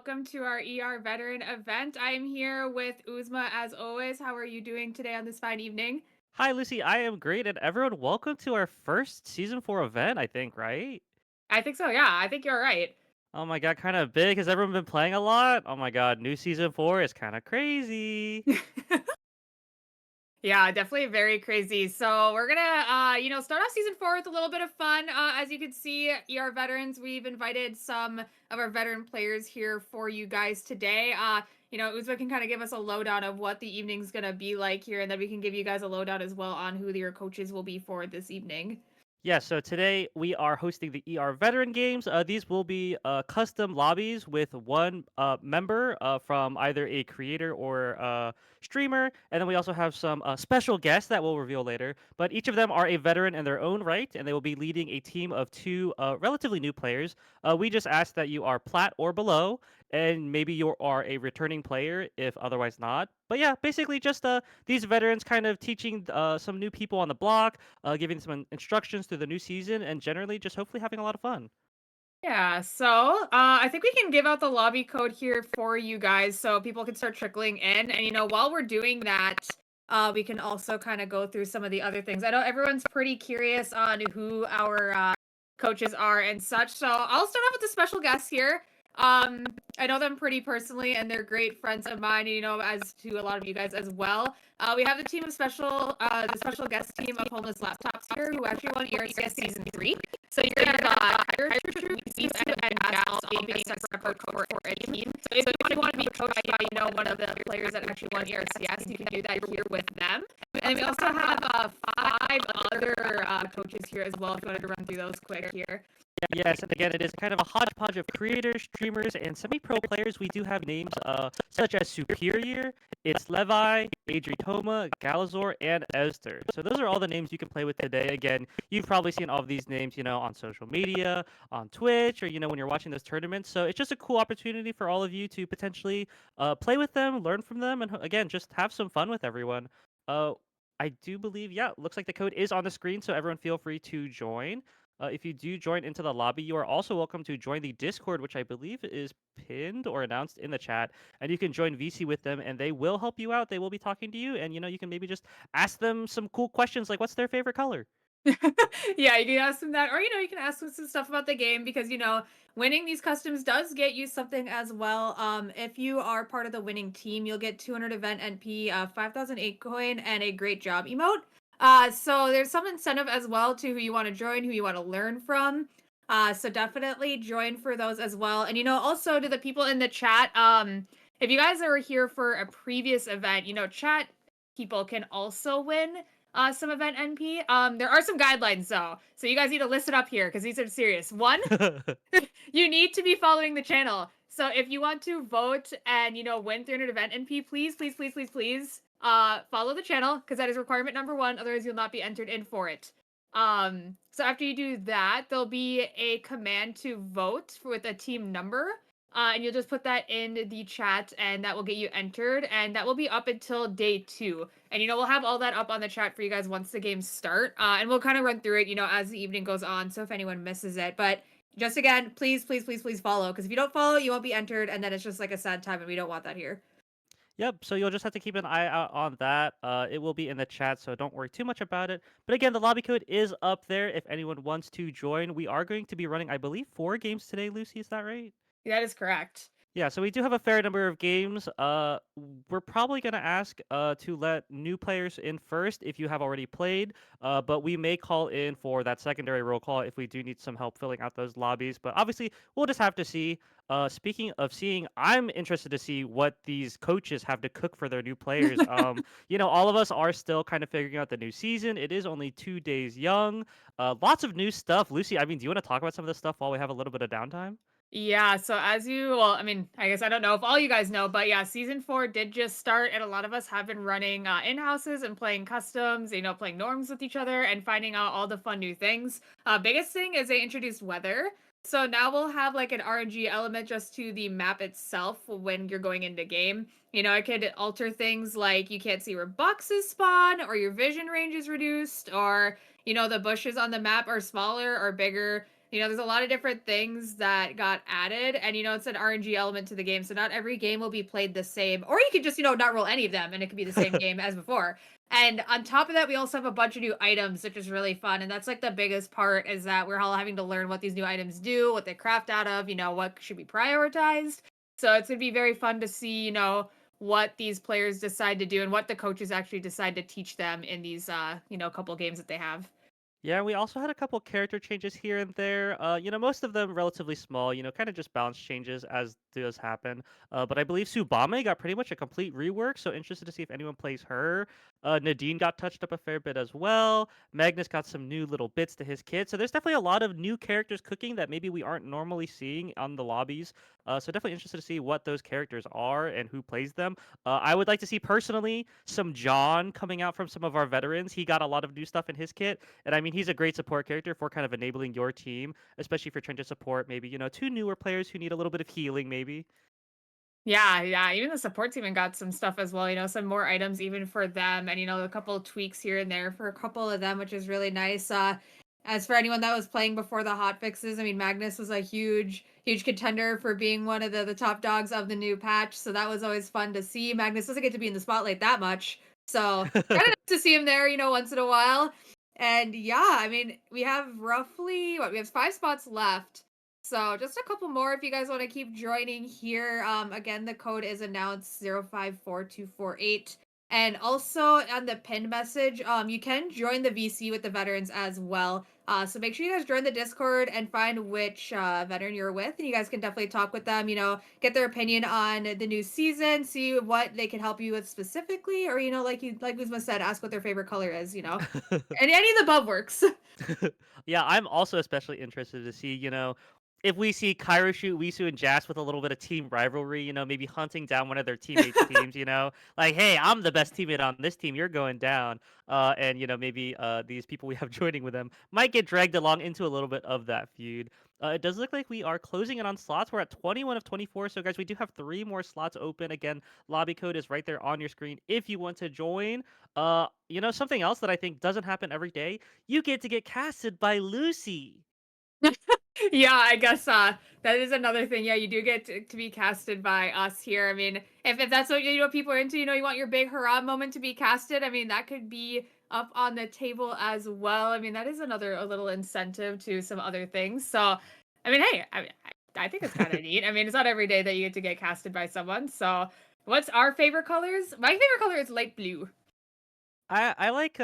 welcome to our veteran event. I am here with Uzma as always. How are you doing today on this fine evening? Hi, Lucy. I am great, and everyone, welcome to our first season 4 event. I think, right? I think so, yeah. I think you're right. Oh my god, kind of big. Has everyone been playing a lot? Oh my god, new season 4 is kind of crazy. Yeah, definitely very crazy. So we're gonna start off season 4 with a little bit of fun. As you can see, veterans, we've invited some of our veteran players here for you guys today. Uzma can kind of give us a lowdown of what the evening's gonna be like here, and then we can give you guys a lowdown as well on who your coaches will be for this evening. Yeah, so today we are hosting the Veteran Games. These will be custom lobbies with one member from either a creator or streamer. And then we also have some special guests that we'll reveal later. But each of them are a veteran in their own right, and they will be leading a team of two relatively new players. We just ask that you are plat or below, and maybe you are a returning player if otherwise not. But yeah, basically just these veterans kind of teaching some new people on the block, giving some instructions through the new season, and generally just hopefully having a lot of fun. Yeah, so I think we can give out the lobby code here for you guys so people can start trickling in. And while we're doing that, we can also kind of go through some of the other things. I know everyone's pretty curious on who our coaches are and such. So I'll start off with the special guests here. I know them pretty personally, and they're great friends of mine. As to a lot of you guys as well. We have the special guest team of Homeless Laptops here, who actually won ERCS season 3. So you're gonna have Kyroshoot, Wisu, and Jast all being a separate coach for a team. So if you want to be coached by, one of the players that actually won ERCS, you can do that here with them. And we also have 5 other coaches here as well, if you wanted to run through those quick here. Yes, and again, it is kind of a hodgepodge of creators, streamers, and semi-pro players. We do have names such as Superior, itzLevi, Adritoma, GallaZor, and Ezter. So those are all the names you can play with today. Again, you've probably seen all of these names, on social media, on Twitch, or when you're watching those tournaments. So it's just a cool opportunity for all of you to potentially play with them, learn from them, and again, just have some fun with everyone. Uh, I do believe, yeah, looks like the code is on the screen, so everyone feel free to join. If you do join into the lobby, you are also welcome to join the Discord, which I believe is pinned or announced in the chat. And you can join VC with them, and they will help you out. They will be talking to you, and you can maybe just ask them some cool questions like, "What's their favorite color?" Yeah, you can ask them that, or you can ask them some stuff about the game because winning these customs does get you something as well. If you are part of the winning team, you'll get 200 event NP, 5,008 coin, and a great job emote. So there's some incentive as well to who you want to join, who you want to learn from. So definitely join for those as well. And also to the people in the chat, if you guys are here for a previous event, chat people can also win some event NP. There are some guidelines though, so you guys need to listen up here because these are serious. One, you need to be following the channel. So if you want to vote and win 300 event NP, please, follow the channel because that is requirement number 1. Otherwise, you'll not be entered in for it. So after you do that, there'll be a command to vote with a team number. And you'll just put that in the chat, and that will get you entered, and that will be up until day 2. And we'll have all that up on the chat for you guys once the games start. And we'll kind of run through it, as the evening goes on. So if anyone misses it, but just again, please follow, because if you don't follow, you won't be entered, and then it's just like a sad time, and we don't want that here. Yep, so you'll just have to keep an eye out on that. It will be in the chat, so don't worry too much about it. But again, the lobby code is up there if anyone wants to join. We are going to be running, I believe, 4 games today, Lucy. Is that right? That is correct. Yeah, so we do have a fair number of games. We're probably going to ask to let new players in first if you have already played, but we may call in for that secondary roll call if we do need some help filling out those lobbies. But obviously, we'll just have to see. Speaking of seeing, I'm interested to see what these coaches have to cook for their new players. All of us are still kind of figuring out the new season. It is only 2 days young. Lots of new stuff. Lucy, I mean, do you want to talk about some of this stuff while we have a little bit of downtime? Yeah, so I mean, I guess I don't know if all you guys know, but yeah, season 4 did just start, and a lot of us have been running in-houses and playing customs, playing norms with each other and finding out all the fun new things. Biggest thing is they introduced weather. So now we'll have like an RNG element just to the map itself when you're going into game. It could alter things like you can't see where boxes spawn, or your vision range is reduced, or the bushes on the map are smaller or bigger. there's a lot of different things that got added, and it's an RNG element to the game, so not every game will be played the same. Or you could just, not roll any of them and it could be the same game as before. And on top of that, we also have a bunch of new items, which is really fun. And that's like the biggest part is that we're all having to learn what these new items do, what they craft out of, what should be prioritized. So it's gonna be very fun to see, what these players decide to do and what the coaches actually decide to teach them in these couple games that they have. Yeah, we also had a couple character changes here and there. Most of them relatively small, kind of just balance changes as does happen. But I believe Subame got pretty much a complete rework, so interested to see if anyone plays her. Nadine got touched up a fair bit as well. Magnus got some new little bits to his kit. So there's definitely a lot of new characters cooking that maybe we aren't normally seeing on the lobbies. So definitely interested to see what those characters are and who plays them. I would like to see personally some John coming out from some of our veterans. He got a lot of new stuff in his kit. And I mean, he's a great support character for kind of enabling your team, especially if you're trying to support maybe, two newer players who need a little bit of healing, maybe. Yeah, yeah. Even the support team and got some stuff as well, some more items even for them and a couple of tweaks here and there for a couple of them, which is really nice. As for anyone that was playing before the hot fixes, I mean Magnus was a huge contender for being one of the top dogs of the new patch. So that was always fun to see. Magnus doesn't get to be in the spotlight that much. So kind of nice to see him there, once in a while. And yeah, I mean, we have roughly we have 5 spots left. So just a couple more if you guys want to keep joining here. Again, the code is announced 054248. And also on the pinned message, you can join the VC with the veterans as well. So make sure you guys join the Discord and find which veteran you're with, and you guys can definitely talk with them. Get their opinion on the new season, see what they can help you with specifically, or like Uzma said, ask what their favorite color is. Any of the above works. Yeah, I'm also especially interested to see, if we see Kyroshoot, Wisu, and Jast with a little bit of team rivalry, maybe hunting down one of their teammates' teams, like, hey, I'm the best teammate on this team, you're going down. And, maybe these people we have joining with them might get dragged along into a little bit of that feud. It does look like we are closing in on slots. We're at 21 of 24. So, guys, we do have 3 more slots open. Again, lobby code is right there on your screen if you want to join. Something else that I think doesn't happen every day, you get to get casted by Lucy. Yeah, I guess that is another thing. Yeah, you do get to be casted by us here. I mean, if that's what people are into, you want your big hurrah moment to be casted. I mean, that could be up on the table as well. I mean, that is another a little incentive to some other things. So, I mean, hey, I think it's kind of neat. I mean, it's not every day that you get to get casted by someone. So, what's our favorite colors? My favorite color is light blue. I like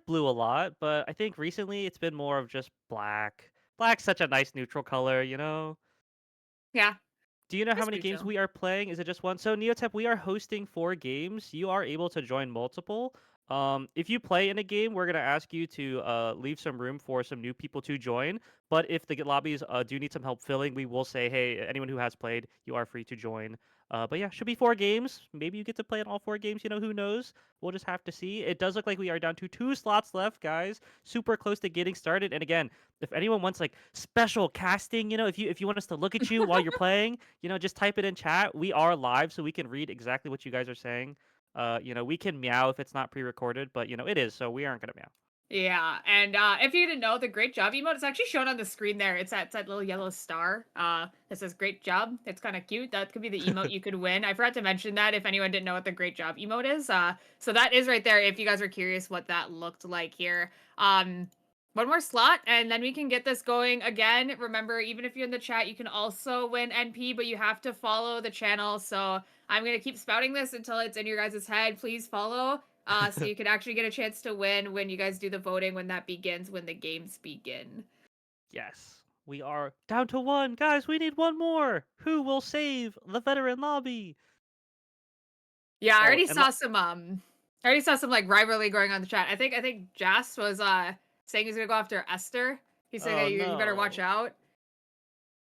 blue a lot, but I think recently it's been more of just black. Black's such a nice neutral color. Yeah, Do you know how it's many pretty games chill. we are playing? Is it just one? So Neotep, we are hosting 4 games. You are able to join multiple. If you play in a game, we're gonna ask you to leave some room for some new people to join. But if the lobbies do need some help filling, we will say, hey, anyone who has played, you are free to join. But yeah, should be 4 games. Maybe you get to play in all 4 games. Who knows? We'll just have to see. It does look like we are down to 2 slots left, guys. Super close to getting started. And again, if anyone wants like special casting, if you want us to look at you while you're playing, just type it in chat. We are live, so we can read exactly what you guys are saying. We can meow if it's not pre-recorded, but it is, so we aren't gonna meow. Yeah, and if you didn't know, the great job emote is actually shown on the screen there. It's that little yellow star. That says great job. It's kind of cute. That could be the emote you could win. I forgot to mention that if anyone didn't know what the great job emote is. So that is right there if you guys were curious what that looked like here. One more slot and then we can get this going again. Remember, even if you're in the chat, you can also win NP, but you have to follow the channel. So I'm gonna keep spouting this until it's in your guys' head. Please follow so you can actually get a chance to win when you guys do the voting when that begins, when the games begin. Yes, we are down to 1, guys. We need 1 more. Who will save the veteran lobby? Yeah, Oh, and I already saw some like rivalry going on in the chat. I think Jast was saying he's gonna go after Ezter. He's saying, oh hey, you better watch no. out.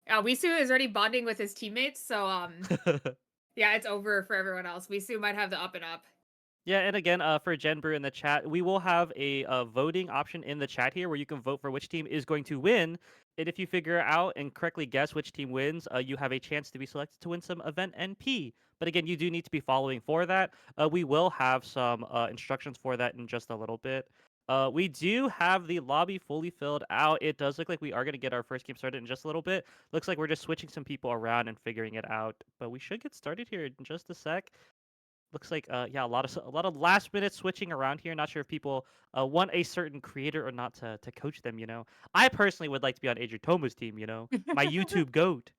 Wisu is already bonding with his teammates, so yeah, it's over for everyone else. Wisu might have the up and up. Yeah, and again, for Genbrew in the chat, we will have a voting option in the chat here where you can vote for which team is going to win. And if you figure out and correctly guess which team wins, you have a chance to be selected to win some event NP. But again, you do need to be following for that. We will have some instructions for that in just a little bit. We do have the lobby fully filled out. It does look like we are going to get our first game started in just a little bit. Looks like we're just switching some people around and figuring it out. But we should get started here in just a sec. Looks like yeah, a lot of last minute switching around here. Not sure if people want a certain creator or not to coach them. I personally would like to be on Adritoma's team. My YouTube goat.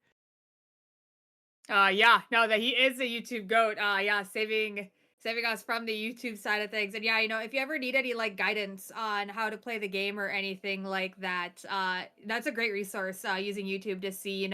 Yeah, no, that he is a YouTube goat. Yeah, saving us from the YouTube side of things. And yeah, if you ever need any like guidance on how to play the game or anything like that, that's a great resource. Using YouTube to see,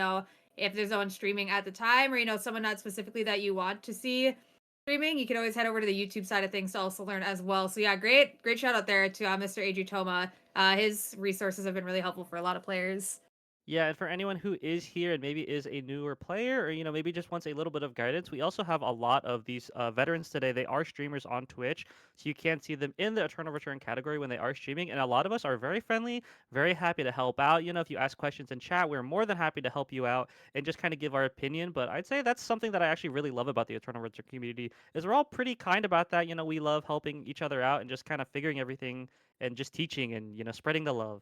if there's no one streaming at the time, or someone not specifically that you want to see streaming, you can always head over to the YouTube side of things to also learn as well. So yeah, great shout out there to Mr. Adritoma. His resources have been really helpful for a lot of players. Yeah, and for anyone who is here and maybe is a newer player or maybe just wants a little bit of guidance, we also have a lot of these veterans today. They are streamers on Twitch, so you can see them in the Eternal Return category when they are streaming. And a lot of us are very friendly, very happy to help out. If you ask questions in chat, we're more than happy to help you out and just kind of give our opinion. But I'd say that's something that I actually really love about the Eternal Return community is we're all pretty kind about that. We love helping each other out and just kind of figuring everything and just teaching and spreading the love.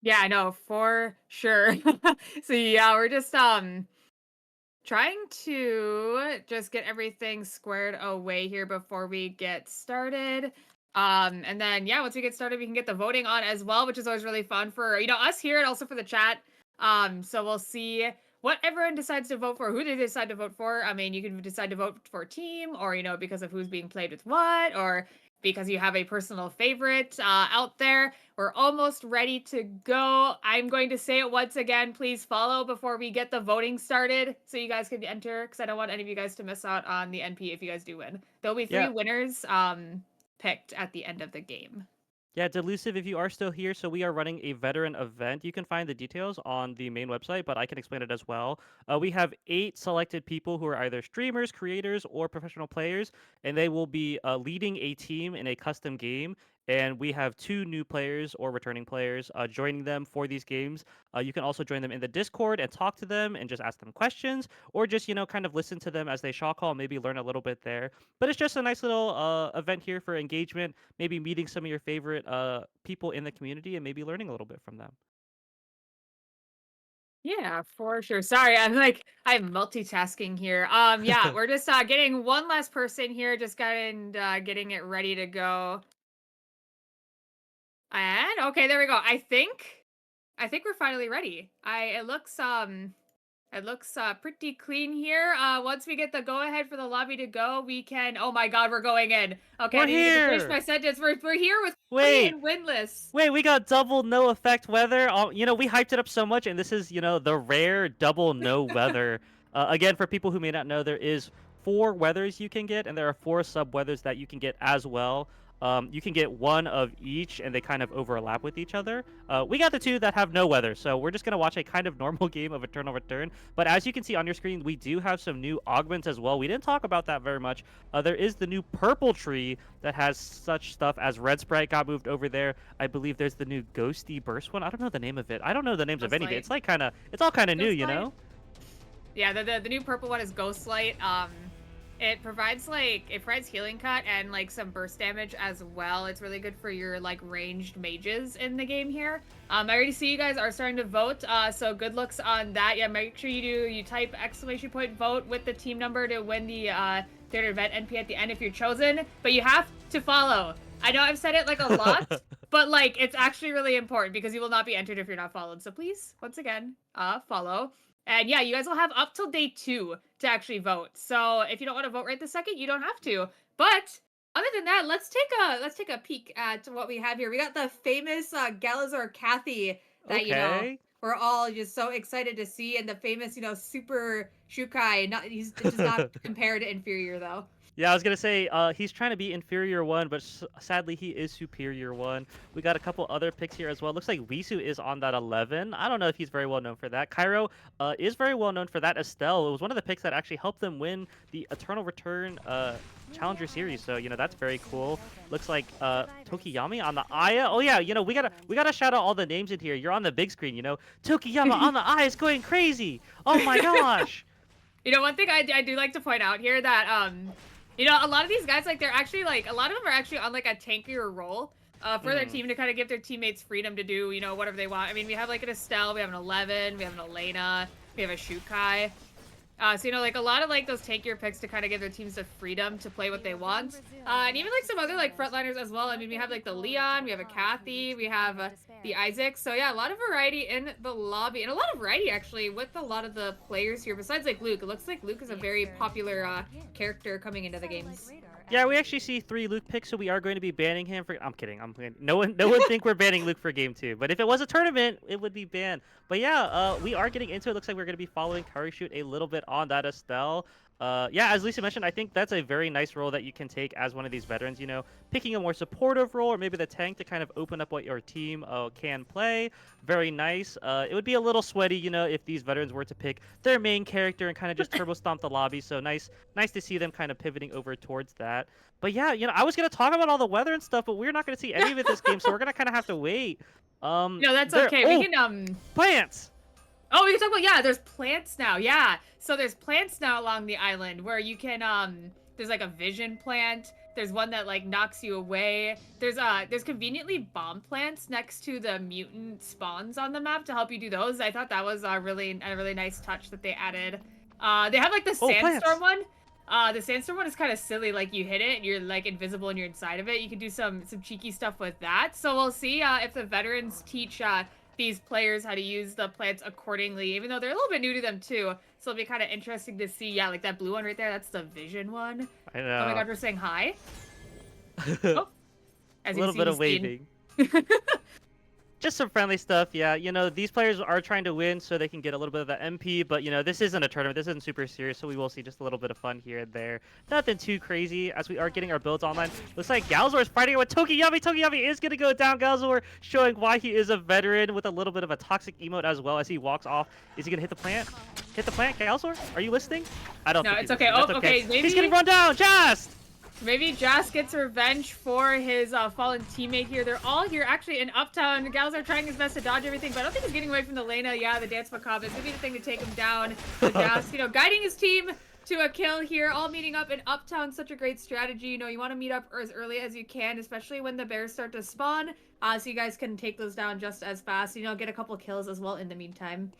Yeah, no, for sure. So yeah, we're just trying to just get everything squared away here before we get started. And then yeah, once we get started, we can get the voting on as well, which is always really fun for us here and also for the chat. So we'll see what everyone decides to vote for, who they decide to vote for. I mean, you can decide to vote for a team, or because of who's being played with what, or because you have a personal favorite out there. We're almost ready to go. I'm going to say it once again. Please follow before we get the voting started so you guys can enter, because I don't want any of you guys to miss out on the NP if you guys do win. There'll be 3 Yeah. winners picked at the end of the game. Yeah, Delusive, if you are still here, so we are running a veteran event. You can find the details on the main website, but I can explain it as well. We have 8 selected people who are either streamers, creators, or professional players, and they will be leading a team in a custom game. And we have 2 new players or returning players joining them for these games. You can also join them in the Discord and talk to them and just ask them questions, or just kind of listen to them as they shot call, maybe learn a little bit there. But it's just a nice little event here for engagement, maybe meeting some of your favorite people in the community and maybe learning a little bit from them. Yeah, for sure. Sorry, I'm multitasking here. Yeah, we're just getting one last person here, just getting it ready to go. And okay, there we go. I think we're finally ready. It looks pretty clean here. Once we get the go ahead for the lobby to go, we can. Oh my God, we're going in. Okay, We're I need to finish here. my sentence. We're here with 40 Wait, and winless. wait, we got double no effect weather. We hyped it up so much, and this is the rare double no weather. Again, for people who may not know, there is 4 weathers you can get, and there are 4 sub weathers that you can get as well. You can get one of each, and they kind of overlap with each other. We got the 2 that have no weather, so we're just gonna watch a kind of normal game of Eternal Return. But as you can see on your screen, we do have some new augments as well. We didn't talk about that very much. There is the new purple tree that has such stuff as Red Sprite got moved over there. I believe there's the new Ghosty Burst one. I don't know the name of it. I don't know the names of any of it. It's like it's all kind of new, Ghostlight? Yeah, the new purple one is Ghostlight. It provides healing cut and some burst damage as well. It's really good for your ranged mages in the game here. I already see you guys are starting to vote. So good looks on that. Yeah, make sure you type ! vote with the team number to win the third event NP at the end if you're chosen. But you have to follow. I know I've said it a lot, but it's actually really important because you will not be entered if you're not followed. So please, once again, follow. And yeah, you guys will have up till day 2 to actually vote. So if you don't want to vote right this second, you don't have to. But other than that, let's take a peek at what we have here. We got the famous GallaZor Kathy that Okay. we're all just so excited to see, and the famous super Shukai. He's just not compared to inferior though. Yeah, I was gonna say he's trying to be inferior 1, but sadly he is superior 1. We got a couple other picks here as well. Looks like Wisu is on that 11. I don't know if he's very well known for that. Cairo is very well known for that. Estelle, it was one of the picks that actually helped them win the Eternal Return Challenger Series. So that's very cool. Looks like Tokiyami on the Aya. Oh yeah, we gotta shout out all the names in here. You're on the big screen. Tokiyama on the Aya is going crazy. Oh my gosh. One thing I do like to point out here, that a lot of these guys, they're actually a lot of them are actually on a tankier role. So, if you don't want to vote right this second, you don't have to. But other than that, let's take a peek at what we have here. We got the famous GallaZor Kathy that we're all just so excited to see, and the famous super Shukai. He's trying to be inferior 1. So for their team to kind of give their teammates freedom to do, you know, whatever they want. I mean, we have like an Estelle, we have an 11, we have an Elena, we have a Shukai. So, you know, like a lot of like those tankier picks to kind of give their teams the freedom to play what they want. And even like some other like frontliners as well. I mean, we have like the Leon, we have a Kathy, we have the Isaac. So yeah, a lot of variety in the lobby and a lot of variety actually with a lot of the players here besides like Luke. It looks like Luke is a very popular character coming into the games. Yeah, we actually see 3 Luke picks, so we are going to be banning him for. I'm kidding. No one think we're banning Luke for game 2. But if it was a tournament, it would be banned. But yeah, we are getting into it. Looks like we're going to be following Kyroshoot a little bit on that Estelle. Yeah, as Lisa mentioned, I think that's a very nice role that you can take as one of these veterans. You know, picking a more supportive role or maybe the tank to kind of open up what your team can play. Very nice. It would be a little sweaty, you know, if these veterans were to pick their main character and kind of just turbo stomp the lobby. So nice to see them kind of pivoting over towards that. But yeah, you know, I was gonna talk about all the weather and stuff, but we're not gonna see any of it this game, so we're gonna kind of have to wait. No, that's okay. We can plants. Oh, we can talk about, yeah, there's plants now. Yeah. So there's plants now along the island where you can there's like a vision plant. There's one that like knocks you away. There's conveniently bomb plants next to the mutant spawns on the map to help you do those. I thought that was a really nice touch that they added. They have like the sandstorm one. The sandstorm one is kind of silly. Like you hit it and you're like invisible and you're inside of it. You can do some cheeky stuff with that. So we'll see if the veterans teach these players how to use the plants accordingly, even though they're a little bit new to them too. So it'll be kind of interesting to see. Yeah, like that blue one right there, that's the vision one. I know. Oh my god, we're saying hi. Oh, a little bit of waving. Just some friendly stuff, yeah. You know, these players are trying to win so they can get a little bit of the MP, but, you know, this isn't a tournament. This isn't super serious, so we will see just a little bit of fun here and there. Nothing too crazy as we are getting our builds online. Looks like GallaZor is fighting with Tokiyami. Tokiyami is going to go down. GallaZor showing why he is a veteran with a little bit of a toxic emote as well as he walks off. Is he going to hit the plant? Hit the plant, GallaZor? Are you listening? I don't think it's okay. Oh, okay. Maybe... He's getting run down. Jast! Maybe Jast gets revenge for his fallen teammate here. They're all here actually in Uptown. GallaZor trying his best to dodge everything, but I don't think he's getting away from the Lena. Yeah, the Dance Macabre is going to be the thing to take him down. So Jast, you know, guiding his team to a kill here, all meeting up in Uptown. Such a great strategy. You know, you want to meet up as early as you can, especially when the bears start to spawn, so you guys can take those down just as fast. You know, get a couple kills as well in the meantime.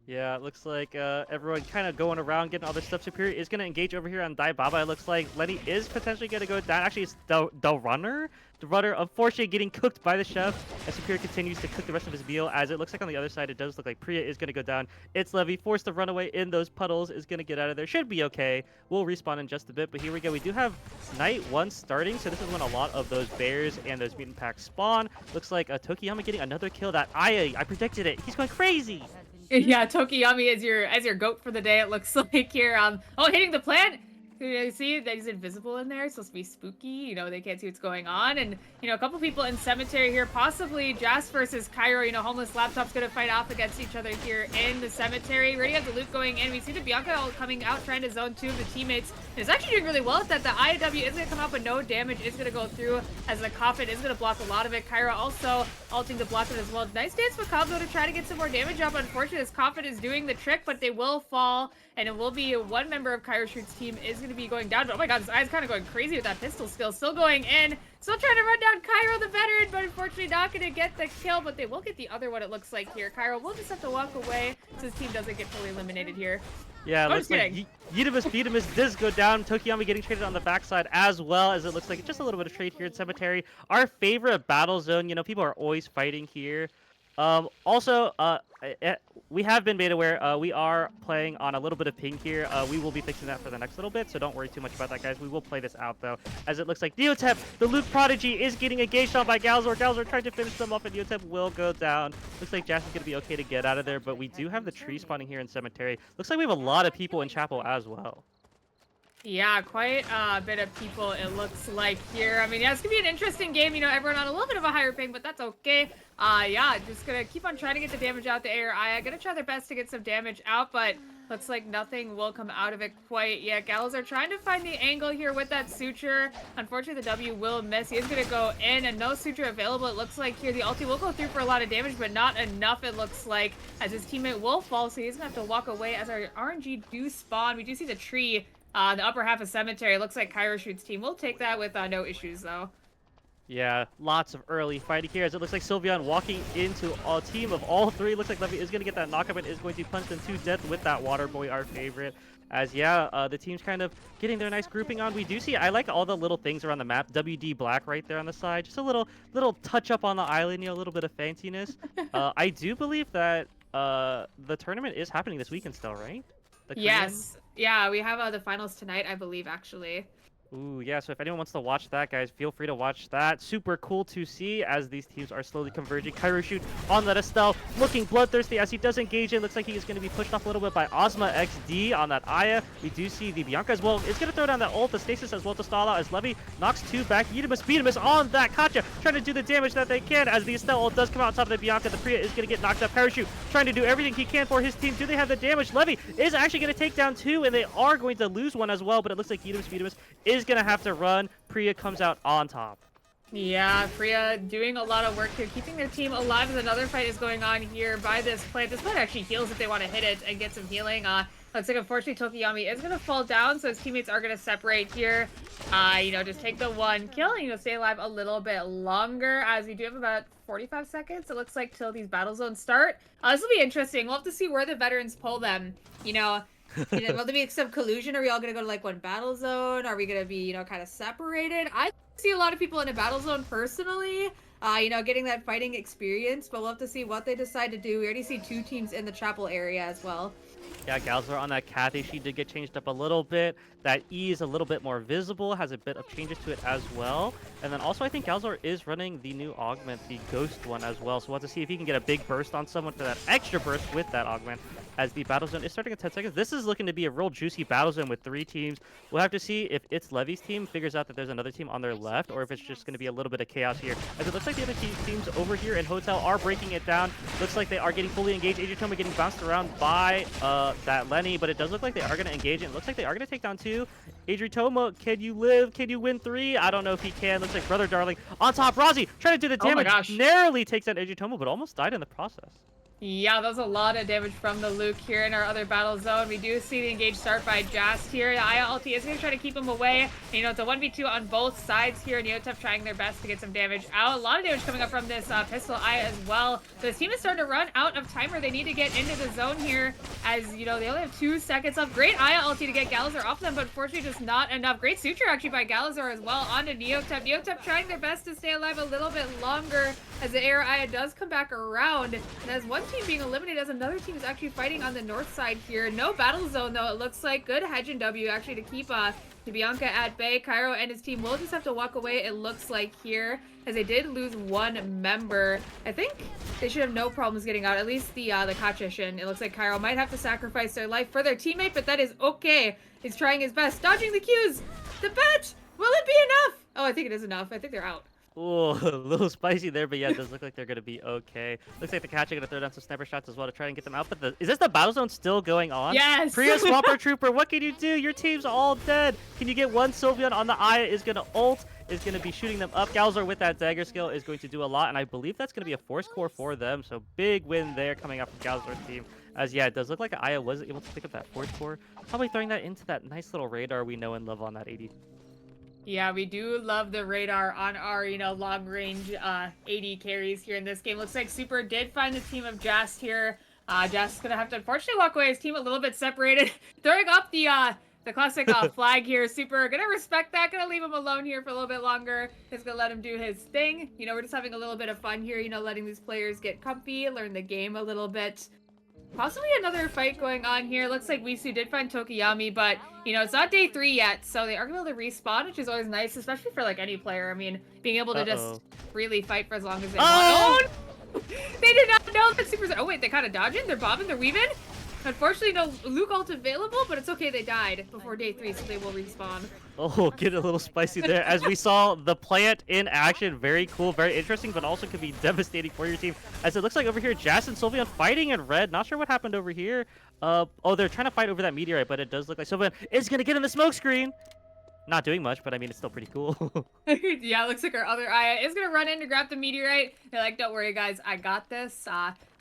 Yeah, it looks like everyone kind of going around getting all this stuff. Superior is going to engage over here on Dai Baba. It looks like Lenny is potentially going to go down. Actually, it's the runner. The runner, unfortunately, getting cooked by the chef. As Superior continues to cook the rest of his meal. As it looks like on the other side, it does look like Priya is going to go down. itzLevi, forced to run away in those puddles, is going to get out of there. Should be okay. We'll respawn in just a bit. But here we go. We do have night 1 starting. So this is when a lot of those bears and those mutant packs spawn. Looks like Tokiyama getting another kill. That I predicted it. He's going crazy. Yeah, Tokiyami as your goat for the day, it looks like here. Oh, hitting the plant. You see that he's invisible in there. It's supposed to be spooky. You know, they can't see what's going on. And, you know, a couple people in cemetery here. Possibly Jast versus Cairo. You know, homeless laptop's going to fight off against each other here in the cemetery. We already have the loot going in. We see the Bianca all coming out, trying to zone 2 of the teammates. And it's actually doing really well at that. The IW is going to come out, but no damage is going to go through as the coffin is going to block a lot of it. Cairo also ulting to block it as well. Nice Dance Macabre to try to get some more damage up. Unfortunately, this coffin is doing the trick, but they will fall. And it will be one member of Kyroshoot's team is going to be going down. But oh my god, his eye's kind of going crazy with that pistol skill. Still going in. Still trying to run down Cairo the veteran, but unfortunately not going to get the kill. But they will get the other one, it looks like here. Cairo will just have to walk away so his team doesn't get fully eliminated here. Yeah, it looks like Yeetimus does go down. Tokiyami getting traded on the backside as well, as it looks like just a little bit of trade here in Cemetery. Our favorite battle zone. You know, people are always fighting here. We have been made aware we are playing on a little bit of ping here. We will be fixing that for the next little bit, so don't worry too much about that, guys. We will play this out, though, as it looks like Neotep, the Luke Prodigy, is getting engaged on by GallaZor. GallaZor trying to finish them off, and Neotep will go down. Looks like Jast is going to be okay to get out of there, but we do have the tree spawning here in Cemetery. Looks like we have a lot of people in Chapel as well. Yeah, quite a bit of people, it looks like here. I mean, yeah, it's going to be an interesting game. You know, everyone on a little bit of a higher ping, but that's okay. Yeah, just going to keep on trying to get the damage out. The AI going to try their best to get some damage out, but looks like nothing will come out of it quite yet. GallaZor trying to find the angle here with that suture. Unfortunately, the W will miss. He is going to go in, and no suture available. It looks like here the ulti will go through for a lot of damage, but not enough, it looks like, as his teammate will fall, so he's going to have to walk away as our RNG do spawn. We do see the tree. The upper half of Cemetery. Looks like Kyroshoot's team will take that with no issues, though. Yeah, lots of early fighting here as it looks like Sylveon walking into a team of all three. Looks like Levi is going to get that knockup and is going to punch them to death with that Water Boy, our favorite. As, yeah, the team's kind of getting their nice grouping on. We do see, I like all the little things around the map. WD Black right there on the side. Just a little touch up on the island, you know, a little bit of fanciness. I do believe that the tournament is happening this weekend still, right? The Korean? Yes. Yeah, we have the finals tonight, I believe, actually. Ooh, yeah, so if anyone wants to watch that, guys, feel free to watch that. Super cool to see as these teams are slowly converging. Kyroshoot on that Estelle, looking bloodthirsty as he does engage in. Looks like he is going to be pushed off a little bit by Ozma XD on that Aya. We do see the Bianca as well. It's going to throw down that ult, the Stasis as well to stall out as Levi knocks two back. Beatimus on that Katja, trying to do the damage that they can as the Estelle ult does come out on top of the Bianca. The Priya is going to get knocked up. Kyroshoot trying to do everything he can for his team. Do they have the damage? Levi is actually going to take down two, and they are going to lose one as well, but it looks like Beatimus is going to have to run. Priya comes out on top. Yeah, Priya doing a lot of work here, keeping their team alive as another fight is going on here by this plant. This plant actually heals if they want to hit it and get some healing. Looks like unfortunately Tokiyami is going to fall down, so his teammates are going to separate here. Just take the one kill and, stay alive a little bit longer as we do have about 45 seconds, it looks like, till these battle zones start. This will be interesting. We'll have to see where the veterans pull them, will there be some collusion? Are we all gonna go to like one battle zone? Are we gonna be, kind of separated? I see a lot of people in a battle zone personally, getting that fighting experience, but we'll have to see what they decide to do. We already see two teams in the chapel area as well. Yeah, GallaZor on that Kathy, she did get changed up a little bit. That E is a little bit more visible, has a bit of changes to it as well. And then also I think GallaZor is running the new augment, the Ghost one as well. So we'll have to see if he can get a big burst on someone for that extra burst with that augment as the battle zone is starting in 10 seconds. This is looking to be a real juicy battle zone with three teams. We'll have to see if itzLevi's team figures out that there's another team on their left or if it's just going to be a little bit of chaos here. As it looks like the other teams over here in Hotel are breaking it down. Looks like they are getting fully engaged. Adritoma getting bounced around by that Lenny, but it does look like they are going to engage it. It looks like they are going to take down two. Adritoma, can you live? Can you win three? I don't know if he can. Looks like Brother Darling on top. Razi trying to do the damage. Oh my gosh. Narrowly takes out Adritoma, but almost died in the process. Yeah, that was a lot of damage from the Luke here in our other battle zone. We do see the engage start by Jast here. Aya ulti is going to try to keep him away. It's a 1v2 on both sides here. and Neotep trying their best to get some damage out. A lot of damage coming up from this pistol Aya as well. So this team is starting to run out of timer. They need to get into the zone here as, they only have 2 seconds left. Great Aya ulti to get GallaZor off them, but unfortunately just not enough. Great suture actually by GallaZor as well onto Neotep. Neotep trying their best to stay alive a little bit longer as the air Aya does come back around. And as one team being eliminated, as another team is actually fighting on the north side here. No battle zone though, it looks like. Good hedge and W actually to keep Bianca at bay. Cairo and his team will just have to walk away, it looks like, here, as they did lose one member. I think they should have no problems getting out, at least the Kachishin. It looks like Cairo might have to sacrifice their life for their teammate, but that is okay. He's trying his best. Dodging the Qs! The bet! Will it be enough? Oh, I think it is enough. I think they're out. Ooh, a little spicy there, but yeah, it does look like they're going to be okay. Looks like the Catch are going to throw down some sniper shots as well to try and get them out. But is this the battle zone still going on? Yes! Priya Swamper Trooper, what can you do? Your team's all dead. Can you get one Sylveon on the Aya? Is going to ult, is going to be shooting them up. GallaZor with that dagger skill is going to do a lot, and I believe that's going to be a force core for them. So big win there coming up from GallaZor's team. As yeah, it does look like Aya was able to pick up that force core. Probably throwing that into that nice little radar we know and love on that 80. Yeah, we do love the radar on our, long-range 80 carries here in this game. Looks like Super did find the team of Jast here. Jast's gonna have to unfortunately walk away. His team a little bit separated. Throwing up the classic flag here. Super gonna respect that. Gonna leave him alone here for a little bit longer. Just gonna let him do his thing. We're just having a little bit of fun here, letting these players get comfy, learn the game a little bit. Possibly another fight going on here. Looks like Wisu did find Tokiyami, but, it's not day 3 yet, so they are going to be able to respawn, which is always nice, especially for, any player. I mean, being able to just really fight for as long as they want. Oh! They did not know that Super's... Oh, wait, they kind of dodging? They're bobbing? They're weaving? Unfortunately, no Luke ult available, but it's okay. They died before day 3, so they will respawn. Oh, get a little spicy there as we saw the plant in action. Very cool, very interesting, but also could be devastating for your team. As it looks like over here, Jast and Sylveon fighting in red. Not sure what happened over here. They're trying to fight over that meteorite, but it does look like Sylveon is going to get in the smoke screen. Not doing much, but I mean, it's still pretty cool. Yeah, it looks like our other Aya is going to run in to grab the meteorite. They're like, don't worry, guys, I got this.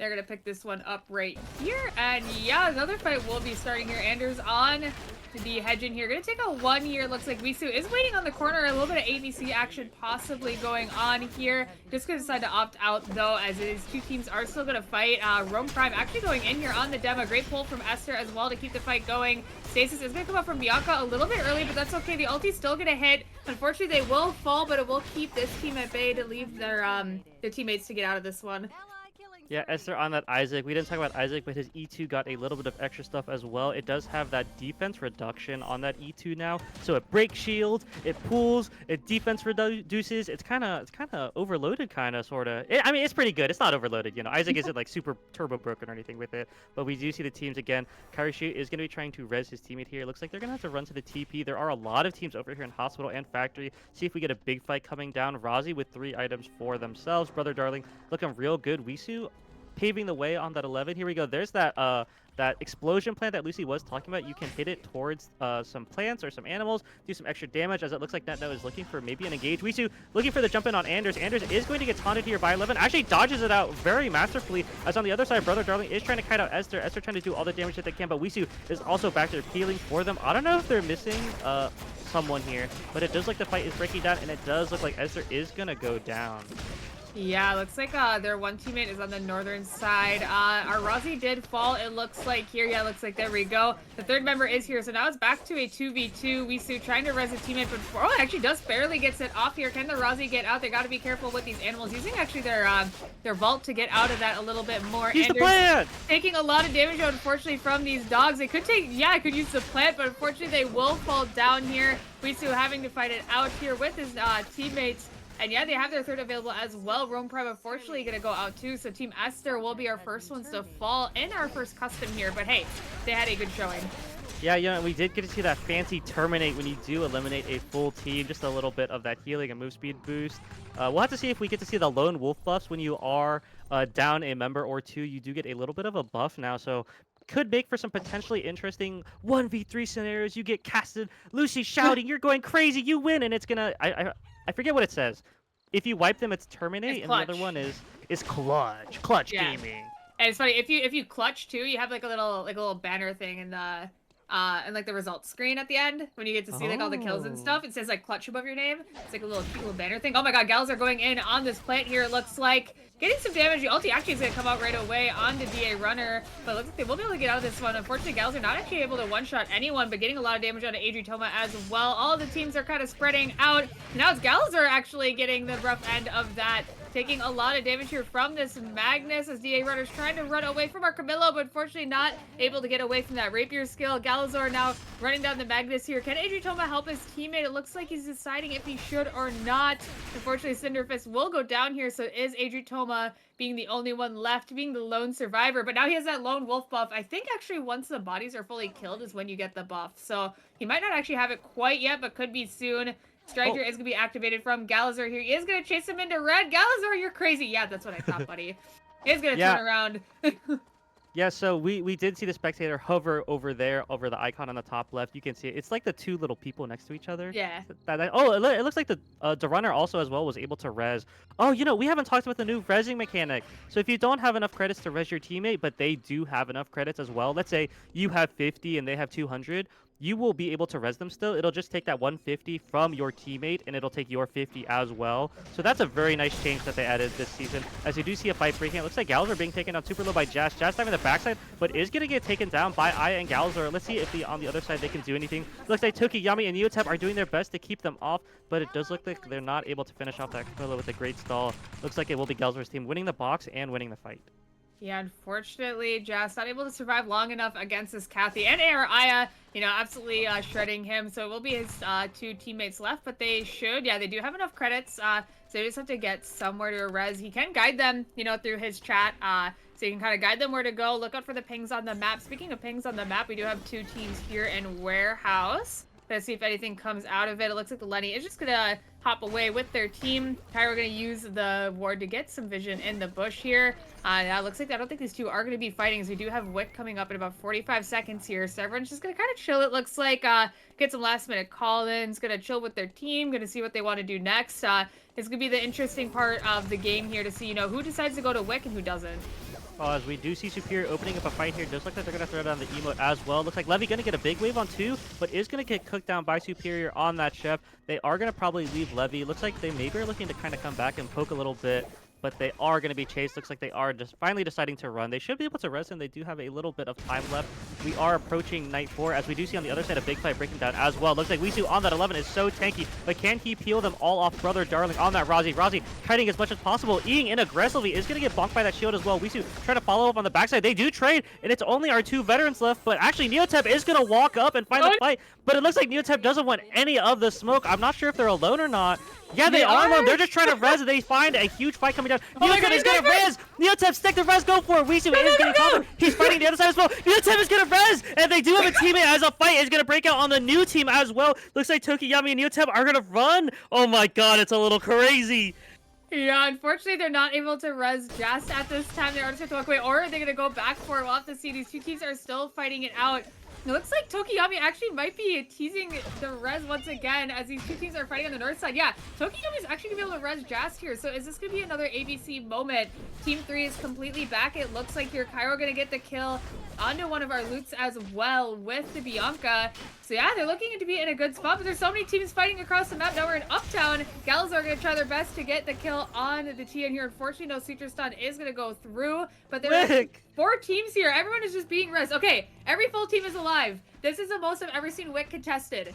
They're going to pick this one up right here. And yeah, another fight will be starting here. Anders on the hedge in here. Going to take a 1 year. Looks like Wisu is waiting on the corner. A little bit of ABC action possibly going on here. Just going to decide to opt out though, as it is 2 teams are still going to fight. Rome Prime actually going in here on the demo. Great pull from Ezter as well to keep the fight going. Stasis is going to come up from Bianca a little bit early, but that's okay. The ulti's still going to hit. Unfortunately, they will fall, but it will keep this team at bay to leave their teammates to get out of this one. Yeah, Ezter on that Isaac. We didn't talk about Isaac, but his E2 got a little bit of extra stuff as well. It does have that defense reduction on that E2 now. So it breaks shield, it pulls, it defense reduces. It's kind of overloaded, kind of, sort of. I mean, it's pretty good. It's not overloaded, you know. Isaac isn't like super turbo broken or anything with it. But we do see the teams again. Kyroshoot is going to be trying to res his teammate here. It looks like they're going to have to run to the TP. There are a lot of teams over here in Hospital and Factory. See if we get a big fight coming down. Razi with 3 items for themselves. Brother Darling looking real good. Wisu paving the way on that 11. Here we go. There's that that explosion plant that Lucy was talking about. You can hit it towards some plants or some animals, do some extra damage, as it looks like Netno is looking for maybe an engage. Wisu looking for the jump in on Anders. Anders is going to get taunted here by 11. Actually dodges it out very masterfully, as on the other side, Brother Darling is trying to kite out Ezter. Ezter trying to do all the damage that they can, but Wisu is also back there healing for them. I don't know if they're missing someone here, but it does look like the fight is breaking down, and it does look like Ezter is going to go down. Yeah, looks like their one teammate is on the northern side. Our Razi did fall, it looks like here. Yeah, looks like there we go. The third member is here, so now it's back to a 2v2. Wisu trying to res a teammate, but oh, actually does barely get set off here. Can the Razi get out? They got to be careful with these animals, using actually their vault to get out of that a little bit more. Use the plant! Taking a lot of damage, unfortunately, from these dogs. They could take, yeah, I could use the plant, but unfortunately they will fall down here. Wisu having to fight it out here with his teammates. And yeah, they have their third available as well. Rome Prime, unfortunately, going to go out too. So Team Ezter will be our first ones to fall in our first custom here. But hey, they had a good showing. Yeah, you know, we did get to see that fancy terminate when you do eliminate a full team. Just a little bit of that healing and move speed boost. We'll have to see if we get to see the lone wolf buffs when you are down a member or 2. You do get a little bit of a buff now. So could make for some potentially interesting 1v3 scenarios. You get casted, Lucy shouting, "You're going crazy, you win," and it's gonna. I forget what it says. If you wipe them, it's terminate, and the other one is clutch yeah. gaming. And it's funny if you clutch too, you have like a little banner thing in the and like the results screen at the end when you get to see like all the kills and stuff. It says like clutch above your name. It's like a little cute little banner thing. Oh my god, GallaZor going in on this plant here. It looks like getting some damage. The ulti actually is going to come out right away on the DA runner, but it looks like they will be able to get out of this one. Unfortunately, GallaZor not actually able to one-shot anyone, but getting a lot of damage out of Adritoma as well. All the teams are kind of spreading out. Now it's GallaZor actually getting the rough end of that, taking a lot of damage here from this Magnus as DA runner's trying to run away from our Camillo, but unfortunately not able to get away from that rapier skill. GallaZor now running down the Magnus here. Can Adritoma help his teammate? It looks like he's deciding if he should or not. Unfortunately, Cinderfist will go down here, so it is Adritoma being the only one left, being the lone survivor. But now he has that lone wolf buff. I think actually once the bodies are fully killed is when you get the buff. So he might not actually have it quite yet, but could be soon. Striker is going to be activated from GallaZor here. He is going to chase him into red. GallaZor, you're crazy. Yeah, that's what I thought, buddy. He's going to turn around. Yeah, so we did see the spectator hover over there, over the icon on the top left. You can see it. It's like the 2 little people next to each other. Yeah. Oh, it looks like the runner also as well was able to res. Oh, you know, we haven't talked about the new resing mechanic. So if you don't have enough credits to res your teammate, but they do have enough credits as well. Let's say you have 50 and they have 200. You will be able to res them still. It'll just take that 150 from your teammate, and it'll take your 50 as well. So that's a very nice change that they added this season. As you do see a fight breaking, it looks like GallaZor being taken down super low by Jast. Jast having the backside, but is going to get taken down by Aya and GallaZor. Let's see if on the other side they can do anything. Looks like Toki, Yami, and Neotep are doing their best to keep them off, but it does look like they're not able to finish off that Camilla with a great stall. Looks like it will be GallaZor's team winning the box and winning the fight. Yeah, unfortunately, Jast not able to survive long enough against this Kathy and Aya. You know, absolutely shredding him. So it will be his 2 teammates left, but they should. Yeah, they do have enough credits. So they just have to get somewhere to res. He can guide them, you know, through his chat. So you can kind of guide them where to go. Look out for the pings on the map. Speaking of pings on the map, we do have 2 teams here in Warehouse. Let's see if anything comes out of it. It looks like the Lenny is just going to hop away with their team. Kyro going to use the ward to get some vision in the bush here. It looks like I don't think these 2 are going to be fighting, as we do have Wick coming up in about 45 seconds here. So everyone's just going to kind of chill, it looks like. Get some last minute call-ins. Going to chill with their team. Going to see what they want to do next. It's going to be the interesting part of the game here to see, you know, who decides to go to Wick and who doesn't. As we do see Superior opening up a fight here. Does look like they're going to throw down the emote as well. Looks like Levi going to get a big wave on 2, but is going to get cooked down by Superior on that chef. They are going to probably leave Levi. Looks like they maybe are looking to kind of come back and poke a little bit, but they are going to be chased. Looks like they are just finally deciding to run. They should be able to res him. They do have a little bit of time left. We are approaching night 4, as we do see on the other side a big fight breaking down as well. Looks like Wisu on that 11 is so tanky, but can he peel them all off Brother Darling on that Rozzy? Rozzy kiting as much as possible, eating in aggressively, is going to get bonked by that shield as well. Wisu trying to follow up on the backside. They do trade, and it's only our 2 veterans left, but actually Neotep is going to walk up and find the fight, but it looks like Neotep doesn't want any of the smoke. I'm not sure if they're alone or not. Yeah, they are alone. They're just trying to res, and they find a huge fight coming down. Neotep is going to res. Neotep, stick the res, go for it. Wisu is getting covered. He's fighting the other side as well. Neotep is going to res, and they do have a teammate as a fight is going to break out on the new team as well. Looks like Tokiyami and Neotep are going to run. Oh my god, it's a little crazy. Yeah, unfortunately, they're not able to res Jast at this time. They're just going to walk away, or are they going to go back for it? We'll have to see. These 2 teams are still fighting it out. It looks like Tokiyami actually might be teasing the res once again as these 2 teams are fighting on the north side. Yeah, Tokiyami's actually going to be able to res Jast here. So is this going to be another ABC moment? Team 3 is completely back. It looks like here Kyro going to get the kill onto one of our loots as well with the Bianca. So yeah, they're looking to be in a good spot, but there's so many teams fighting across the map. Now we're in Uptown. GallaZor are going to try their best to get the kill on the TN here. Unfortunately, no Suture Stun is going to go through, but there are 4 teams here. Everyone is just being res. Okay, every full team is alive. This is the most I've ever seen Wick contested.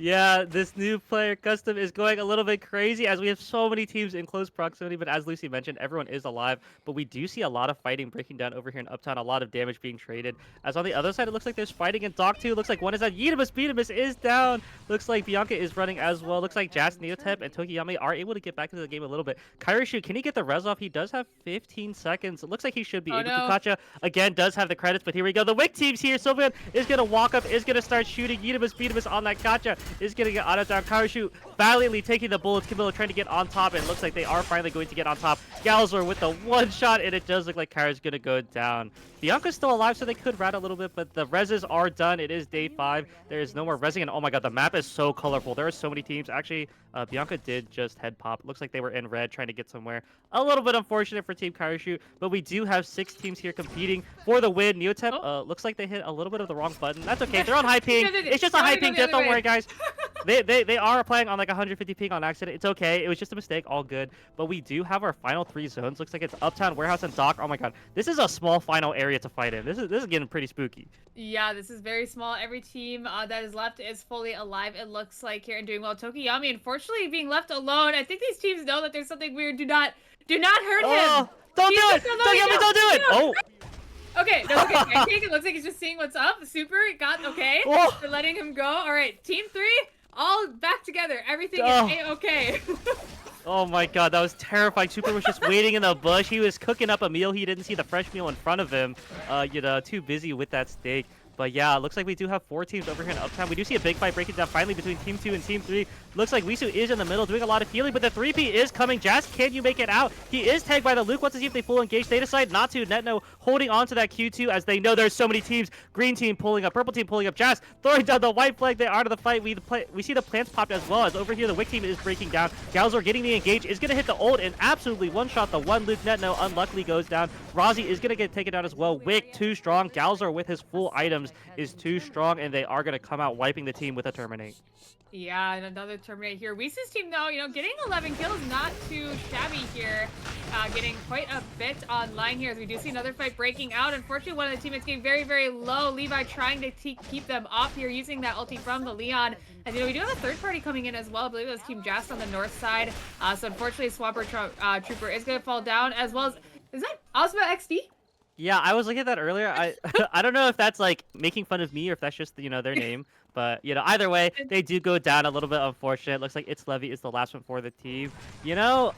Yeah, this new player custom is going a little bit crazy as we have so many teams in close proximity, but as Lucy mentioned, everyone is alive, but we do see a lot of fighting breaking down over here in Uptown, a lot of damage being traded. As on the other side, it looks like there's fighting in Dock 2. Looks like one is at Yeetimus. Beatimus is down. Looks like Bianca is running as well. Looks like Jast, Neotep, and Tokiyami are able to get back into the game a little bit. Kyroshoot, can he get the res off? He does have 15 seconds. It looks like he should be able to. Kacha, again, does have the credits, but here we go. The Wick team's here. Sylvan is going to walk up, is going to start shooting. Yeetimus, Beatimus on that Kacha is going to get auto down. Kyroshoot valiantly taking the bullets. Camilla trying to get on top, and it looks like they are finally going to get on top. GallaZor with the 1 shot, and it does look like Kyra's going to go down. Bianca's still alive, so they could rat a little bit, but the reses are done. It is day 5. There is no more resing, and oh my god, the map is so colorful. There are so many teams. Actually, Bianca did just head pop. Looks like they were in red trying to get somewhere. A little bit unfortunate for Team Kyroshoot, but we do have 6 teams here competing for the win. Neotep, looks like they hit a little bit of the wrong button. That's okay. They're on high ping. It's just a high ping death. Don't worry, guys. They are playing on like 150 ping on accident. It's okay. It was just a mistake. All good. But we do have our final 3 zones. Looks like it's Uptown, Warehouse, and Dock. Oh my god. This is a small final area to fight in. This is getting pretty spooky. Yeah, this is very small. Every team that is left is fully alive, it looks like, here and doing well. Tokiyami, unfortunately, being left alone. I think these teams know that there's something weird. Do not hurt him. Don't do it. Tokiyami, don't do it. Oh. Okay, that's okay. I think it looks like he's just seeing what's up. Super got okay. We're letting him go. All right, team 3, all back together. Everything is A-okay. Oh my god, that was terrifying. Super was just waiting in the bush. He was cooking up a meal. He didn't see the fresh meal in front of him. You know, too busy with that steak. But yeah, it looks like we do have 4 teams over here in Uptown. We do see a big fight breaking down finally between Team 2 and Team 3. Looks like Wisu is in the middle doing a lot of healing, but the 3P is coming. Jast, can you make it out? He is tagged by the Luke. Wants to see if they full engage. They decide not to. Netno holding on to that Q2 as they know there's so many teams. Green team pulling up, purple team pulling up. Jast throwing down the white flag. They are to the fight. We see the plants popped as well as over here the Wick team is breaking down. GallaZor getting the engage is going to hit the ult and absolutely one-shot the one Luke. Netno unluckily goes down. Rozzy is going to get taken down as well. Wick too strong. GallaZor with his full items is too strong, and they are going to come out wiping the team with a Terminate. Yeah, and another Terminate here. Wisu's team, though, you know, getting 11 kills, not too shabby here. Getting quite a bit online here as we do see another fight breaking out. Unfortunately, one of the teammates getting very, very low. Levi trying to keep them off here using that ulti from the Leon. And, you know, we do have a third party coming in as well. I believe it was Team Jast on the north side. So, unfortunately, Swamper Trooper is going to fall down, as well as... Is that Ozma XD? Yeah, I was looking at that earlier. I don't know if that's like making fun of me or if that's just, you know, their name. But, you know, either way, they do go down a little bit unfortunate. Looks like itzLevi is the last one for the team. You know,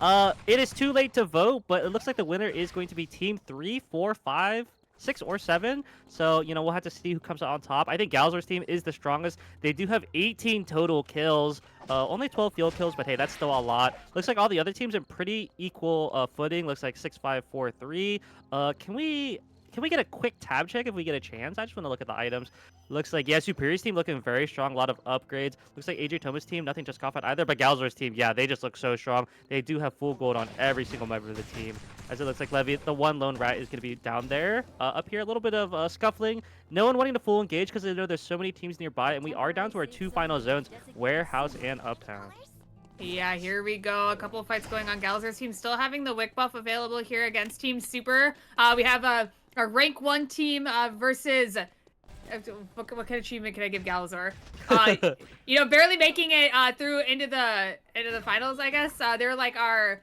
it is too late to vote, but it looks like the winner is going to be Team 3, 4, 5, 6, or 7. So, you know, we'll have to see who comes out on top. I think GallaZor's team is the strongest. They do have 18 total kills. Only 12 field kills, but hey, that's still a lot. Looks like all the other teams in pretty equal footing. Looks like 6, 5, 4, 3. Can we get a quick tab check if we get a chance? I just want to look at the items. Looks like, yeah, Superior's team looking very strong. A lot of upgrades. Looks like Adritoma's team, nothing just cough at either. But GallaZor's team, yeah, they just look so strong. They do have full gold on every single member of the team. as it looks like Levy, the one lone rat, is going to be down there. Up here, a little bit of scuffling. No one wanting to full engage because they know there's so many teams nearby, and we are down to our two final zones, Warehouse and Uptown. Yeah, here we go. A couple of fights going on. GallaZor's team still having the Wick buff available here against Team Super. We have a rank 1 team versus... what kind of achievement can I give GallaZor? You know, barely making it through into the finals, I guess. They're like our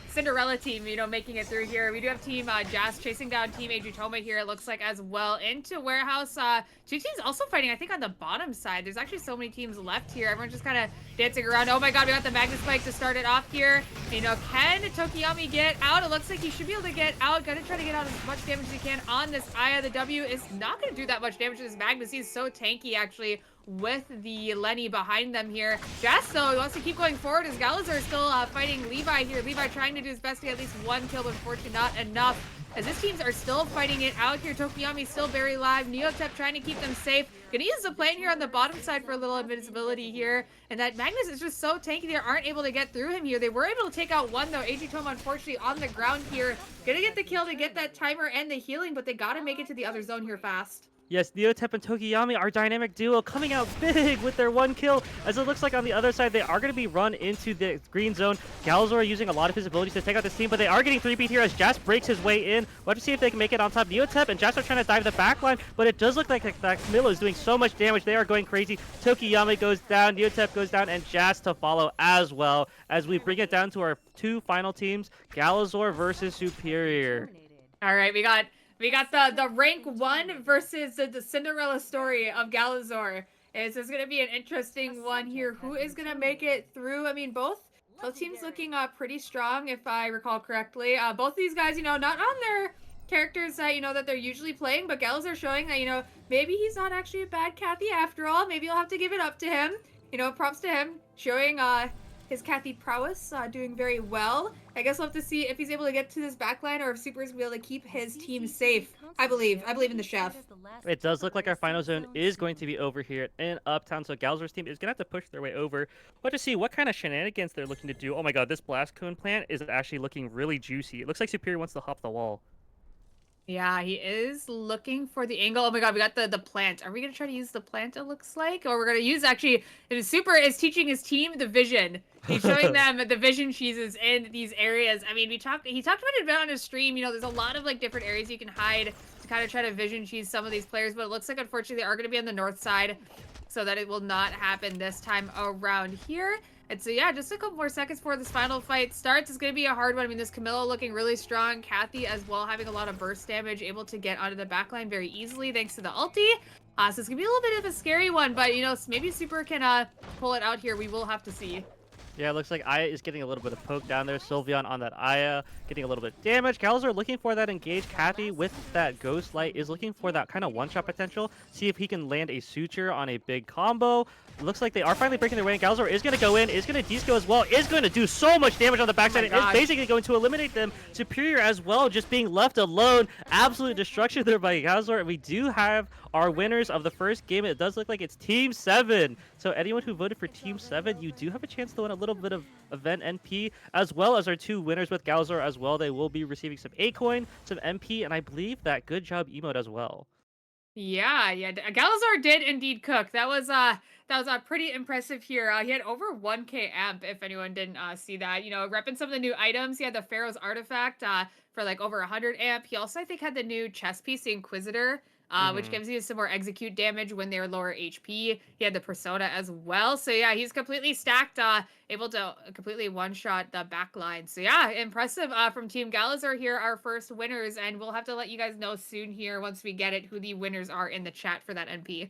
Cinderella team, you know, making it through here. We do have Team Jast chasing down Team Adritoma here, it looks like, as well, into Warehouse. Two teams also fighting, I think, on the bottom side. There's actually so many teams left here. Everyone's just kind of dancing around. Oh my god, we got the Magnet Spike to start it off here. You know, can Tokiyami get out? It looks like he should be able to get out. Gonna try to get out as much damage as he can on this Aya. The W is not going to do that much damage to this Magnus. He's so tanky, actually, with the Lenny behind them here. Jast, though, he wants to keep going forward as GallaZor is still fighting Levi here. Levi trying to do his best to get at least one kill, but unfortunately not enough. As his teams are still fighting it out here. Tokiyami still very alive. Neotep trying to keep them safe. Gonna use the plant here on the bottom side for a little invisibility here. And that Magnus is just so tanky, they aren't able to get through him here. They were able to take out one, though. Adritoma, unfortunately, on the ground here. Gonna get the kill to get that timer and the healing, but they gotta make it to the other zone here fast. Yes, Neotep and Tokiyami, our dynamic duo, coming out big with their one kill. As it looks like on the other side, they are going to be run into the green zone. GallaZor using a lot of his abilities to take out this team, but they are getting 3-beat here as Jast breaks his way in. We'll have to see if they can make it on top. Neotep and Jast are trying to dive the back line, but it does look like that Camilla is doing so much damage. They are going crazy. Tokiyami goes down, Neotep goes down, and Jast to follow as well as we bring it down to our two final teams, GallaZor versus Superior. All right, we got the rank 1 versus the Cinderella story of GallaZor. This is going to be an interesting one here. Who is going to make it through? I mean, both teams looking pretty strong, if I recall correctly. Both these guys, you know, not on their characters that, you know, that they're usually playing, but GallaZor showing that, you know, maybe he's not actually a bad Kathy after all. Maybe you'll have to give it up to him. You know, props to him, showing his Kathy prowess, doing very well. I guess we'll have to see if he's able to get to this backline or if Super's will be able to keep his team safe. I believe in the chef. It does look like our final zone is going to be over here in Uptown, so GallaZor's team is going to have to push their way over. We'll have to see what kind of shenanigans they're looking to do. Oh my god, this blast cone plant is actually looking really juicy. It looks like Superior wants to hop the wall. Yeah, he is looking for the angle. Oh my god, we got the plant. Are we going to try to use the plant, it looks like? Or we're going to use, actually, Super is teaching his team the vision. He's showing them the vision cheeses in these areas. I mean, he talked about it a bit on his stream. You know, there's a lot of, like, different areas you can hide to kind of try to vision cheese some of these players. But it looks like, unfortunately, they are going to be on the north side, so that it will not happen this time around here. And so, yeah, just a couple more seconds before this final fight starts. It's going to be a hard one. I mean, this Camilla looking really strong. Kathy as well, having a lot of burst damage, able to get onto the backline very easily thanks to the ulti. So it's going to be a little bit of a scary one, but, you know, maybe Super can pull it out here. We will have to see. Yeah, it looks like Aya is getting a little bit of poke down there. Sylveon on that Aya, getting a little bit of damage. GallaZor looking for that engage. Kathy with that Ghost Light is looking for that kind of one-shot potential. See if he can land a Suture on a big combo. Looks like they are finally breaking their way, and GallaZor is going to go in, is going to disco as well, is going to do so much damage on the backside, and is basically going to eliminate them. Superior as well, just being left alone. Absolute destruction there by GallaZor. We do have our winners of the first game. It does look like it's Team 7. So anyone who voted for Team 7, you do have a chance to win a little bit of event NP, as well as our two winners with GallaZor as well. They will be receiving some A-Coin, some MP, and I believe that good job emote as well. Yeah, GallaZor did indeed cook. That was pretty impressive here. He had over 1k amp, if anyone didn't see that. You know, repping some of the new items. He had the Pharaoh's Artifact for like over 100 amp. He also, I think, had the new chess piece, the Inquisitor, which gives you some more execute damage when they're lower HP. He had the Persona as well. So yeah, he's completely stacked, able to completely one-shot the back line. So yeah, impressive from Team GallaZor here, our first winners. And we'll have to let you guys know soon here, once we get it, who the winners are in the chat for that NP.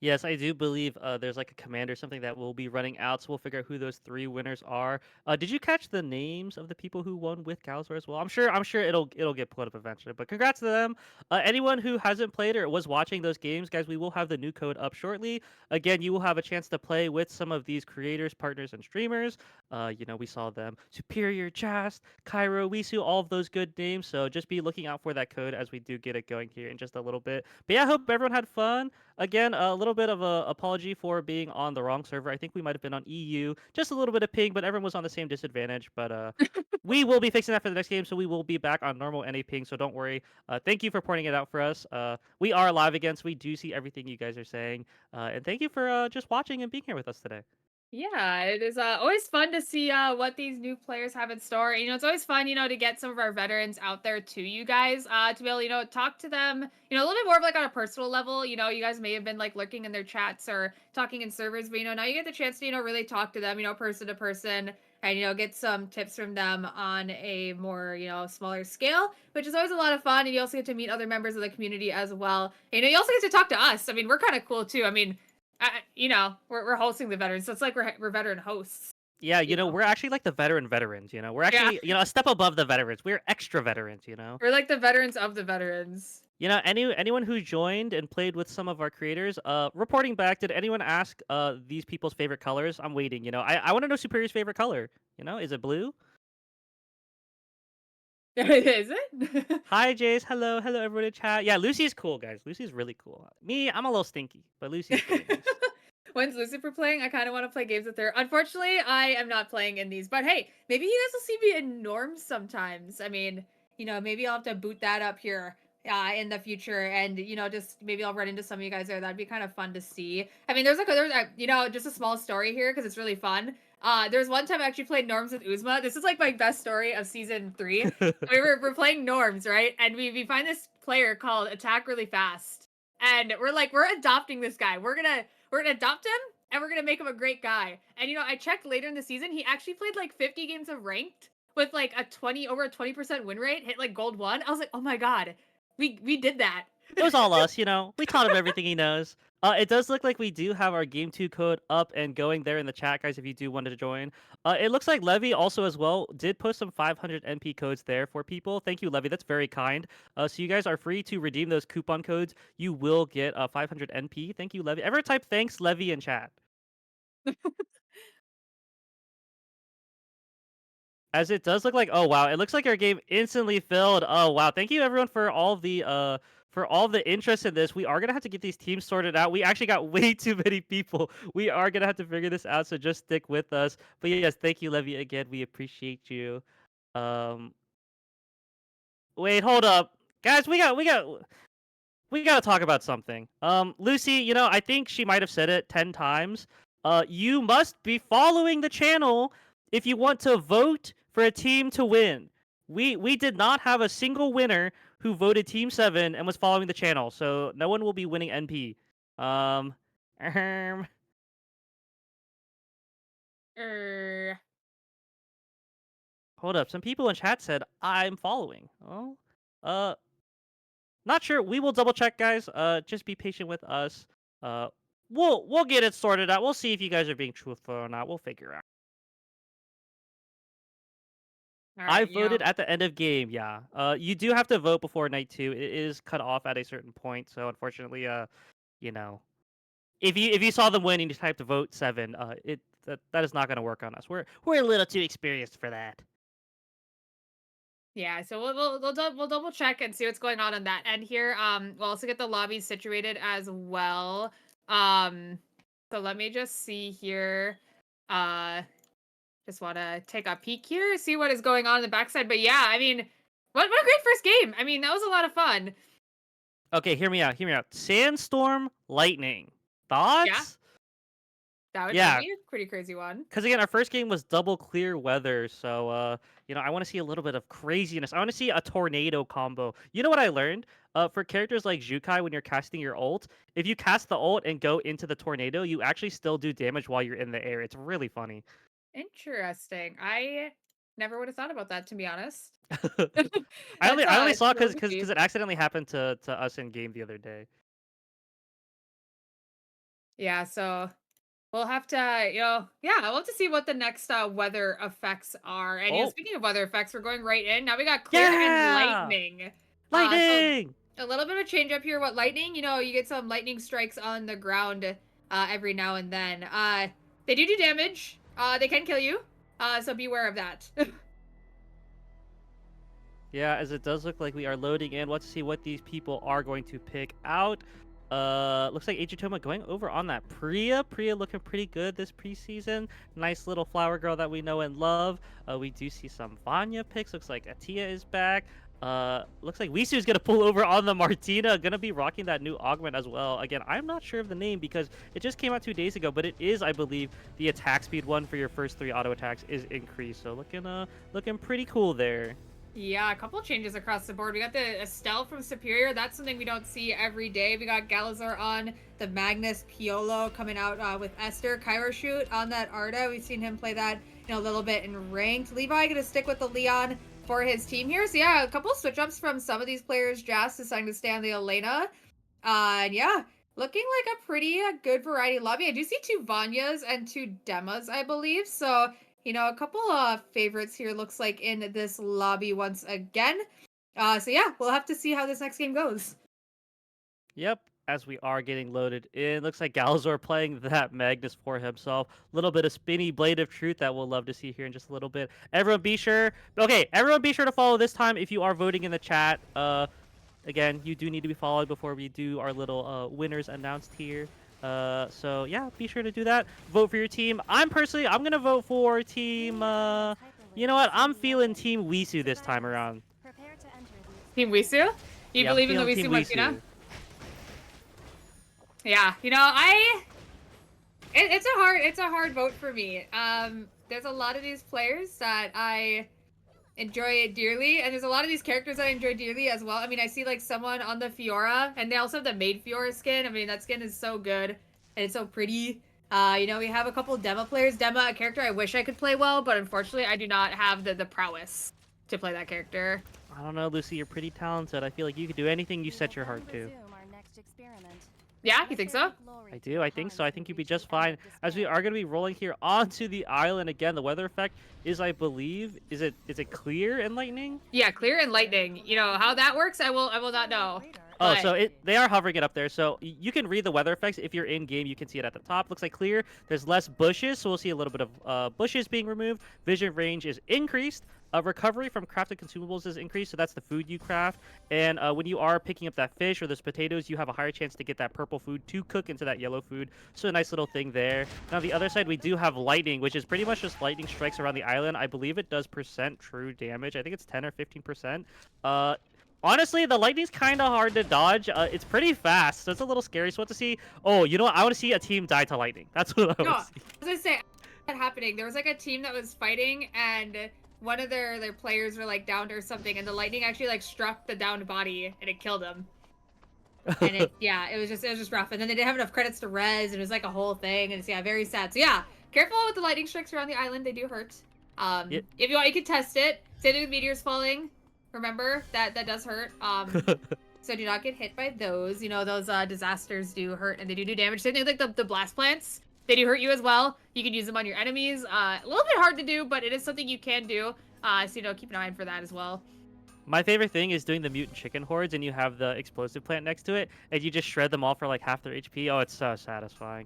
Yes, I do believe there's like a command or something that will be running out, so we'll figure out who those 3 winners are. Did you catch the names of the people who won with GallaZor as well? I'm sure it'll get put up eventually. But congrats to them. Anyone who hasn't played or was watching those games, guys, we will have the new code up shortly. Again, you will have a chance to play with some of these creators, partners, and streamers. You know, we saw them: Superior, Jast, Cairo, Wisu, all of those good names. So just be looking out for that code as we do get it going here in just a little bit. But yeah, I hope everyone had fun. Again, a little bit of a apology for being on the wrong server. I think we might have been on EU. Just a little bit of ping, but everyone was on the same disadvantage. But we will be fixing that for the next game, so we will be back on normal NA ping. So don't worry. Thank you for pointing it out for us. We are live again, so we do see everything you guys are saying. And thank you for just watching and being here with us today. Yeah, it is always fun to see what these new players have in store. It's always fun, to get some of our veterans out there to you guys, to be able, talk to them, a little bit more of like on a personal level. You guys may have been like lurking in their chats or talking in servers, but now you get the chance to, really talk to them, person to person, and get some tips from them on a more, smaller scale, which is always a lot of fun. And you also get to meet other members of the community as well. You also get to talk to us. We're kind of cool too. We're hosting the veterans, so it's like we're veteran hosts. Yeah, You know, we're actually like the veterans. We're yeah, actually a step above the veterans. We're extra veterans. we're like the veterans of the veterans. Anyone who joined and played with some of our creators, reporting back, did anyone ask these people's favorite colors? I'm waiting. I want to know Superior's favorite color. Is it blue? Is it? Hi, Jace. Hello, everyone in chat. Yeah, Lucy's cool, guys. Lucy's really cool. Me, I'm a little stinky, but Lucy's really nice. When's Lucifer playing? I kind of want to play games with her. Unfortunately, I am not playing in these, but hey, maybe you guys will see me in norms sometimes. Maybe I'll have to boot that up here in the future, and just maybe I'll run into some of you guys there. That'd be kind of fun to see. Just a small story here because it's really fun. There's one time I actually played norms with Uzma. This is like my best story of season 3. We're playing norms, right? And we find this player called Attack Really Fast, and we're adopting this guy. We're gonna adopt him, and we're gonna make him a great guy. And I checked later in the season, he actually played like 50 games of ranked with like over a 20% win rate, hit like gold 1. I was like, oh my god, we did that. It was all us. We taught him everything he knows. It does look like we do have our Game 2 code up and going there in the chat, guys, if you do want to join. It looks like Levy also as well did post some 500 NP codes there for people. Thank you, Levy. That's very kind. So you guys are free to redeem those coupon codes. You will get 500 NP. Thank you, Levy. Ever type thanks, Levy, in chat. As it does look like, oh wow, it looks like our game instantly filled. Oh wow, thank you everyone for all the interest in this. We are gonna have to get these teams sorted out. We actually got way too many people. We are gonna have to figure this out, so just stick with us. But yes, thank you, Levy, again. We appreciate you. Um, wait, hold up, guys. We gotta talk about something. Lucy, I think she might have said it 10 times. You must be following the channel if you want to vote for a team to win. We did not have a single winner who voted Team 7 and was following the channel, so no one will be winning NP. Ahem. Hold up. Some people in chat said I'm following. Oh, not sure. We will double check, guys. Just be patient with us. Uh, we'll get it sorted out. We'll see if you guys are being truthful or not. We'll figure out. All I right, voted at the end of game. Yeah. You do have to vote before night 2. It is cut off at a certain point. So unfortunately, you know, if you saw them win and you typed vote 7, that is not going to work on us. We're a little too experienced for that. Yeah, so we'll double check and see what's going on that end here. We'll also get the lobbies situated as well. So let me just see here. Just want to take a peek here, see what is going on in the backside. But yeah, what a great first game. That was a lot of fun. Okay, hear me out. Sandstorm, lightning. Yeah, Thoughts? that'd Yeah, be a pretty crazy one. because again, our first game was double clear weather, so I want to see a little bit of craziness. I want to see a tornado combo. You know what I learned? For characters like Jukai, when you're casting your ult, if you cast the ult and go into the tornado, you actually still do damage while you're in the air. It's really funny. Interesting. I never would have thought about that, to be honest. I only It's saw really because goofy. it accidentally happened to us in game the other day. Yeah, so we'll have to, we'll have to see what the next weather effects are. And Oh, speaking of weather effects, we're going right in. Now we got clear and yeah! lightning. So Lightning! a little bit of change up here. What lightning? You get some lightning strikes on the ground every now and then. They do damage. They can kill you. So beware of that. Yeah, as it does look like we are loading in. Let's see what these people are going to pick out. Looks like Adritoma going over on that Priya. Priya looking pretty good this preseason. Nice little flower girl that we know and love. We do see some Vanya picks. Looks like Atia is back. Looks like Wisu is gonna pull over on the Martina. Gonna be rocking that new augment as well. Again, I'm not sure of the name because it just came out 2 days ago, but it is, I believe, the attack speed one for your first 3 auto attacks is increased. So looking pretty cool there. Yeah, a couple changes across the board. We got the Estelle from Superior. That's something we don't see every day. We got GallaZor on the Magnus Piolo coming out with Ezter. Kyroshoot on that Arda. We've seen him play that a little bit in ranked. Levi gonna stick with the Leon for his team here. So yeah, a couple switch ups from some of these players. Jast deciding to stay on the Elena. And yeah, looking like a pretty good variety lobby. I do see 2 Vanyas and 2 Demas, I believe. So a couple of favorites here looks like in this lobby once again. So yeah, we'll have to see how this next game goes. Yep, as we are getting loaded in. Looks like GallaZor playing that Magnus for himself. A little bit of spinny blade of truth that we'll love to see here in just a little bit. Everyone be sure to follow this time if you are voting in the chat. Again, you do need to be followed before we do our little winners announced here. So yeah, be sure to do that. Vote for your team. I'm gonna vote for team. You know what? I'm feeling Team Wisu this time around. Team Wisu? You believe in the Wisu Martina? Yeah, it's a hard vote for me. There's a lot of these players that I enjoy dearly, and there's a lot of these characters that I enjoy dearly as well. I mean, I see like someone on the Fiora, and they also have the maid Fiora skin. I mean, that skin is so good, and it's so pretty. We have a couple Dema players. Dema, a character I wish I could play well, but unfortunately I do not have the prowess to play that character. I don't know, Lucy, you're pretty talented. I feel like you could do anything you set your heart to. Yeah, you think so? I do. I think so. I think you'd be just fine. As we are going to be rolling here onto the island again. The weather effect is, I believe, is it clear and lightning? Yeah, clear and lightning. How that works, I will not know. Oh, so they are hovering it up there. So you can read the weather effects. If you're in game, you can see it at the top. Looks like clear. There's less bushes, so we'll see a little bit of bushes being removed. Vision range is increased. Recovery from crafted consumables is increased, so that's the food you craft. And when you are picking up that fish or those potatoes, you have a higher chance to get that purple food to cook into that yellow food. So a nice little thing there. Now the other side, we do have lightning, which is pretty much just lightning strikes around the island. I believe it does percent true damage. I think it's 10 or 15%. Honestly, the lightning's kind of hard to dodge. It's pretty fast, so it's a little scary. So what to see? Oh, you know what? I want to see a team die to lightning. That's what I want to see. I was gonna say that happening. There was like a team that was fighting, and one of their players were like downed or something, and the lightning actually like struck the downed body and it killed him. And it was just rough. And then they didn't have enough credits to res, and it was like a whole thing, and it's very sad. So yeah, careful with the lightning strikes around the island. They do hurt. If you want, you can test it. Say the meteors falling. Remember that does hurt. So do not get hit by those. Those disasters do hurt, and they do damage. Same thing like the blast plants. They do hurt you as well. You can use them on your enemies. A little bit hard to do, but it is something you can do. So keep an eye out for that as well. My favorite thing is doing the mutant chicken hordes, and you have the explosive plant next to it, and you just shred them all for like half their HP. Oh, it's so satisfying.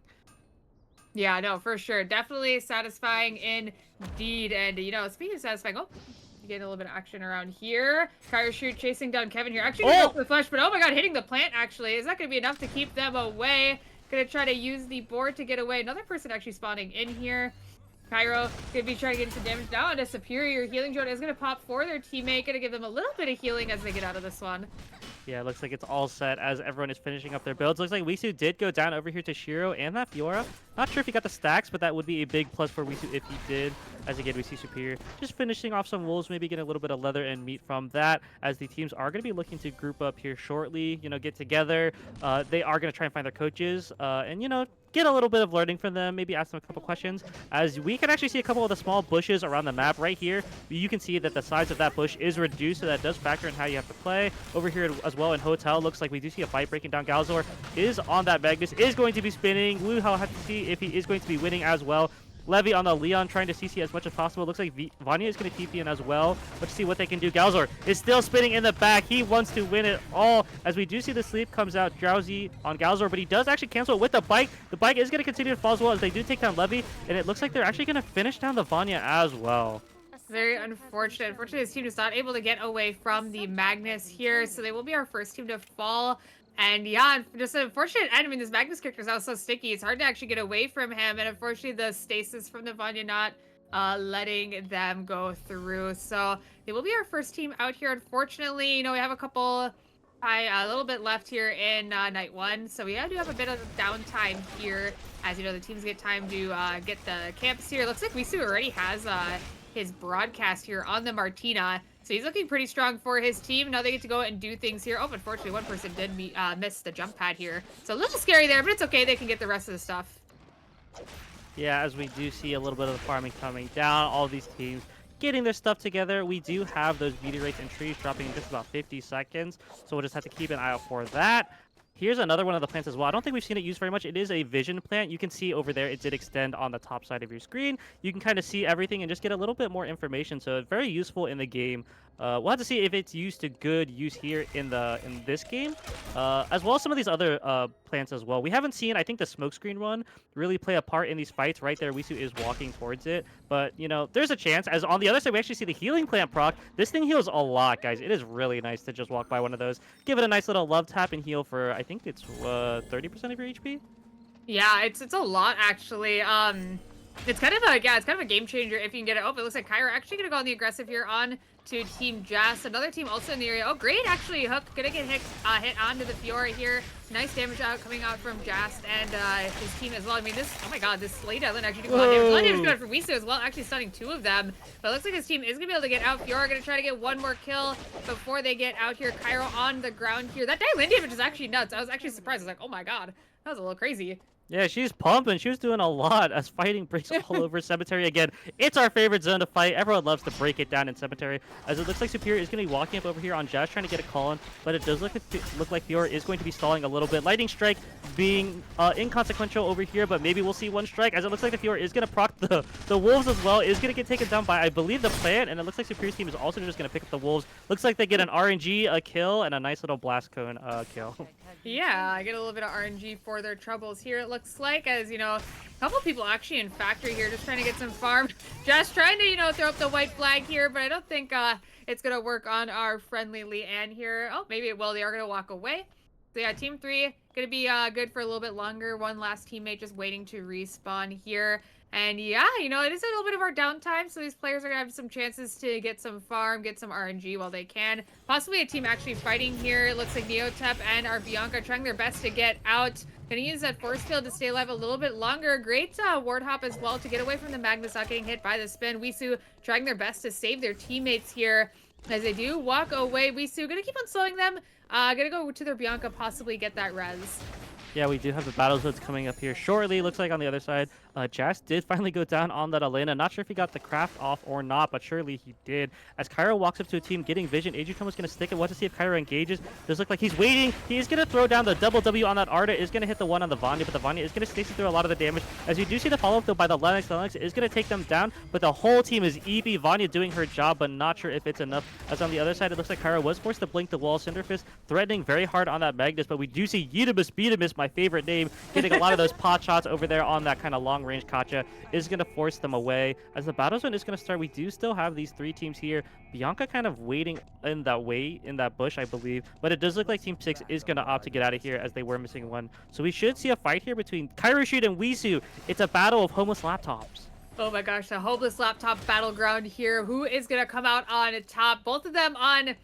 Yeah, no, for sure. Definitely satisfying indeed. And speaking of satisfying, getting a little bit of action around here. Kyroshoot chasing down Kevin here. Actually, gonna go for the flash, but oh my god, hitting the plant actually. Is that going to be enough to keep them away? Gonna try to use the board to get away. Another person actually spawning in here. Kyro gonna be trying to get some damage now on a Superior. Healing drone is gonna pop for their teammate. Gonna give them a little bit of healing as they get out of this one. Yeah, it looks like it's all set as everyone is finishing up their builds. Looks like Wisu did go down over here to Shiro and that Fiora. Not sure if he got the stacks, but that would be a big plus for Wisu if he did. As again, we see Superior just finishing off some wolves, maybe getting a little bit of leather and meat from that, as the teams are going to be looking to group up here shortly, get together. They are going to try and find their coaches and, get a little bit of learning from them, maybe ask them a couple questions. As we can actually see a couple of the small bushes around the map right here. You can see that the size of that bush is reduced, so that does factor in how you have to play. Over here as well in Hotel, looks like we do see a fight breaking down. GallaZor is on that Magnus, is going to be spinning. We'll have to see if he is going to be winning as well. Levi on the Leon trying to CC as much as possible. Looks like Vanya is going to TP in as well. Let's see what they can do. GallaZor is still spinning in the back. He wants to win it all, as we do see the sleep comes out drowsy on GallaZor, but he does actually cancel it with the bike. The bike is going to continue to fall as well, as they do take down Levi, and it looks like they're actually going to finish down the Vanya as well. Very unfortunate. Unfortunately, this team is not able to get away from the Magnus here, so they will be our first team to fall. And yeah, just an unfortunate end. I mean, this Magnus character is also sticky. It's hard to actually get away from him. And unfortunately, the stasis from the Vanya not letting them go through. So it will be our first team out here. Unfortunately, we have a little bit left here in night one. So we do have a bit of downtime here. As the teams get time to get the camps here. Looks like Wisu already has his broadcast here on the Martina. So he's looking pretty strong for his team. Now they get to go and do things here. Oh, but unfortunately, one person did miss the jump pad here. So a little scary there, but it's okay. They can get the rest of the stuff. Yeah, as we do see a little bit of the farming coming down, all these teams getting their stuff together. We do have those beauty rates and trees dropping in just about 50 seconds, so we'll just have to keep an eye out for that. Here's another one of the plants as well. I don't think we've seen it used very much. It is a vision plant. You can see over there it did extend on the top side of your screen. You can kind of see everything and just get a little bit more information. So it's very useful in the game. We'll have to see if it's used to good use here in this game, as well as some of these other plants as well. We haven't seen, I think, the smokescreen one really play a part in these fights. Right there, Wisu is walking towards it, but there's a chance. As on the other side, we actually see the healing plant proc. This thing heals a lot, guys. It is really nice to just walk by one of those, give it a nice little love tap, and heal for I think it's 30% of your HP. Yeah, it's a lot actually. It's kind of a game changer if you can get it. Oh, it looks like Kyra actually gonna go on the aggressive here on to Team Jast. Another team also in the area. Oh, great, actually, Hook gonna get hit onto the Fiora here. Nice damage coming out from Jast and his team as well. I mean, oh my god, this Slade Island actually did a lot of damage going from Wisu as well, actually stunning 2 of them. But it looks like his team is gonna be able to get out. Fiora gonna try to get one more kill before they get out here. Kyro on the ground here. That Dylan damage is actually nuts. I was actually surprised. I was like, oh my god, that was a little crazy. Yeah, she's pumping. She was doing a lot as fighting breaks all over Cemetery again. It's our favorite zone to fight. Everyone loves to break it down in Cemetery. As it looks like Superior is going to be walking up over here on Jast, trying to get a call in, but it does look like Fiora is going to be stalling a little bit. Lightning Strike being inconsequential over here, but maybe we'll see one strike, as it looks like the Fiora is going to proc the Wolves as well. Is going to get taken down by, I believe, the plant, and it looks like Superior's team is also just going to pick up the Wolves. Looks like they get an RNG, a kill, and a nice little Blast Cone kill. Yeah, I get a little bit of RNG for their troubles here, it looks like, as, a couple people actually in factory here just trying to get some farm. Just trying to, throw up the white flag here, but I don't think it's going to work on our friendly Leanne here. Oh, maybe it will. They are going to walk away. So yeah, Team 3 going to be good for a little bit longer. One last teammate just waiting to respawn here. And yeah, it is a little bit of our downtime, so these players are going to have some chances to get some farm, get some RNG while they can. Possibly a team actually fighting here. It looks like Neotep and our Bianca trying their best to get out. Going to use that force field to stay alive a little bit longer. Great ward hop as well to get away from the Magnus not getting hit by the spin. Wisu trying their best to save their teammates here. As they do walk away, Wisu going to keep on slowing them. Going to go to their Bianca, possibly get that res. Yeah, we do have the battle zones coming up here shortly. Looks like on the other side, Jast did finally go down on that Elena. Not sure if he got the craft off or not, but surely he did. As Kyro walks up to a team getting vision, Adritoma is going to stick it. Want to see if Kyro engages. Does look like he's waiting. He is going to throw down the double W on that Arda. Is going to hit the one on the Vanya, but the Vanya is going to stacy through a lot of the damage. As you do see the follow-up, though, by the Lennox. The Lennox is going to take them down, but the whole team is EP. Vanya doing her job, but not sure if it's enough. As on the other side, it looks like Kyro was forced to blink the wall. Cinderfist threatening very hard on that Magnus, but we do see Yeetimus Beatimus, my favorite name, getting a lot of those pot shots over there on that kind of long-range Kacha, is going to force them away. As the battle zone is going to start, we do still have these 3 teams here. Bianca kind of waiting in that bush, I believe, but it does look like Team 6 is going to opt to get out of here as they were missing one. So we should see a fight here between Kyroshoot and Wisu. It's a battle of homeless laptops. Oh my gosh, the homeless laptop battleground here. Who is going to come out on top? Both of them on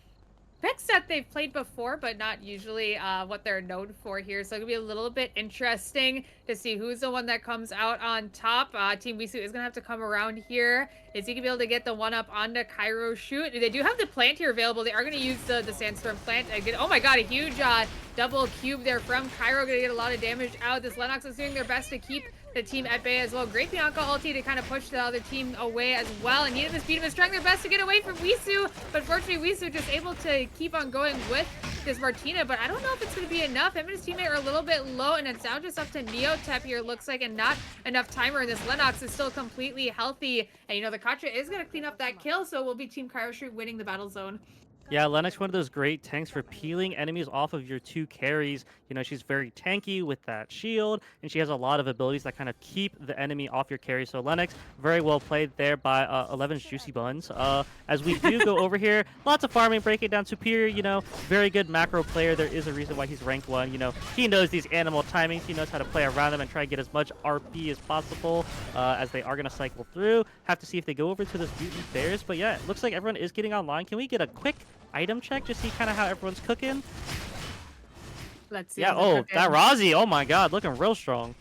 picks that they've played before, but not usually what they're known for here. So it'll be a little bit interesting to see who's the one that comes out on top. Team Wisu is going to have to come around here. Is he going to be able to get the one up onto Kyroshoot? They do have the plant here available. They are going to use the Sandstorm plant. Oh my god, a huge double cube there from Kyro. Going to get a lot of damage out. This Lennox is doing their best to keep the team at bay as well. Great Bianca ulti to kind of push the other team away as well. And Beatimus trying their best to get away from Wisu, but fortunately Wisu just able to keep on going with this Martina, but I don't know if it's going to be enough. Him and his teammate are a little bit low, and it's now just up to Neotep here, looks like, and not enough timer, and this Lennox is still completely healthy. And the Katra is going to clean up that kill, so we'll be Team Kyroshoot winning the battle zone. Yeah, Lennox, one of those great tanks for peeling enemies off of your two carries. You know, she's very tanky with that shield, and she has a lot of abilities that kind of keep the enemy off your carry. So Lennox, very well played there by 11's Juicy Buns. As we do go over here, lots of farming, breaking down Superior, you know, very good macro player. There is a reason why he's ranked 1. You know, he knows these animal timings. He knows how to play around them and try and get as much RP as possible as they are going to cycle through. Have to see if they go over to those Mutant Bears. But yeah, it looks like everyone is getting online. Can we get a quick item check to see kind of how everyone's cooking? Let's see. Yeah, oh, that Rozzy, oh my god, looking real strong.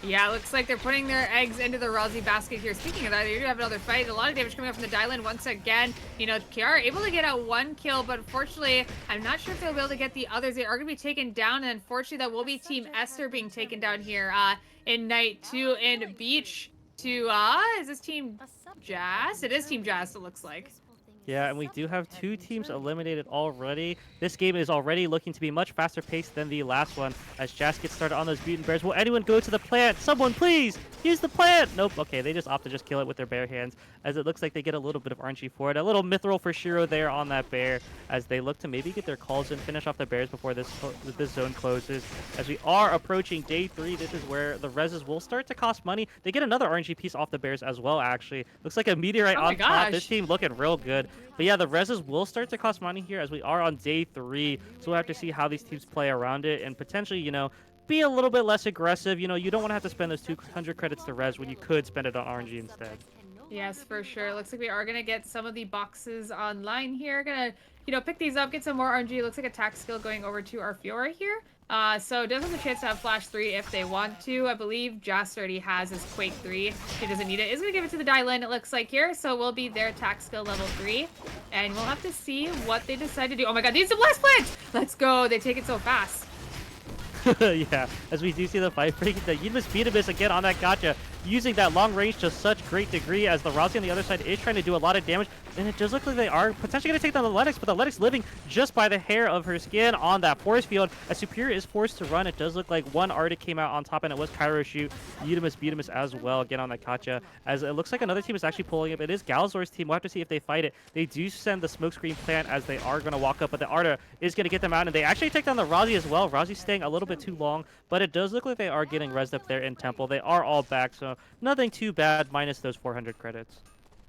Yeah, looks like they're putting their eggs into the Rozzy basket here. Speaking of that, they do have another fight. A lot of damage coming up from the Dylan once again. You know, Kiara able to get out 1 kill, but unfortunately, I'm not sure if they'll be able to get the others. They are going to be taken down, and unfortunately, that will be Team Ezter being taken down here in Night 2 in Beach to, is this Team Jast? It is Team Jast, it looks like. Yeah, and we do have 2 teams eliminated already. This game is already looking to be much faster paced than the last one. As Jast gets started on those Mutant Bears, will anyone go to the plant? Someone please! Use the plant! Nope, okay, they just opt to just kill it with their bare hands, as it looks like they get a little bit of RNG for it. A little mithril for Shiro there on that bear, as they look to maybe get their calls in, finish off the bears before this zone closes. As we are approaching day 3, this is where the reses will start to cost money. They get another RNG piece off the bears as well, actually. Looks like a meteorite on top. This team looking real good. But yeah, the reses will start to cost money here as we are on day 3. So we'll have to see how these teams play around it and potentially, you know, be a little bit less aggressive. You know, you don't want to have to spend those 200 credits to res when you could spend it on RNG instead. Yes, for sure. Looks like we are going to get some of the boxes online here. Going to, you know, pick these up, get some more RNG. Looks like attack skill going over to our Fiora here. So does have a chance to have Flash 3 if they want to. I believe Jast already has his Quake 3. He doesn't need it. Is going to give it to the Dylan, it looks like here. So we'll be their attack skill level 3. And we'll have to see what they decide to do. Oh my god, these are Blast Plant! Let's go. They take it so fast. Yeah, as we do see the fight breaking the Beatamus again on that gotcha, using that long range to such great degree as the Rozzy on the other side is trying to do a lot of damage. And it does look like they are potentially going to take down the Lennox, but the Lennox living just by the hair of her skin on that force field. As Superior is forced to run, it does look like one Arctic came out on top, and it was Kyroshoot. Beatamus as well, again on that Katja. As it looks like another team is actually pulling up. It is GallaZor's team. We'll have to see if they fight it. They do send the smokescreen plant as they are going to walk up, but the Arda is going to get them out, and they actually take down the Rozzy as well. Rozzy's staying a little bit too long, but it does look like they are getting rezzed up there in Temple. They are all back, so nothing too bad minus those 400 credits.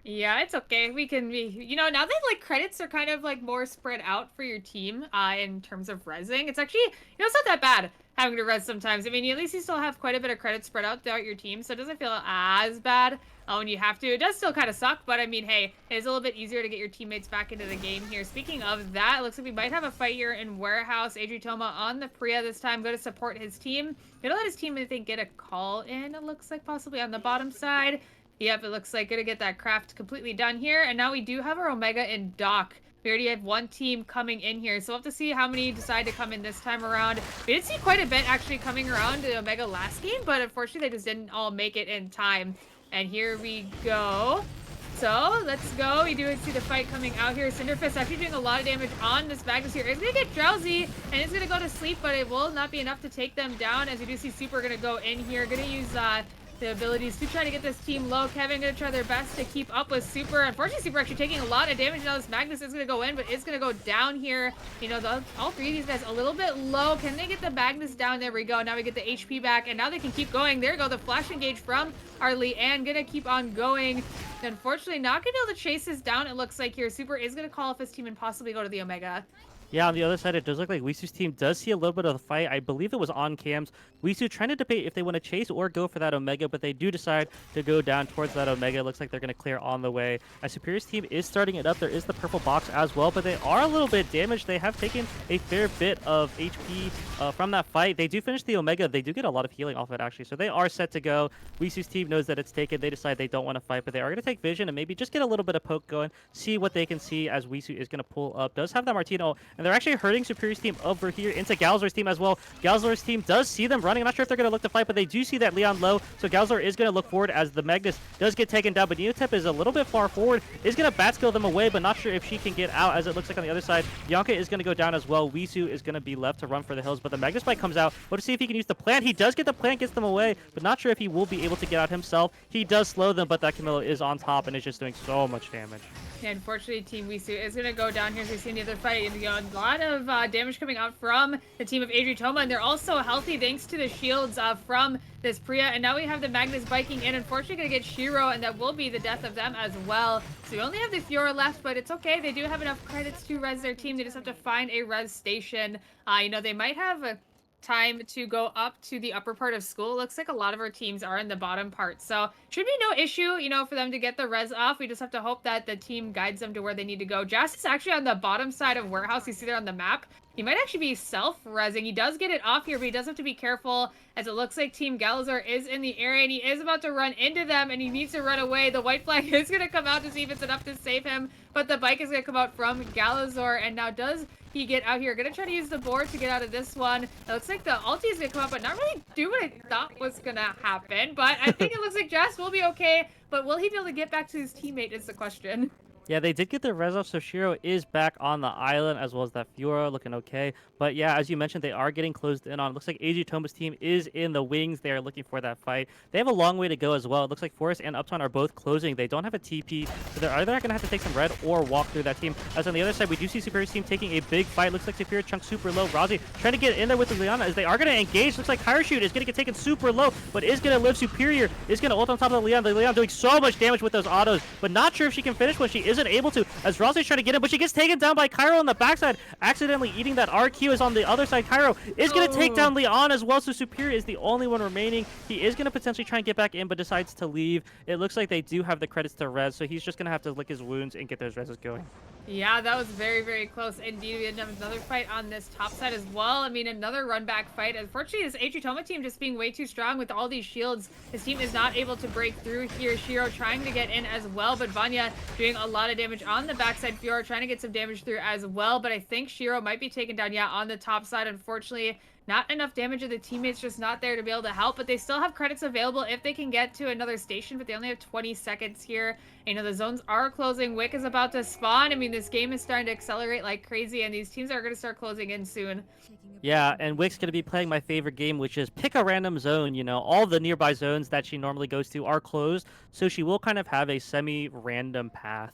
Yeah, it's okay. We can be, you know, now that like credits are kind of like more spread out for your team in terms of rezzing, it's actually, you know, it's not that bad having to res sometimes. I mean, at least you still have quite a bit of credits spread out throughout your team, so it doesn't feel as bad when you have to. It does still kind of suck, but I mean, hey, it's a little bit easier to get your teammates back into the game here. Speaking of that, it looks like we might have a fight here in Warehouse. Adritoma on the Priya this time, going to support his team. Gonna let his team, I think, get a call in, it looks like, possibly on the bottom side. Yep, it looks like gonna get that craft completely done here. And now we do have our Omega in dock. We already have 1 team coming in here, so we'll have to see how many decide to come in this time around. We did see quite a bit actually coming around to Omega last game, but unfortunately they just didn't all make it in time. And here we go. So let's go. We do see the fight coming out here. Cinderfist actually doing a lot of damage on this Magnus here. It's gonna get drowsy and it's gonna go to sleep, but it will not be enough to take them down. As you do see Super gonna go in here, gonna use the abilities to try to get this team low. Kevin gonna try their best to keep up with Super. Unfortunately, Super actually taking a lot of damage. Now this Magnus is gonna go in, but it's gonna go down here. You know, all 3 of these guys a little bit low. Can they get the Magnus down? There we go. Now we get the HP back, and now they can keep going. There we go. The flash engage from our Leanne gonna keep on going. Unfortunately, not gonna be able to chase this down. It looks like here Super is gonna call off his team and possibly go to the Omega. Yeah, on the other side, it does look like Wisu's team does see a little bit of the fight. I believe it was on cams. Wisu trying to debate if they want to chase or go for that Omega, but they do decide to go down towards that Omega. It looks like they're going to clear on the way. As Superior's team is starting it up, there is the purple box as well, but they are a little bit damaged. They have taken a fair bit of HP from that fight. They do finish the Omega. They do get a lot of healing off it, actually, so they are set to go. Wisu's team knows that it's taken. They decide they don't want to fight, but they are going to take vision and maybe just get a little bit of poke going, see what they can see as Wisu is going to pull up. Does have that Martino, and they're actually hurting Superior's team over here into GallaZor's team as well. GallaZor's team does see them running. I'm not sure if they're going to look to fight, but they do see that Leon low, so GallaZor is going to look forward as the Magnus does get taken down, but Neotep is a little bit far forward, is going to bat skill them away, but not sure if she can get out, as it looks like on the other side. Bianca is going to go down as well. Wisu is going to be left to run for the hills, but the Magnus bite comes out. We'll see if he can use the plant. He does get the plant, gets them away, but not sure if he will be able to get out himself. He does slow them, but that Camilla is on top and is just doing so much damage. Yeah, unfortunately, Team Wisu is going to go down here as we see in the other fight. You know, a lot of damage coming out from the team of Adritoma, and they're also healthy thanks to the shields from this Priya. And now we have the Magnus biking in. Unfortunately, going to get Shiro, and that will be the death of them as well. So we only have the Fiora left, but it's okay. They do have enough credits to res their team. They just have to find a res station. You know, they might have a time to go up to the upper part of school. It looks like a lot of our teams are in the bottom part, so should be no issue, you know, for them to get the res off. We just have to hope that the team guides them to where they need to go. Jast is actually on the bottom side of warehouse. You see there on the map. He might actually be self-resing. He does get it off here, but he does have to be careful, as it looks like Team GallaZor is in the area, and he is about to run into them, and he needs to run away. The white flag is going to come out to see if it's enough to save him, but the bike is going to come out from GallaZor, and now does he get out here? Gonna try to use the board to get out of this one. It looks like the ulti is gonna come up, but not really do what I thought was gonna happen. But I think it looks like Jast will be okay, but will he be able to get back to his teammate is the question. Yeah, they did get their res off, so Shiro is back on the island, as well as that Fiora looking okay. But yeah, as you mentioned, they are getting closed in on. It looks like AG Toma's team is in the wings. They are looking for that fight. They have a long way to go as well. It looks like Forest and Uptown are both closing. They don't have a TP, so they're either going to have to take some red or walk through that team. As on the other side, we do see Superior's team taking a big fight. Looks like Superior chunk super low. Razi trying to get in there with the Liana as they are going to engage. Looks like Kyroshoot is going to get taken super low, but is going to live. Superior is going to ult on top of the Leon. The Leon doing so much damage with those autos, but not sure if she can finish when she isn't able to, as Razi's trying to get him, but she gets taken down by Cairo on the backside, accidentally eating that RQ. Is on the other side. Cairo is going to take down Leon as well, so Superior is the only one remaining. He is going to potentially try and get back in, but decides to leave. It looks like they do have the credits to res, so he's just going to have to lick his wounds and get those reses going. Yeah, that was very, very close indeed. We had another fight on this top side as well. I mean, another run back fight. Unfortunately, this Adritoma team just being way too strong with all these shields. His team is not able to break through here. Shiro trying to get in as well, but Vanya doing a lot of damage on the backside. Fiora trying to get some damage through as well, but I think Shiro might be taken down, yeah, on the top side. Unfortunately, not enough damage of the teammates just not there to be able to help, but they still have credits available if they can get to another station, but they only have 20 seconds here. You know, the zones are closing. Wick is about to spawn. I mean, this game is starting to accelerate like crazy, and these teams are going to start closing in soon. Yeah, and Wick's going to be playing my favorite game, which is pick a random zone. You know, all the nearby zones that she normally goes to are closed, so she will kind of have a semi-random path.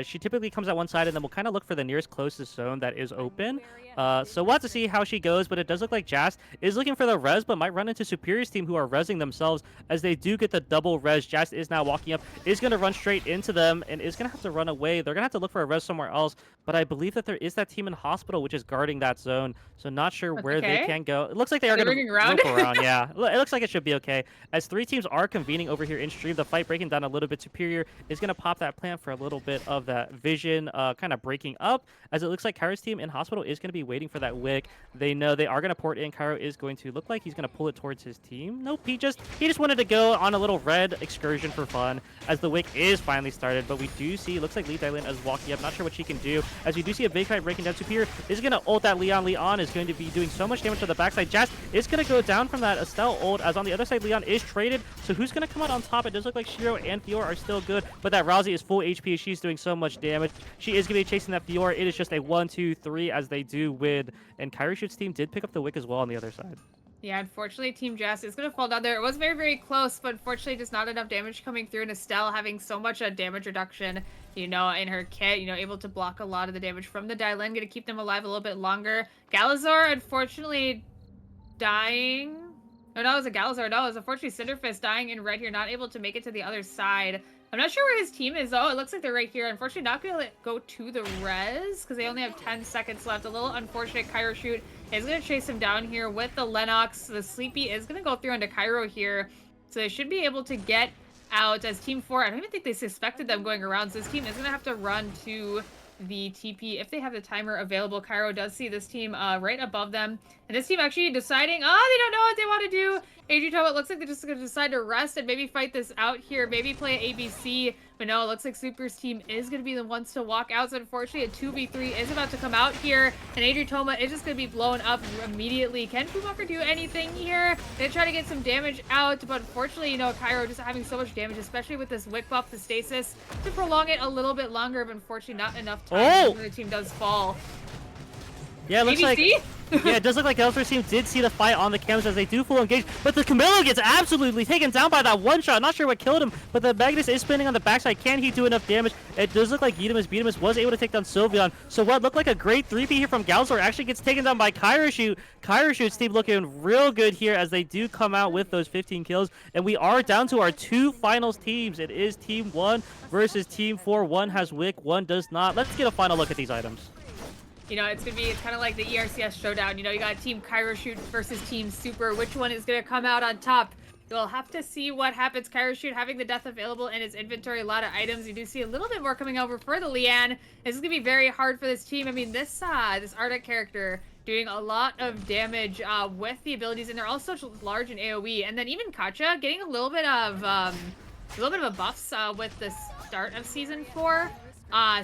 She typically comes at one side, and then we'll kind of look for the nearest closest zone that is open. So we'll have to see how she goes, but it does look like Jast is looking for the res, but might run into Superior's team, who are resing themselves as they do get the double res. Jast is now walking up, is going to run straight into them, and is going to have to run away. They're going to have to look for a res somewhere else, but I believe that there is that team in hospital, which is guarding that zone, so not sure where they can go. It looks like they are going to loop around. Yeah, it looks like it should be okay. As three teams are convening over here in stream, the fight breaking down a little bit. Superior is going to pop that plant for a little bit of that vision kind of breaking up, as it looks like Kairo's team in hospital is going to be waiting for that Wick. They know they are going to port in. Cairo is going to look like he's going to pull it towards his team. Nope, he just wanted to go on a little red excursion for fun, as the Wick is finally started. But we do see, looks like Lee Dylan is walking up, not sure what she can do, as we do see a big fight breaking down. Superior is going to ult that Leon. Leon is going to be doing so much damage to the backside. Jast is going to go down from that Estelle ult, as on the other side Leon is traded. So who's going to come out on top? It does look like Shiro and Fiora are still good, but that Rousey is full HP. She's doing so much damage. She is going to be chasing that Fiora. It is just a 1-2-3 as they do win. And Kyroshoot's team did pick up the Wick as well on the other side. Yeah, unfortunately, Team Jast is going to fall down there. It was very, very close, but unfortunately, just not enough damage coming through. And Estelle having so much damage reduction, you know, in her kit, you know, able to block a lot of the damage from the Dylan, going to keep them alive a little bit longer. GallaZor, unfortunately, dying. No, it was a GallaZor. No, it was unfortunately Cinderfist dying in red here, not able to make it to the other side. I'm not sure where his team is, though. It looks like they're right here. Unfortunately, not going to go to the res, because they only have 10 seconds left. A little unfortunate. Kyroshoot is going to chase him down here with the Lennox. The Sleepy is going to go through into Cairo here, so they should be able to get out as Team 4. I don't even think they suspected them going around, so this team is going to have to run to the TP if they have the timer available. Cairo does see this team right above them, and this team actually deciding, they don't know what they want to do. Adritoma, it looks like they're just going to decide to rest and maybe fight this out here, maybe play ABC, but no, it looks like Super's team is going to be the ones to walk out. So unfortunately, a 2v3 is about to come out here, and Adritoma is just going to be blown up immediately. Can Fumaker do anything here? They try to get some damage out, but unfortunately, you know, Cairo just having so much damage, especially with this Wick buff, the stasis, to prolong it a little bit longer, but unfortunately not enough time. The team does fall. Yeah, it looks like ABC? yeah, it does look like GallaZor's team did see the fight on the cams as they do full engage, but the Camilla gets absolutely taken down by that one shot. Not sure what killed him, but the Magnus is spinning on the backside. Can he do enough damage? It does look like Beatimus was able to take down Sylveon. So what looked like a great 3P here from GallaZor actually gets taken down by Kyroshoot. Kyroshoot's team looking real good here as they do come out with those 15 kills. And we are down to our 2 finals teams. It is Team 1 versus Team 4. One has Wick, one does not. Let's get a final look at these items. You know, it's kind of like the ERCS showdown. You know, you got Team Kyroshoot versus Team Super. Which one is gonna come out on top? You'll have to see what happens. Kyroshoot having the death available in his inventory, a lot of items. You do see a little bit more coming over for the Leanne. This is gonna be very hard for this team. I mean, this Arctic character doing a lot of damage with the abilities, and they're all so large in AOE. And then even Katja getting a little bit of a buffs with the start of season 4.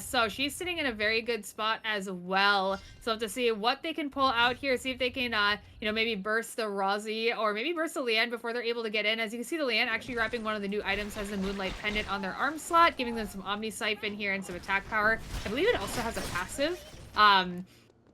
So she's sitting in a very good spot as well. So we'll have to see what they can pull out here. See if they can, you know, maybe burst the Rozzy or maybe burst the Leanne before they're able to get in. As you can see, the Leanne actually wrapping one of the new items has the Moonlight Pendant on their arm slot, giving them some Omni Siphon here and some attack power. I believe it also has a passive.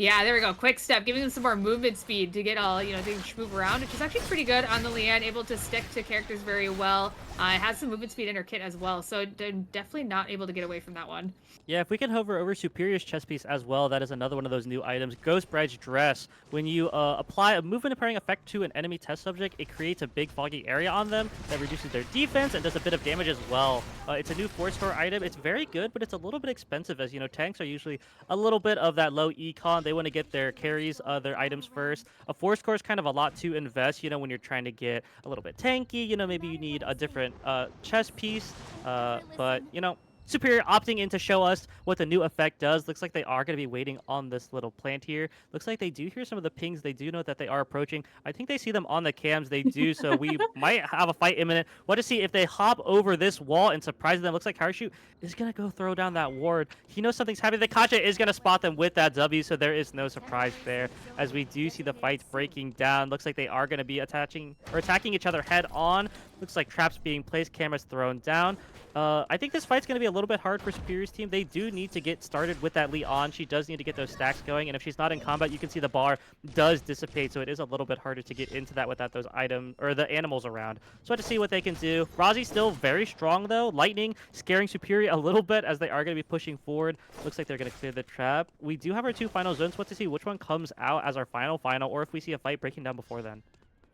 Yeah, there we go. Quick step, giving them some more movement speed to get all, you know, they can move around, which is actually pretty good on the Leanne, able to stick to characters very well. It has some movement speed in her kit as well, so definitely not able to get away from that one. Yeah, if we can hover over Superior's chest piece as well, that is another one of those new items. Ghost Bride's Dress. When you apply a movement impairing effect to an enemy test subject, it creates a big foggy area on them that reduces their defense and does a bit of damage as well. It's a new 4-star item. It's very good, but it's a little bit expensive, as you know, tanks are usually a little bit of that low econ. They want to get their carries, their items first. A 4-score is kind of a lot to invest, you know, when you're trying to get a little bit tanky. You know, maybe you need a different chest piece, but, you know, Superior opting in to show us what the new effect does. Looks like they are going to be waiting on this little plant here. Looks like they do hear some of the pings. They do know that they are approaching. I think they see them on the cams. They do, so we might have a fight imminent. Want to see if they hop over this wall and surprise them. Looks like Kyroshoot is going to go throw down that ward. He knows something's happening. The Katja is going to spot them with that W, so there is no surprise there. As we do see the fights breaking down. Looks like they are going to be attacking each other head on. Looks like traps being placed, cameras thrown down. I think this fight's going to be a little bit hard for Superior's team. They do need to get started with that Leon. She does need to get those stacks going, and if she's not in combat, you can see the bar does dissipate, so it is a little bit harder to get into that without those items or the animals around. So I have to see what they can do. Rozzy's still very strong, though. Lightning scaring Superior a little bit as they are going to be pushing forward. Looks like they're going to clear the trap. We do have our 2 final zones. What to see which one comes out as our final, or if we see a fight breaking down before then.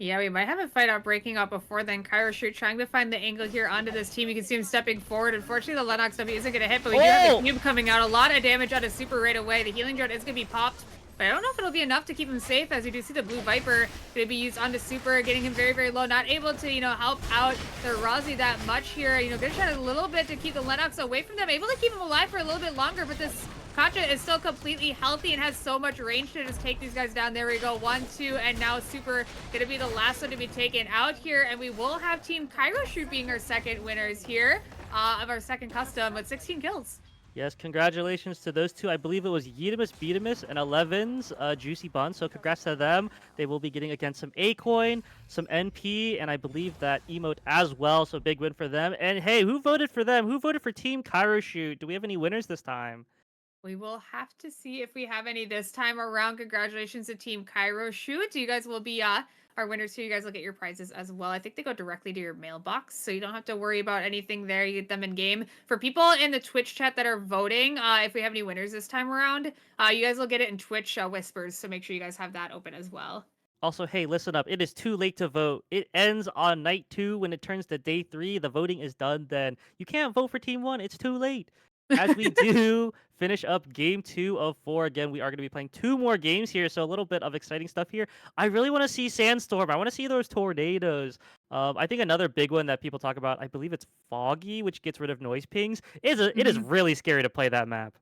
Yeah, we might have a fight out breaking up before then. Kyroshoot trying to find the angle here onto this team. You can see him stepping forward. Unfortunately, the Lennox W isn't going to hit, but we do have the cube coming out. A lot of damage out of Super right away. The healing drone is going to be popped, but I don't know if it'll be enough to keep him safe, as you do see the Blue Viper going to be used onto Super, getting him very, very low. Not able to, you know, help out the Rozzy that much here. You know, going to try a little bit to keep the Lennox away from them. Able to keep him alive for a little bit longer, but this Katja is still completely healthy and has so much range to just take these guys down. There we go. 1, 2, and now Super gonna be the last one to be taken out here. And we will have Team Kyroshoot being our second winners here of our second custom with 16 kills. Yes, congratulations to those 2. I believe it was Beatimus and 11's Juicy Bun. So congrats to them. They will be getting against some A-Coin, some NP, and I believe that emote as well. So big win for them. And hey, who voted for them? Who voted for Team Kyroshoot? Do we have any winners this time? We will have to see if we have any this time around. Congratulations to Team Kyroshoot. You guys will be our winners here. You guys will get your prizes as well. I think they go directly to your mailbox, so you don't have to worry about anything there. You get them in game. For people in the Twitch chat that are voting, if we have any winners this time around, you guys will get it in Twitch whispers, so make sure you guys have that open as well. Also, hey, listen up. It is too late to vote. It ends on night 2 when it turns to day 3. The voting is done then. You can't vote for Team 1. It's too late. As we do finish up game 2 of 4. Again, we are going to be playing 2 more games here, so a little bit of exciting stuff here. I really want to see Sandstorm. I want to see those tornadoes. I think another big one that people talk about, I believe it's Foggy, which gets rid of noise pings. It is really scary to play that map.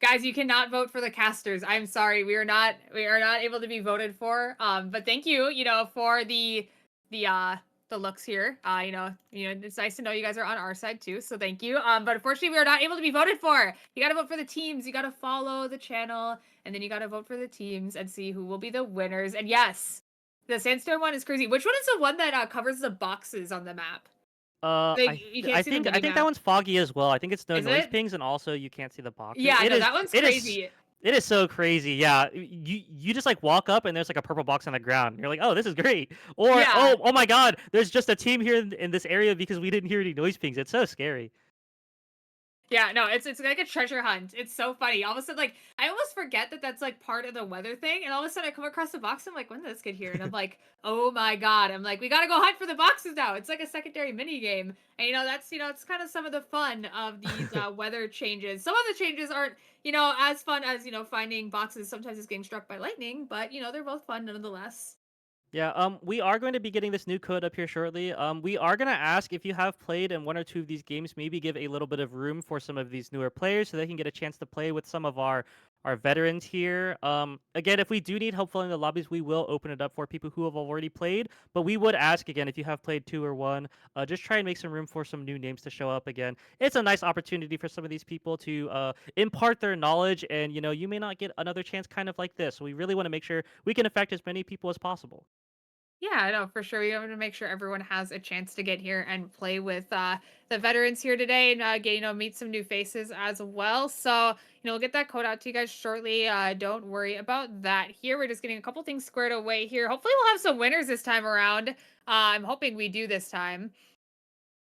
Guys, you cannot vote for the casters. I'm sorry, we are not able to be voted for. But thank you, you know, for the looks here. You know, it's nice to know you guys are on our side too, so thank you. But unfortunately, we are not able to be voted for. You gotta vote for the teams. You gotta follow the channel, and then you gotta vote for the teams and see who will be the winners. And yes, the Sandstorm one is crazy. Which one is the one that covers the boxes on the map? I think that one's Foggy as well. I think it's no noise pings, and also you can't see the box. Yeah, no, that one's crazy. It is so crazy. Yeah, you just like walk up and there's like a purple box on the ground. You're like, oh, this is great. Or Yeah. oh my god, there's just a team here in this area because we didn't hear any noise pings. It's so scary. Yeah, no, it's like a treasure hunt. It's so funny. All of a sudden, like I almost forget that that's like part of the weather thing, and all of a sudden I come across the box. I'm like, when did this get here? And I'm like, oh my god! I'm like, we gotta go hunt for the boxes now. It's like a secondary mini game, and that's it's kind of some of the fun of these weather changes. Some of the changes aren't as fun as finding boxes. Sometimes it's getting struck by lightning, but they're both fun nonetheless. Yeah, we are going to be getting this new code up here shortly. We are going to ask if you have played in one or two of these games, maybe give a little bit of room for some of these newer players so they can get a chance to play with some of our veterans here. Again, if we do need help filling the lobbies, we will open it up for people who have already played. But we would ask again if you have played two or one, just try and make some room for some new names to show up again. It's a nice opportunity for some of these people to impart their knowledge, and you may not get another chance kind of like this. So we really want to make sure we can affect as many people as possible. Yeah, I know for sure. We want to make sure everyone has a chance to get here and play with the veterans here today, and get meet some new faces as well. So we'll get that code out to you guys shortly. Don't worry about that. Here, we're just getting a couple things squared away here. Hopefully, we'll have some winners this time around. I'm hoping we do this time.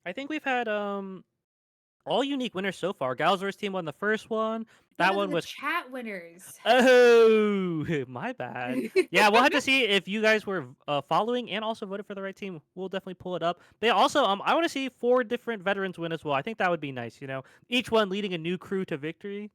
I think we've had all unique winners so far. GallaZor's team won the first one. Yeah, That those are one the was chat winners. oh my bad. Yeah, we'll have to see if you guys were following and also voted for the right team. We'll definitely pull it up. They also I want to see four different veterans win as well. I think that would be nice. Each one leading a new crew to victory.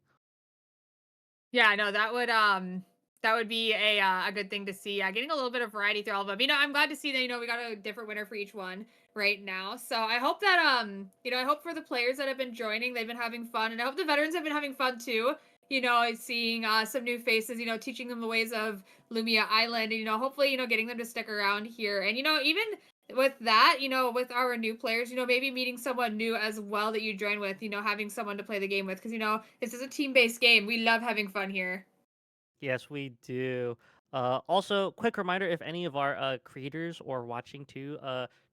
Yeah, no, that would be a good thing to see. Getting a little bit of variety through all of them. I'm glad to see that we got a different winner for each one right now. So I hope that I hope for the players that have been joining, they've been having fun, and I hope the veterans have been having fun too. Seeing some new faces, teaching them the ways of Lumia Island, and hopefully getting them to stick around here. And even with that, with our new players, maybe meeting someone new as well that you join with, having someone to play the game with. Because, this is a team based game. We love having fun here. Yes, we do. Also, quick reminder: if any of our creators or watching too,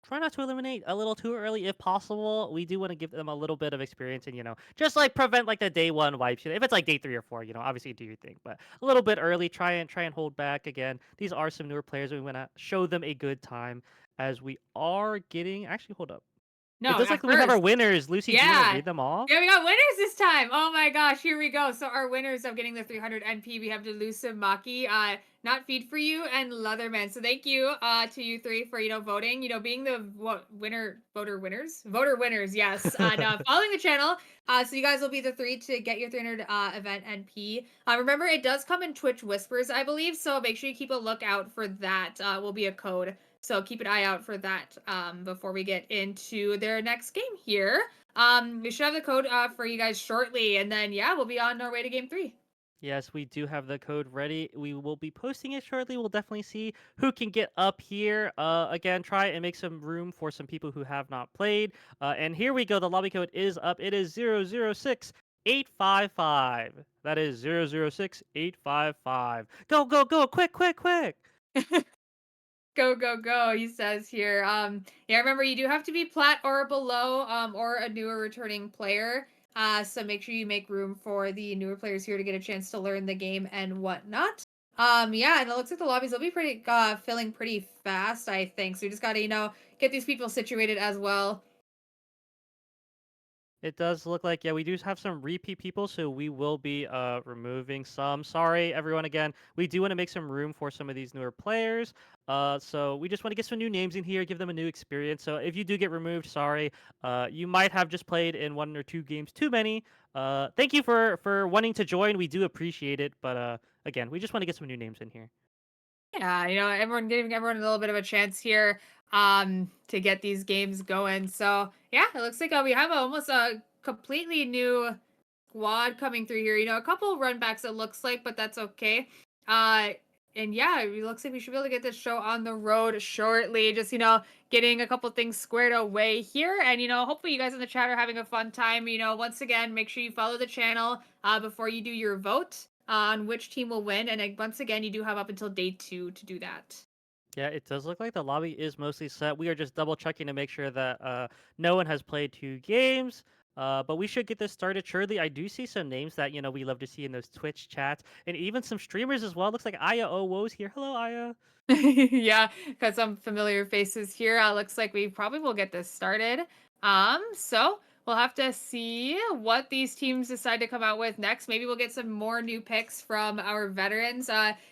try not to eliminate a little too early if possible. We do want to give them a little bit of experience and just like prevent like the day one wipes. If it's like day 3 or 4, obviously do your thing, but a little bit early. Try and hold back. Again, these are some newer players. We want to show them a good time as we are getting. Actually, hold up. It No, does like at we have our first. winners. Lucy, do you want to Yeah. read them off? Yeah, we got winners this time. Oh my gosh, here we go. So our winners of getting the 300 NP, we have Delusive Maki, Not Feed for You, and Leatherman. So thank you to you three for voting. Being the voter winners. Yes, and following the channel. So you guys will be the three to get your 300 event NP. Remember, it does come in Twitch Whispers, I believe. So make sure you keep a lookout for that. Will be a code. So keep an eye out for that before we get into their next game here. We should have the code for you guys shortly, and then yeah, we'll be on our way to game 3. Yes, we do have the code ready. We will be posting it shortly. We'll definitely see who can get up here. Again, try and make some room for some people who have not played. And here we go. The lobby code is up. It is 006855. That is 006855. Go, go, go. Quick, quick, quick. Go, go, go, he says here. Yeah, remember you do have to be plat or below, or a newer returning player. So make sure you make room for the newer players here to get a chance to learn the game and whatnot. Yeah, and it looks like the lobbies will be pretty filling pretty fast, I think. So we just gotta, get these people situated as well. It does look like, yeah, we do have some repeat people, so we will be removing some. Sorry, everyone, again. We do want to make some room for some of these newer players. So we just want to get some new names in here, give them a new experience. So if you do get removed, sorry. You might have just played in 1 or 2 games too many. Thank you for wanting to join. We do appreciate it. But again, we just want to get some new names in here. Yeah, everyone giving everyone a little bit of a chance here to get these games going. So, yeah, it looks like we have almost a completely new squad coming through here. A couple run backs it looks like, but that's okay. Uh and yeah, it looks like we should be able to get this show on the road shortly. Just, getting a couple things squared away here. And, hopefully you guys in the chat are having a fun time. Once again, make sure you follow the channel before you do your vote on which team will win. And once again, you do have up until day 2 to do that. Yeah, it does look like the lobby is mostly set. We are just double checking to make sure that no one has played 2 games. But we should get this started shortly. I do see some names that we love to see in those Twitch chats, and even some streamers as well. Looks like Aya Owo's here. Hello, Aya. Yeah, got some familiar faces here. Looks like we probably will get this started. So we'll have to see what these teams decide to come out with next. Maybe we'll get some more new picks from our veterans.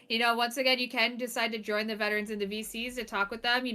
Once again, you can decide to join the veterans in the VCs to talk with them.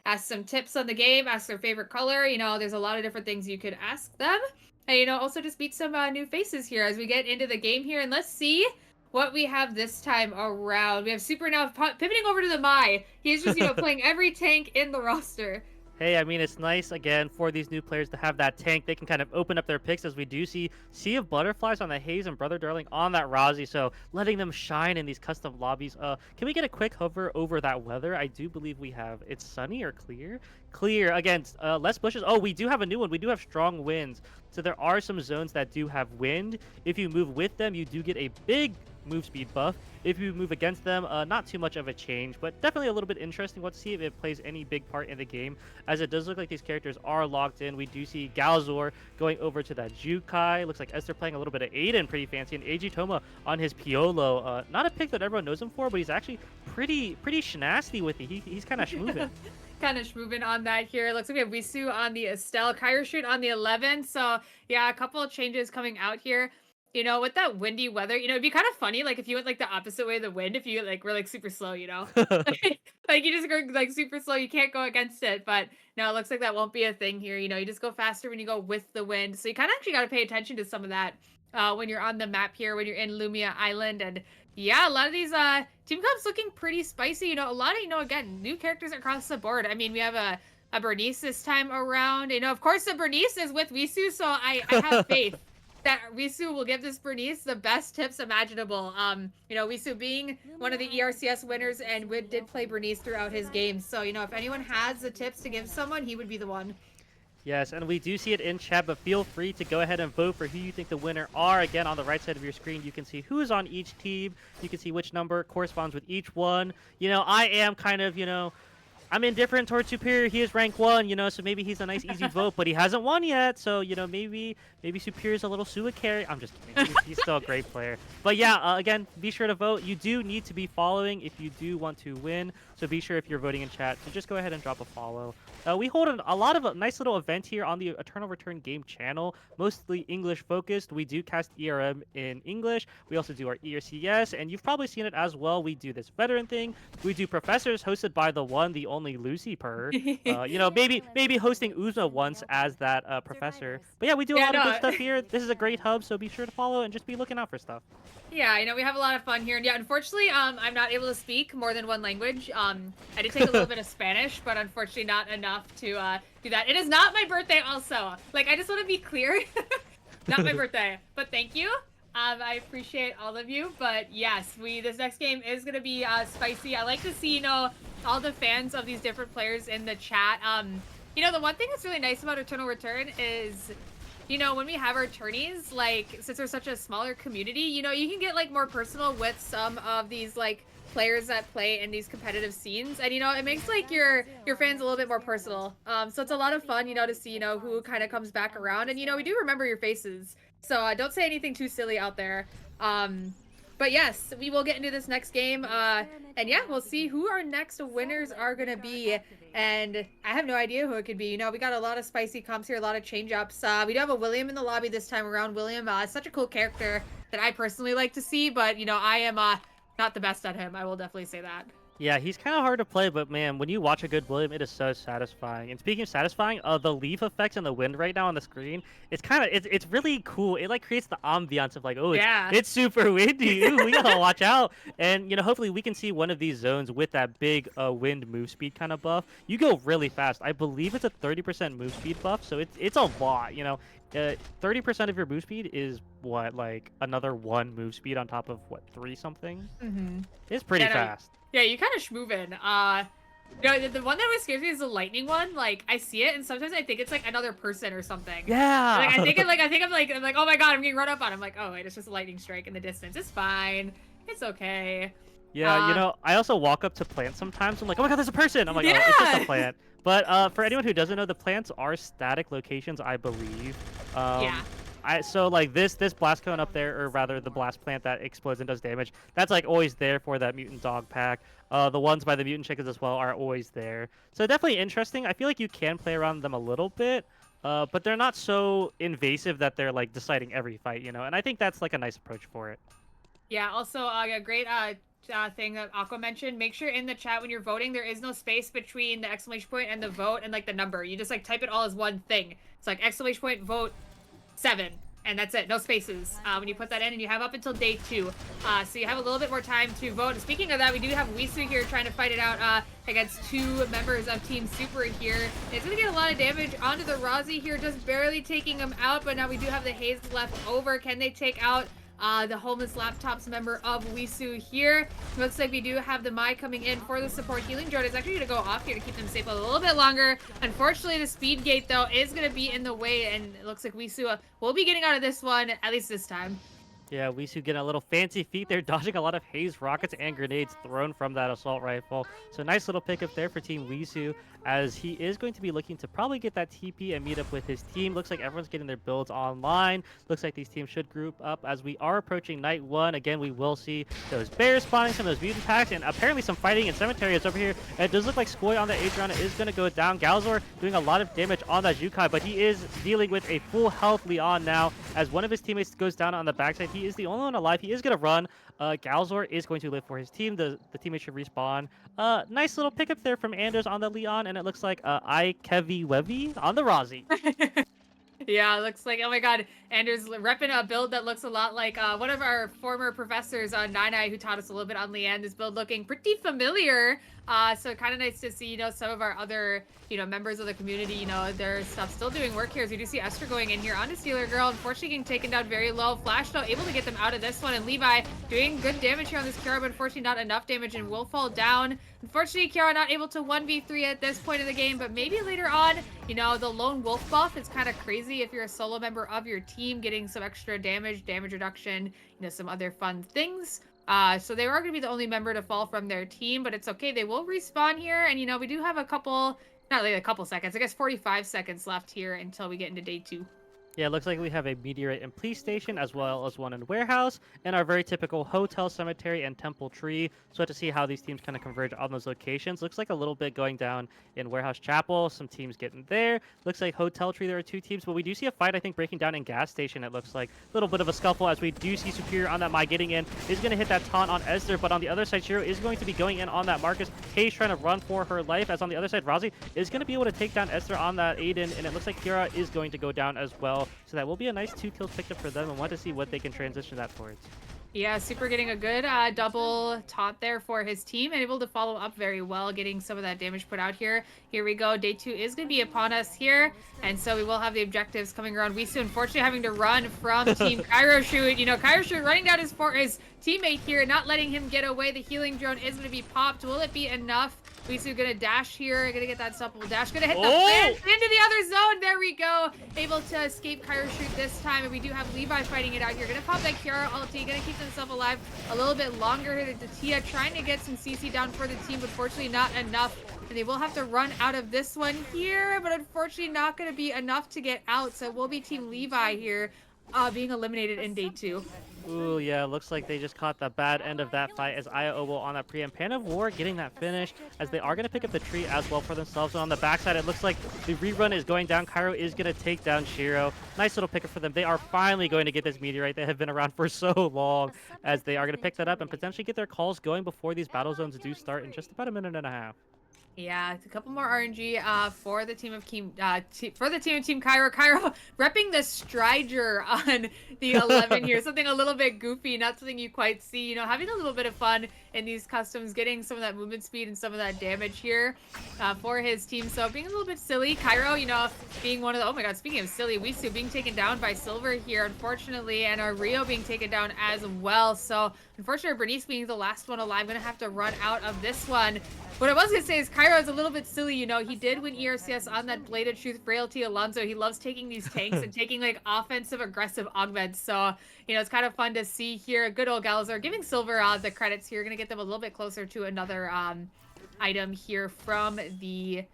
Ask some tips on the game, ask their favorite color. There's a lot of different things you could ask them. And also just meet some new faces here as we get into the game here. And let's see what we have this time around. We have Super now pivoting over to the Mai. He's just, playing every tank in the roster. Hey, I mean, it's nice, again, for these new players to have that tank. They can kind of open up their picks, as we do see Sea of Butterflies on the Haze and Brother Darling on that Rozzy, so letting them shine in these custom lobbies. Can we get a quick hover over that weather? I do believe we have, it's sunny or clear? Clear. Again, less bushes. Oh, we do have a new one. We do have strong winds. So there are some zones that do have wind. If you move with them, you do get a big move speed buff. If you move against them, not too much of a change, but definitely a little bit interesting. We'll see if it plays any big part in the game, as it does look like these characters are locked in. We do see GallaZor going over to that Jukai. Looks like Ezter playing a little bit of Aiden, pretty fancy, and Adritoma on his Piolo. Not a pick that everyone knows him for, but he's actually pretty shnasty with it. He's kind of schmoovin'. Kind of moving on that here. Looks like we have Wisu on the Estelle, Kyroshoot on the 11. So yeah, a couple of changes coming out here. With that windy weather, it'd be kind of funny, like, if you went, like, the opposite way of the wind, if you, like, were, like, super slow, Like, you just go, like, super slow, you can't go against it, but no, it looks like that won't be a thing here, you just go faster when you go with the wind, so you kind of actually got to pay attention to some of that when you're on the map here, when you're in Lumia Island, and yeah, a lot of these team comps looking pretty spicy, a lot of, again, new characters across the board. I mean, we have a Bernice this time around, of course, the Bernice is with Wisu, so I have faith that Wisu will give this Bernice the best tips imaginable. Wisu being one of the ERCS winners and did play Bernice throughout his games. So, if anyone has the tips to give someone, he would be the one. Yes, and we do see it in chat, but feel free to go ahead and vote for who you think the winner are. Again, on the right side of your screen, you can see who is on each team. You can see which number corresponds with each one. I am kind of, I'm indifferent towards Superior. He is rank 1, so maybe he's a nice easy vote, but he hasn't won yet. So, maybe Superior's a little Sua carry. I'm just kidding. He's still a great player. But yeah, again, be sure to vote. You do need to be following if you do want to win. So be sure, if you're voting in chat, to just go ahead and drop a follow. We hold a lot of a nice little event here on the Eternal Return game channel, mostly English focused. We do cast ERM in English. We also do our ERCS, and you've probably seen it as well. We do this veteran thing. We do professors hosted by the one, the only Lucy Per. Maybe hosting Uzma once as that professor. But yeah, we do a lot of good stuff here. This is a great hub, so be sure to follow and just be looking out for stuff. Yeah, we have a lot of fun here. And yeah, unfortunately, I'm not able to speak more than one language. I did take a little bit of Spanish, but unfortunately not enough to do that. It is not my birthday also. Like, I just want to be clear. Not my birthday, but thank you. I appreciate all of you. But yes, this next game is going to be spicy. I like to see, all the fans of these different players in the chat. The one thing that's really nice about Eternal Return is, when we have our tourneys, like, since we're such a smaller community, you can get, like, more personal with some of these, like, players that play in these competitive scenes, and it makes, like, your fans a little bit more personal. So it's a lot of fun, to see, who kind of comes back around, and we do remember your faces, so don't say anything too silly out there. But yes, we will get into this next game, and yeah, we'll see who our next winners are gonna be. And I have no idea who it could be. We got a lot of spicy comps here, a lot of change-ups. We do have a William in the lobby this time around. William is such a cool character that I personally like to see, but I am not the best at him. I will definitely say that. Yeah, he's kind of hard to play, but man, when you watch a good William, it is so satisfying. And speaking of satisfying, the leaf effects and the wind right now on the screen, it's really cool. It like creates the ambiance of like, oh, it's super windy. Ooh, we gotta watch out. And hopefully we can see one of these zones with that big wind move speed kind of buff. You go really fast. I believe it's a 30% move speed buff, so it's a lot. 30% of your move speed is what, like another 1 move speed on top of what, 3 something? Mm-hmm. It's pretty fast. Yeah, you kind of schmoovin'. The one that always scares me is the lightning one. Like, I see it, and sometimes I think it's like another person or something. Yeah. Like, I'm like, oh my god, I'm getting run up on. I'm like, oh wait, it's just a lightning strike in the distance. It's fine. It's okay. Yeah, I also walk up to plants sometimes. I'm like, oh my god, there's a person. I'm like, oh, it's just a Yeah. plant. But for anyone who doesn't know, the plants are static locations, I believe. Yeah. So like this blast cone up there, or rather the blast plant that explodes and does damage, that's like always there for that mutant dog pack. The ones by the mutant chickens as well are always there. So definitely interesting. I feel like you can play around them a little bit. But they're not so invasive that they're like deciding every fight, and I think that's like a nice approach for it. Yeah, also a great thing that Aqua mentioned. Make sure in the chat when you're voting, there is no space between the exclamation point and the vote and like the number. You just like type it all as one thing. It's like exclamation point vote 7. And that's it. No spaces when you put that in, and you have up until day 2. So you have a little bit more time to vote. And speaking of that, we do have Wisu here trying to fight it out against 2 members of Team Super here. And it's going to get a lot of damage onto the Rozzy here, just barely taking him out. But now we do have the Haze left over. Can they take out the homeless laptops member of Wisu here? Looks like we do have the Mai coming in for the support. Healing drone is actually going to go off here to keep them safe a little bit longer. Unfortunately, the speed gate though is going to be in the way, and it looks like Wisu will be getting out of this one, at least this time. Yeah, Wisu getting a little fancy feet there, dodging a lot of haze rockets and grenades thrown from that assault rifle. So nice little pickup there for Team Wisu, as he is going to be looking to probably get that TP and meet up with his team. Looks like everyone's getting their builds online. Looks like these teams should group up as we are approaching night 1. Again, we will see those bears spawning, some of those mutant packs, and apparently some fighting in cemetery is over here. And it does look like Skoy on the Adriana is going to go down. GallaZor doing a lot of damage on that Jukai, but he is dealing with a full health Leon now, as one of his teammates goes down on the backside. He is the only one alive. He is going to run. GallaZor is going to live for his team. The teammate should respawn. Nice little pickup there from Anders on the Leon, and it looks like itzLevi on the Rozzy. Yeah, it looks like, oh my god, Anders repping a build that looks a lot like one of our former professors on Nine who taught us a little bit on Leanne. This build looking pretty familiar. So kind of nice to see, some of our other, members of the community, their stuff still doing work here. As we do see Ezter going in here on the Stealer Girl, unfortunately getting taken down very low. Flash though able to get them out of this one, and Levi doing good damage here on this Kyra, but unfortunately not enough damage and will fall down. Unfortunately, Kyra not able to 1v3 at this point in the game, but maybe later on, the lone wolf buff is kind of crazy if you're a solo member of your team, getting some extra damage reduction, some other fun things. So they are going to be the only member to fall from their team, but it's okay. They will respawn here, and we do have a couple, not really a couple seconds, I guess 45 seconds left here until we get into day 2. Yeah, it looks like we have a meteorite and police station, as well as one in warehouse, and our very typical hotel, cemetery, and temple tree. So to see how these teams kind of converge on those locations. Looks like a little bit going down in warehouse chapel. Some teams getting there. Looks like hotel tree, there are 2 teams, but we do see a fight, I think, breaking down in gas station. It looks like a little bit of a scuffle, as we do see Superior on that Mai getting in. Is going to hit that taunt on Ezter, but on the other side, Shiro is going to be going in on that Marcus. Hayes trying to run for her life, as on the other side, Rozzy is going to be able to take down Ezter on that Aiden, and it looks like Kira is going to go down as well. So that will be a nice 2 kills picked up for them, and want to see what they can transition that towards. Yeah, Super getting a good double taunt there for his team, and able to follow up very well, getting some of that damage put out here. Here we go. Day 2 is going to be upon us here, and so we will have the objectives coming around. Wisu, unfortunately, having to run from Team Kyroshoot. Kyroshoot running down his teammate here, not letting him get away. The healing drone is going to be popped. Will it be enough? Wisu gonna dash here, gonna get that supple dash, gonna hit the fence into the other zone. There we go. Able to escape Kyroshoot this time, and we do have Levi fighting it out here. Gonna pop that Kiara ulti, gonna keep himself alive a little bit longer here. The Tia trying to get some CC down for the team, but fortunately not enough. And they will have to run out of this one here, but unfortunately not gonna be enough to get out. So we'll be Team Levi here, being eliminated in day 2. Ooh, yeah, looks like they just caught the bad end of that fight, as Aya Obo on that preempt. Pan of War getting that finish, as they are going to pick up the tree as well for themselves. And on the backside, it looks like the rerun is going down. Cairo is going to take down Shiro. Nice little pickup for them. They are finally going to get this meteorite. They have been around for so long, as they are going to pick that up and potentially get their calls going before these battle zones do start in just about a minute and a half. Yeah, it's a couple more RNG for the team of Team Cairo. Cairo repping the Strider on the 11 here. Something a little bit goofy, not something you quite see. Having a little bit of fun in these customs, getting some of that movement speed and some of that damage here for his team. So being a little bit silly. Cairo, being one of the, oh my god, speaking of silly, Wisu being taken down by Silver here, unfortunately, and our Rio being taken down as well. So unfortunately, Bernice being the last one alive, gonna have to run out of this one. What I was gonna say is Cairo Kyro is a little bit silly, you know. He did win ERCS on that Blade of Truth Frailty Alonso. He loves taking these tanks and taking like offensive aggressive augments. So, you know, it's kind of fun to see here. Good old GallaZor giving Silver the credits here. Gonna get them a little bit closer to another item here from the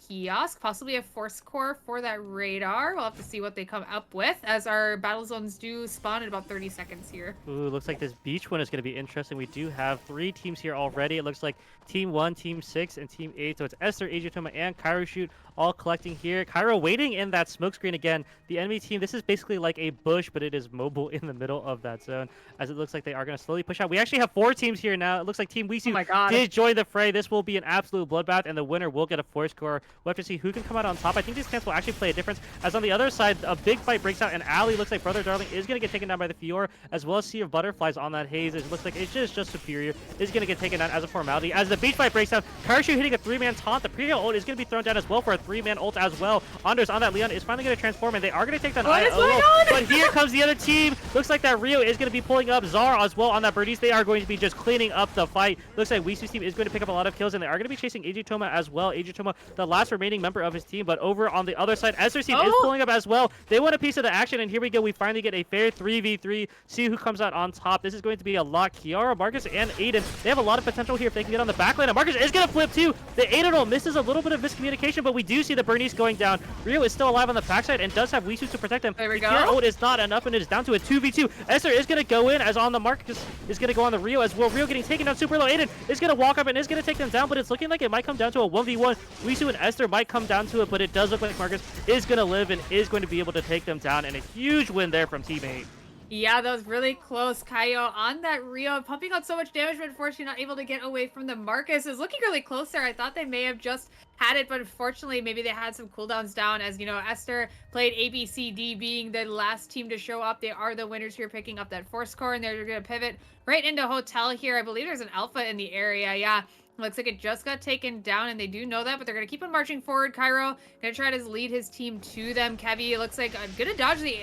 kiosk, possibly a force core for that radar. We'll have to see what they come up with as our battle zones do spawn in about 30 seconds here. Ooh, looks like this beach one is going to be interesting. We do have 3 teams here already. It looks like Team 1, Team 6, and Team 8. So it's Ezter, Adritoma, and Kyroshoot all collecting here. Kyro waiting in that smoke screen again. The enemy team, this is basically like a bush, but it is mobile in the middle of that zone, as it looks like they are going to slowly push out. We actually have 4 teams here now. It looks like Team Wisu did join the fray. This will be an absolute bloodbath, and the winner will get a force core. We'll have to see who can come out on top. I think these camps will actually play a difference, as on the other side, a big fight breaks out, and Ali looks like Brother Darling is going to get taken down by the Fior, as well as Sea of Butterflies on that haze. It looks like it's just Superior is going to get taken down as a formality. As the beach fight breaks out, Kyroshoot hitting a 3-man taunt. The Pre ult is going to be thrown down as well for a 3-man ult as well. Anders on that Leon is finally going to transform, and they are going to take down IO. But here comes the other team. Looks like that Rio is going to be pulling up Zar as well on that Bernice. They are going to be just cleaning up the fight. Looks like Wisu's team is going to pick up a lot of kills, and they are going to be chasing Adritoma as well. Adritoma, the last remaining member of his team, but over on the other side, Ezter's team is pulling up as well. They want a piece of the action, and here we go. We finally get a fair 3v3. See who comes out on top. This is going to be a lot. Kiara, Marcus, and Aiden. They have a lot of potential here if they can get on the backline. And Marcus is going to flip too. The Aiden ult misses a little bit of miscommunication, but we do see the Bernice going down. Rio is still alive on the backside and does have Wisu to protect him. There we the go. Kiara ult is not enough, and it is down to a 2v2. Ezter is going to go in as on the Marcus is going to go on the Rio as well. Rio getting taken down super low. Aiden is going to walk up and is going to take them down, but it's looking like it might come down to a 1v1. Wisu and Ezter might come down to it, but it does look like Marcus is going to live and is going to be able to take them down, and a huge win there from Team 8. Yeah, that was really close. Kaio on that Rio, pumping out so much damage, but unfortunately not able to get away from the Marcus. Is looking really close there. I thought they may have just had it, but unfortunately maybe they had some cooldowns down, as you know, Ezter played ABCD being the last team to show up. They are the winners here, picking up that force core, and they're going to pivot right into Hotel here. I believe there's an alpha in the area. Yeah. Looks like it just got taken down, and they do know that, but they're going to keep on marching forward. Kyro going to try to lead his team to them. Kevy looks like going to dodge the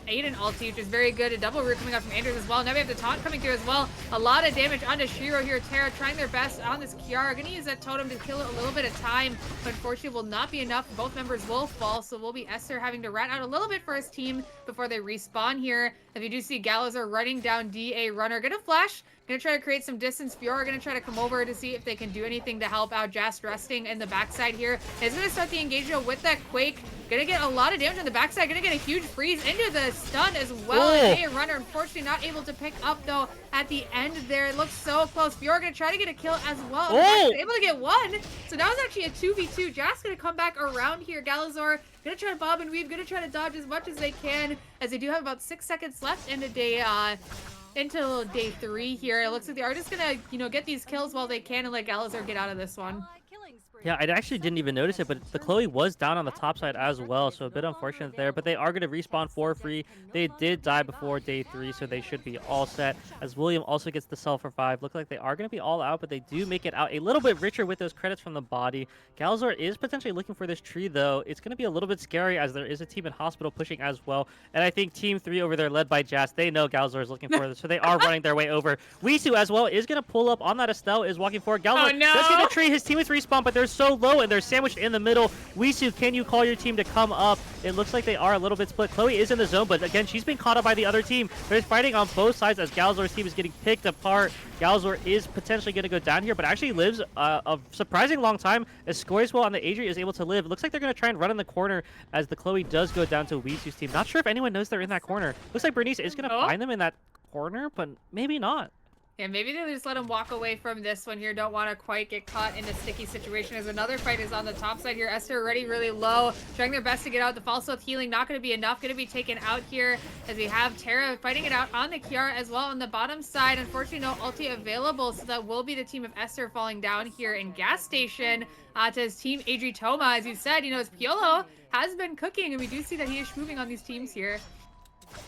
Aiden ulti, which is very good. A double root coming up from Andrews as well. Now we have the taunt coming through as well. A lot of damage onto Shiro here. Terra trying their best on this Kiara. Going to use that totem to kill it a little bit of time, but unfortunately will not be enough. Both members will fall, so will be Ezter having to rat out a little bit for his team before they respawn here. If you do see GallaZor running down DA runner, going to flash. Gonna try to create some distance. Fiora gonna try to come over to see if they can do anything to help out. Jast resting in the backside here. Is gonna start the engagement with that Quake. Gonna get a lot of damage on the backside. Gonna get a huge freeze into the stun as well. And a runner, unfortunately, not able to pick up though at the end there. It looks so close. Fiora gonna try to get a kill as well. Able to get one. So that was actually a 2v2. Jast gonna come back around here. GallaZor gonna try to bob and weave. Gonna try to dodge as much as they can, as they do have about 6 seconds left in the day. Until day 3 here. It looks like they are just gonna, you know, get these kills while they can and let GallaZor get out of this one. Yeah, I actually didn't even notice it, but the Chloe was down on the top side as well, so a bit unfortunate there. But they are going to respawn for free. They did die before day 3, so they should be all set. As William also gets the sell for 5. Look like they are going to be all out, but they do make it out a little bit richer with those credits from the body. GallaZor is potentially looking for this tree, though. It's going to be a little bit scary, as there is a team in hospital pushing as well. And I think Team 3 over there, led by Jast, they know GallaZor is looking for this, so they are running their way over. Wisu as well is going to pull up on that Estelle, is walking forward. GallaZor does get the tree. His team is respawn, but they're so low, and they're sandwiched in the middle. Wisu, can you call your team to come up? It looks like they are a little bit split. Chloe is in the zone, but again, she's being caught up by the other team. They're fighting on both sides as GallaZor's team is getting picked apart. GallaZor is potentially going to go down here, but actually lives a surprising long time, as scores well on the Adri is able to live. It looks like they're going to try and run in the corner, as the Chloe does go down to Wisu's team. Not sure if anyone knows they're in that corner. Looks like Bernice is going to find them in that corner, but maybe not. Yeah, maybe they'll just let him walk away from this one here. Don't want to quite get caught in a sticky situation, as another fight is on the top side here. Ezter already really low, trying their best to get out. The false with healing not going to be enough. Going to be taken out here, as we have Terra fighting it out on the Kiara as well on the bottom side. Unfortunately, no ulti available, so that will be the team of Ezter falling down here in gas station to his team Adritoma. As you said, you know, his Piolo has been cooking, and we do see that he is moving on these teams here.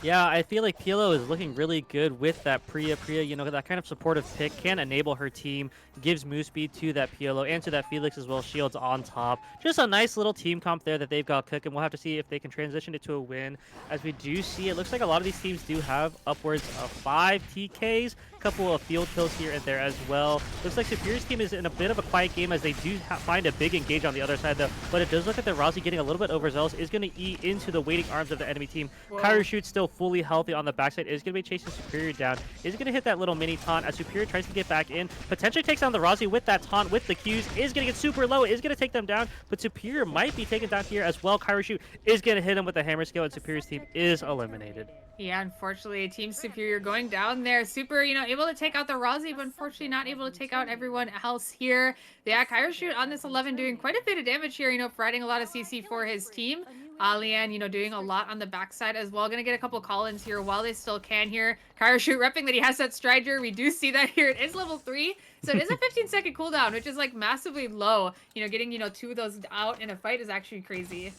Yeah, I feel like Pilo is looking really good with that Priya. Priya, that kind of supportive pick can enable her team, gives move speed to that Pilo and to that Felix as well, shields on top. Just a nice little team comp there that they've got cooking. We'll have to see if they can transition it to a win. As we do see, it looks like a lot of these teams do have upwards of 5 TKs, a couple of field kills here and there as well. Looks like Superior's team is in a bit of a quiet game as they do find a big engage on the other side though, but it does look like the Rozzy getting a little bit overzealous is going to eat into the waiting arms of the enemy team. Kyroshoot still fully healthy on the backside, is going to be chasing Superior down, is going to hit that little mini taunt as Superior tries to get back in, potentially takes down the Rozzy with that taunt with the Qs, is going to get super low, is going to take them down, but Superior might be taken down here as well. Kyroshoot is going to hit him with the hammer skill, and Superior's team is eliminated. Yeah, unfortunately, Team Superior going down there. Super, able to take out the Rozzy, but unfortunately not able to take out everyone else here. Yeah, Kyroshoot on this 11 doing quite a bit of damage here, providing a lot of CC for his team. Lian, doing a lot on the backside as well. Gonna get a couple call-ins here while they still can here. Kyroshoot repping that he has that Strider. We do see that here. It is level 3, so it is a 15-second cooldown, which is like massively low. Getting, 2 of those out in a fight is actually crazy.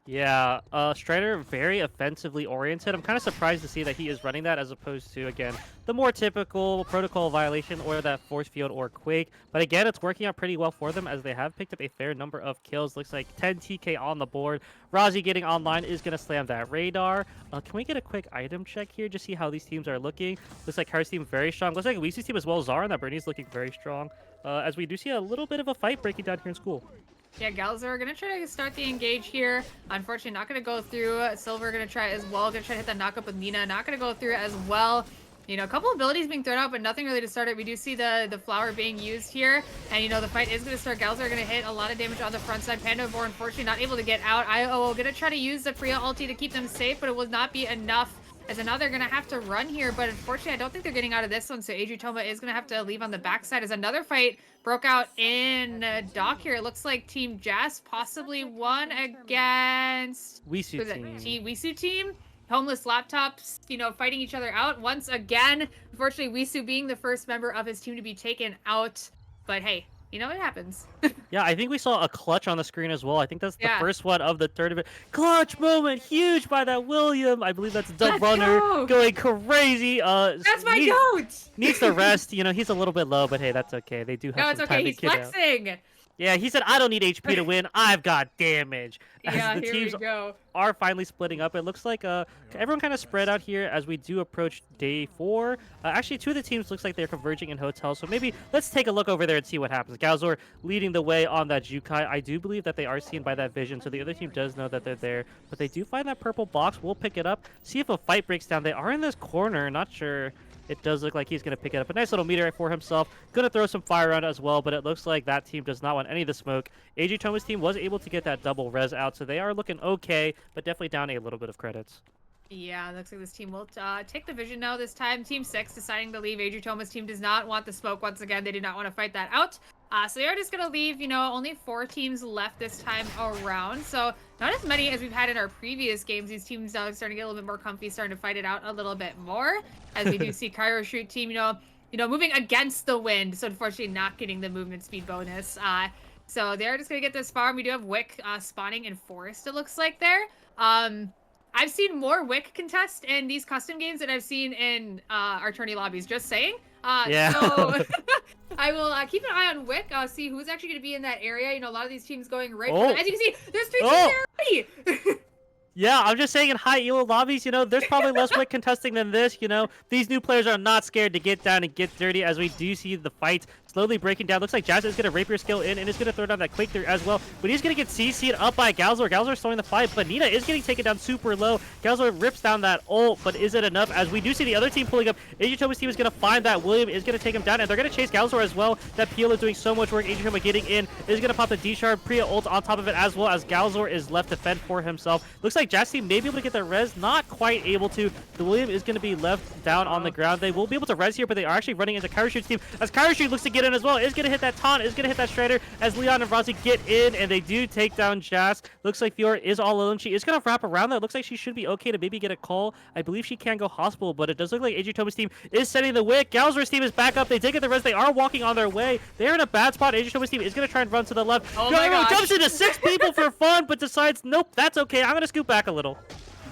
Yeah, Strider very offensively oriented. I'm kind of surprised to see that he is running that as opposed to, again, the more typical protocol violation or that force field or quake. But again, it's working out pretty well for them as they have picked up a fair number of kills. Looks like 10 TK on the board. Rozzy getting online is going to slam that radar. Can we get a quick item check here? Just see how these teams are looking. Looks like Kyr's team very strong. Looks like Wisu's team as well. Zara and that Bernie's looking very strong. As we do see a little bit of a fight breaking down here in school. Yeah, GallaZor gonna try to start the engage here. Unfortunately, not gonna go through. Silver gonna try as well. Gonna try to hit that knock up with Nina. Not gonna go through as well. A couple abilities being thrown out, but nothing really to start it. We do see the flower being used here, and the fight is gonna start. GallaZor gonna hit a lot of damage on the front side. Pandavor unfortunately not able to get out. IO gonna try to use the Priya ulti to keep them safe, but it will not be enough. As now they're going to have to run here, but unfortunately, I don't think they're getting out of this one, so Adritoma is going to have to leave on the backside as another fight broke out in dock here. It looks like Team Jast possibly won against... Wisu team. Wisu team? Homeless laptops, fighting each other out once again. Unfortunately, Wisu being the first member of his team to be taken out, but hey... it happens. Yeah, I think we saw a clutch on the screen as well. I think that's the first one of the third event. Clutch moment, huge by that William. I believe that's Dub Runner going crazy. That's my goat. Needs to rest. He's a little bit low, but hey, that's okay. They do have some time to kid out. He's flexing. Yeah, he said, I don't need HP to win. I've got damage. As the here teams we go. are finally splitting up. It looks like everyone kind of spread out here as we do approach day 4. Actually, 2 of the teams looks like they're converging in hotels. So maybe let's take a look over there and see what happens. GallaZor leading the way on that Jukai. I do believe that they are seen by that vision. So the other team does know that they're there. But they do find that purple box. We'll pick it up. See if a fight breaks down. They are in this corner. Not sure. It does look like he's going to pick it up. A nice little meteorite for himself. Going to throw some fire around as well, but it looks like that team does not want any of the smoke. Adritoma's team was able to get that double res out, so they are looking okay, but definitely down a little bit of credits. Yeah, looks like this team will take the vision now this time. Team 6 deciding to leave. Adritoma's team does not want the smoke once again. They do not want to fight that out. So they are just going to leave, only 4 teams left this time around. So not as many as we've had in our previous games. These teams are starting to get a little bit more comfy, starting to fight it out a little bit more. As we do see Kyroshoot team, moving against the wind. So unfortunately not getting the movement speed bonus. So they're just going to get this far. We do have Wick spawning in Forest, it looks like there. I've seen more Wick contest in these custom games than I've seen in our tourney lobbies, just saying. Yeah. So I will keep an eye on Wick, see who's actually going to be in that area. A lot of these teams going right for them. As you can see, there's 3 teams there already. Yeah, I'm just saying in high elo lobbies, there's probably less Wick contesting than this, These new players are not scared to get down and get dirty as we do see the fight slowly breaking down. Looks like Jast is going to rapier skill in and is going to throw down that quake through as well. But he's going to get CC'd up by GallaZor. GallaZor slowing the fight, but Nina is getting taken down super low. GallaZor rips down that ult, but is it enough? As we do see the other team pulling up, Adritoma's team is going to find that. William is going to take him down, and they're going to chase GallaZor as well. That Peel is doing so much work. Adritoma getting in is going to pop the D-Shard. Priya ult on top of it as well as GallaZor is left to fend for himself. Looks like Jast team may be able to get that res. Not quite able to. The William is going to be left down on the ground. They will be able to res here, but they are actually running into Kyroshoot's team. As Kyroshoot looks to get in as well, is going to hit that taunt, is going to hit that Strider as Leon and Rozzy get in, and they do take down Jast. Looks like Fiora is all alone. She is going to wrap around that. Looks like she should be okay to maybe get a call. I believe she can go hospital, but it does look like Adritoma's team is setting the wick. GallaZor's team is back up. They did get the res. They are walking on their way. They're in a bad spot. Adritoma's team is going to try and run to the left. Oh my gosh. Jumps into 6 people for fun, but decides, nope, that's okay. I'm going to scoot back a little.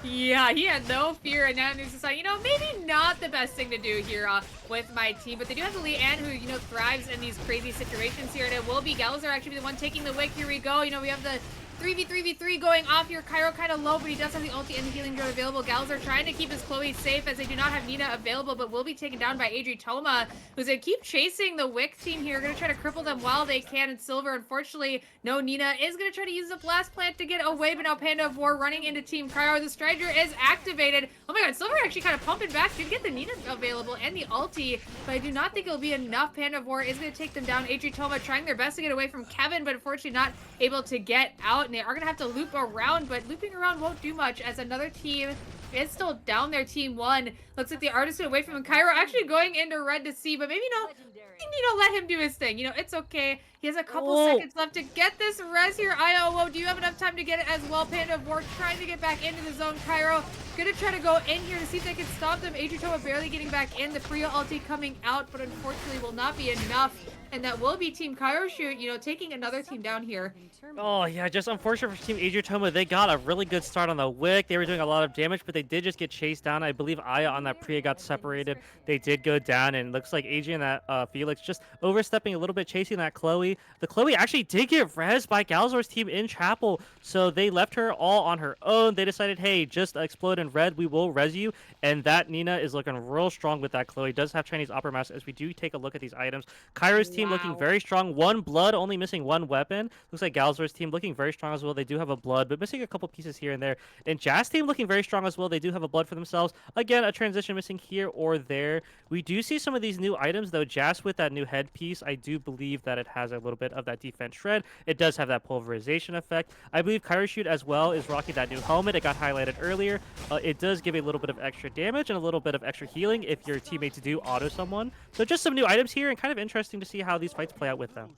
Yeah, he had no fear, and now News Society, maybe not the best thing to do here with my team, but they do have the Lee Ann who, thrives in these crazy situations here, and it will be GallaZor actually the one taking the wick. Here we go. We have the 3v3v3 going off here. Kyro kind of low, but he does have the ulti and the healing drone available. GallaZor trying to keep his Chloe safe as they do not have Nina available, but will be taken down by Adritoma, who's going to keep chasing the Wick team here. Going to try to cripple them while they can. And Silver, unfortunately, no Nina, is going to try to use the Blast Plant to get away, but now Panda of War running into Team Cryo. The Strider is activated. Oh my god, Silver actually kind of pumping back. Did get the Nina available and the ulti, but I do not think it'll be enough. Panda of War is going to take them down. Adritoma trying their best to get away from Kevin, but unfortunately not able to get out, and they are going to have to loop around, but looping around won't do much as another team is still down there. Team 1 looks like the artist away from him. Kyro actually going into red to see, but maybe no, let him do his thing. It's okay. He has a couple seconds left to get this res here. Whoa, do you have enough time to get it as well? Panda of War trying to get back into the zone. Kyro gonna try to go in here to see if they can stop them. Adritoma barely getting back in. The Freya ulti coming out, but unfortunately will not be enough. And that will be Team Kyroshoot, taking another team down here. Oh, yeah, just unfortunate for Team Adritoma. They got a really good start on the Wick. They were doing a lot of damage, but they did just get chased down. I believe Aya on that Priya got separated. They did go down, and it looks like Adrian and that Felix just overstepping a little bit, chasing that Chloe. The Chloe actually did get res by GallaZor's team in Chapel, so they left her all on her own. They decided, hey, just explode in red. We will res you, and that Nina is looking real strong with that Chloe. Does have Chinese Opera Mask as we do take a look at these items. Kyro's team looking very strong. 1 blood, only missing 1 weapon. Looks like GallaZor's team looking very strong as well. They do have a blood, but missing a couple pieces here and there. And Jast team looking very strong as well. They do have a blood for themselves. Again, a transition missing here or there. We do see some of these new items, though. Jast with that new headpiece, I do believe that it has a little bit of that defense shred. It does have that pulverization effect. I believe Kyroshoot as well is rocking that new helmet. It got highlighted earlier. It does give a little bit of extra damage and a little bit of extra healing if your teammates do auto someone. So just some new items here, and kind of interesting to see how these fights play out with them.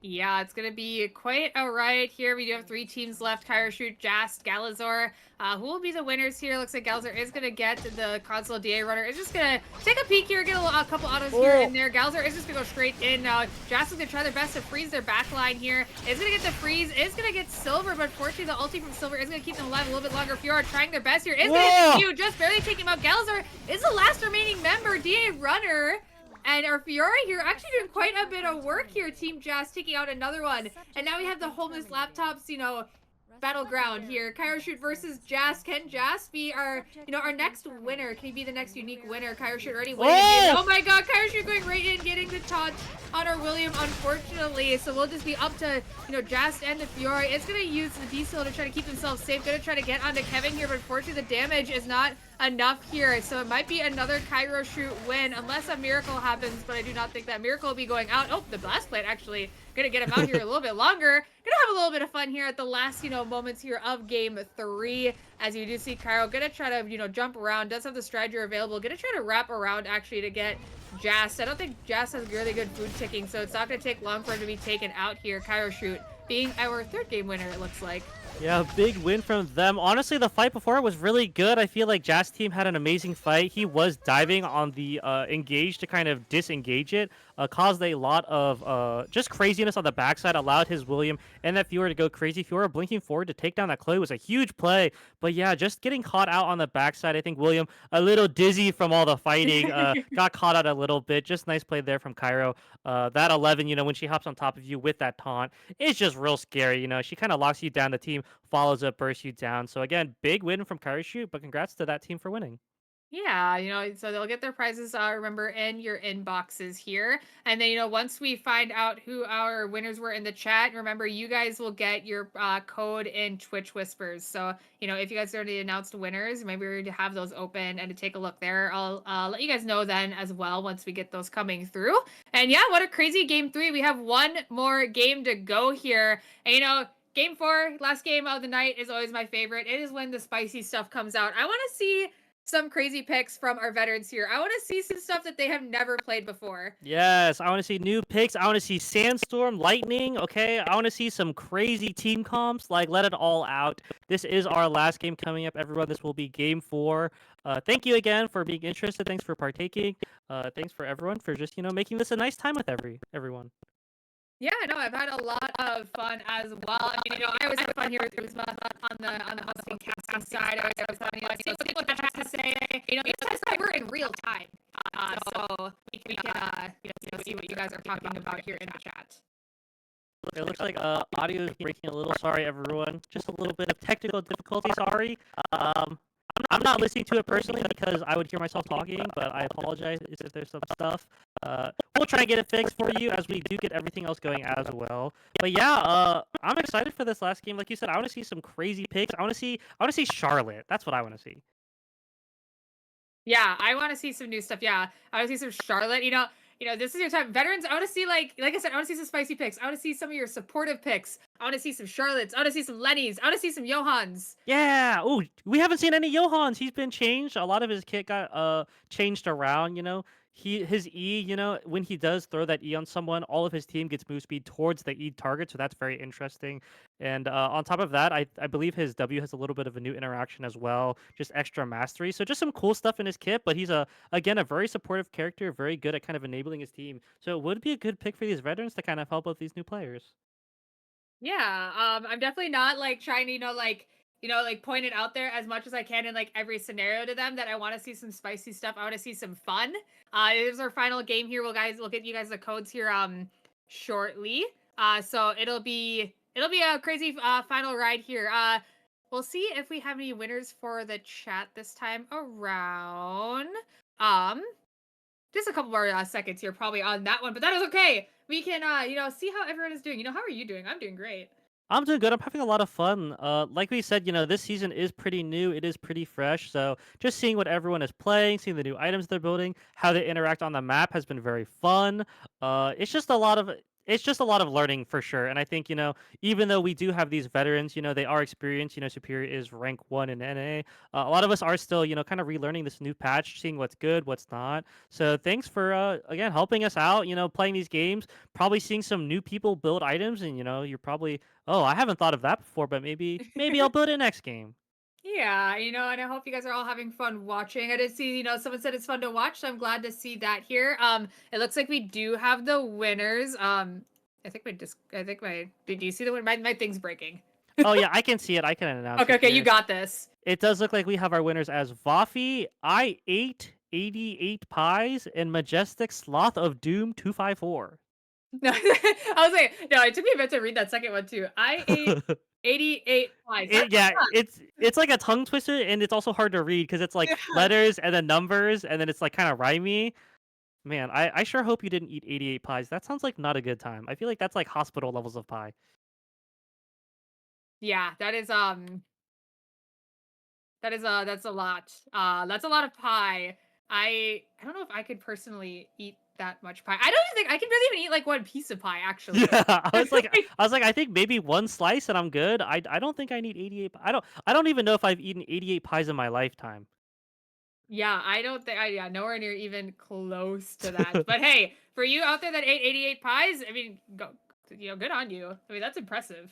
Yeah, it's going to be quite a riot here. We do have 3 teams left. Kyroshoot, Jast, GallaZor. Who will be the winners here? Looks like GallaZor is going to get the console DA runner. Is just going to take a peek here, get a couple autos here and there. GallaZor is just going to go straight in. Jast is going to try their best to freeze their back line here. Is going to get the freeze. Is going to get Silver, but fortunately the ulti from Silver is going to keep them alive a little bit longer. Fiora trying their best here. Is going to hit the Q, just barely taking him out. GallaZor is the last remaining member. DA runner. And our Fiora here actually doing quite a bit of work here. Team Jast taking out another one. And now we have the homeless laptops, battleground here. Kyroshoot versus Jast. Can Jast be our next winner? Can he be the next unique winner? Kyroshoot already winning. Oh my god, Kyroshoot going right in, getting the touch on our William, unfortunately. So we'll just be up to, Jast and the Fiora. It's going to use the D-Seal to try to keep themselves safe. Going to try to get onto Kevin here, but unfortunately the damage is not enough here. So it might be another Kyroshoot win, unless a miracle happens, but I do not think that miracle will be going out. Oh, the Blast Plate actually gonna get him out here a little bit longer. Gonna have a little bit of fun here at the last, moments here of game 3. As you do see Kyro gonna try to, jump around. Does have the Strider available. Gonna try to wrap around actually to get Jast. I don't think Jast has really good food ticking, so it's not gonna take long for him to be taken out here. Kyroshoot being our 3rd game winner, it looks like. Yeah, big win from them. Honestly, the fight before was really good. I feel like Jast team had an amazing fight. He was diving on the engage to kind of disengage it. Caused a lot of just craziness on the backside. Allowed his William and that Fiora to go crazy. Fiora blinking forward to take down that Chloe was a huge play. But yeah, just getting caught out on the backside. I think William, a little dizzy from all the fighting, got caught out a little bit. Just nice play there from Kyro. That 11, when she hops on top of you with that taunt, it's just real scary. She kind of locks you down. The team follows up, bursts you down. So again, big win from Kyroshoot, but congrats to that team for winning. Yeah, so they'll get their prizes, remember, in your inboxes here. And then, once we find out who our winners were in the chat, remember, you guys will get your code in Twitch Whispers. So, if you guys already announced winners, maybe we're to have those open and to take a look there. I'll let you guys know then as well once we get those coming through. And yeah, what a crazy game 3. We have one more game to go here. And, game 4, last game of the night, is always my favorite. It is when the spicy stuff comes out. I want to see some crazy picks from our veterans here. I want to see some stuff that they have never played before. Yes, I want to see new picks. I want to see Sandstorm, Lightning, okay? I want to see some crazy team comps. Like, let it all out. This is our last game coming up, everyone. This will be game 4. Thank you again for being interested. Thanks for partaking. Thanks for everyone for just, making this a nice time with everyone. Yeah, no, I've had a lot of fun as well. I mean, I always have fun here with Uzma on the hosting casting side. I always have fun, see what the chat has to say. This time we're in real time, so we can see what you guys are talking about here in the chat. It looks like audio is breaking a little. Sorry, everyone. Just a little bit of technical difficulty. Sorry. I'm not listening to it personally because I would hear myself talking, but I apologize if there's some stuff. We'll try and get it fixed for you as we do get everything else going as well. But yeah, I'm excited for this last game. Like you said, I want to see some crazy picks. I want to see Charlotte. That's what I want to see. Yeah, I want to see some new stuff. Yeah, I want to see some Charlotte. This is your time. Veterans, I want to see, like I said, I want to see some spicy picks. I want to see some of your supportive picks. I want to see some Charlottes. I want to see some Lennys. I want to see some Johans. Yeah. Oh, we haven't seen any Johans. He's been changed. A lot of his kit got changed around. His E. When he does throw that E on someone, all of his team gets move speed towards the E target. So that's very interesting. And on top of that, I believe his W has a little bit of a new interaction as well, just extra mastery. So just some cool stuff in his kit. But he's again a very supportive character, very good at kind of enabling his team. So it would be a good pick for these veterans to kind of help out these new players. Yeah, I'm definitely not like trying to, point it out there as much as I can in like every scenario to them that I want to see some spicy stuff. I want to see some fun. It is our final game here. We'll get you guys the codes here shortly. So it'll be a crazy final ride here. We'll see if we have any winners for the chat this time around. Just a couple more seconds here, probably on that one, but that is okay. We can, see how everyone is doing. How are you doing? I'm doing great. I'm doing good. I'm having a lot of fun. Like we said, this season is pretty new. It is pretty fresh. So just seeing what everyone is playing, seeing the new items they're building, how they interact on the map has been very fun. It's just a lot of learning for sure. And I think, even though we do have these veterans, they are experienced. Superior is rank 1 in NA. A lot of us are still, kind of relearning this new patch, seeing what's good, what's not. So thanks for again helping us out. Playing these games, probably seeing some new people build items, and you're probably, oh, I haven't thought of that before, but maybe I'll build it next game. Yeah, and I hope you guys are all having fun watching. I did see, someone said it's fun to watch, so I'm glad to see that here. It looks like we do have the winners. Did you see the win? My thing's breaking. Oh yeah, I can see it. I can announce Okay, it okay, here. you got this. It does look like we have our winners as Vafi, I ate 88 pies, and Majestic Sloth of Doom 254. No, I was like, no, it took me a bit to read that second one too. I ate 88 pies. Yeah, it's like a tongue twister, and it's also hard to read because it's like letters and then numbers, and then it's like kind of rhymey. Man, I sure hope you didn't eat 88 pies. That sounds like not a good time. I feel like that's like hospital levels of pie. Yeah, that's a lot. That's a lot of pie. I don't know if I could personally eat that much pie. I don't even think I can really even eat like one piece of pie actually. Yeah, I think maybe one slice and I'm good. I don't think I need 88. I don't even know if I've eaten 88 pies in my lifetime. Yeah, I don't think yeah, nowhere near even close to that. But hey, for you out there that ate 88 pies, I mean, good on you. I mean, that's impressive.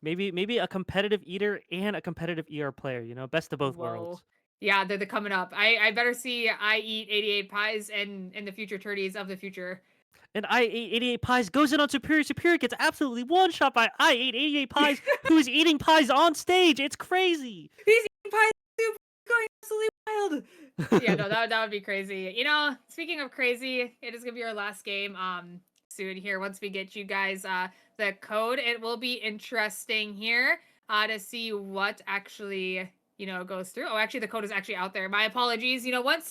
Maybe a competitive eater and a competitive ER player, best of both worlds. Yeah, they're coming up. I better see I eat 88 pies and in the future turdies of the future. And I ate 88 pies goes in on Superior. Superior gets absolutely one shot by I ate 88 pies, who's eating pies on stage. It's crazy. He's eating pies, going absolutely wild. Yeah, no, that would be crazy. Speaking of crazy, it is gonna be our last game soon here. Once we get you guys the code, it will be interesting here to see what actually goes through. Oh, actually, the code is actually out there. My apologies. Once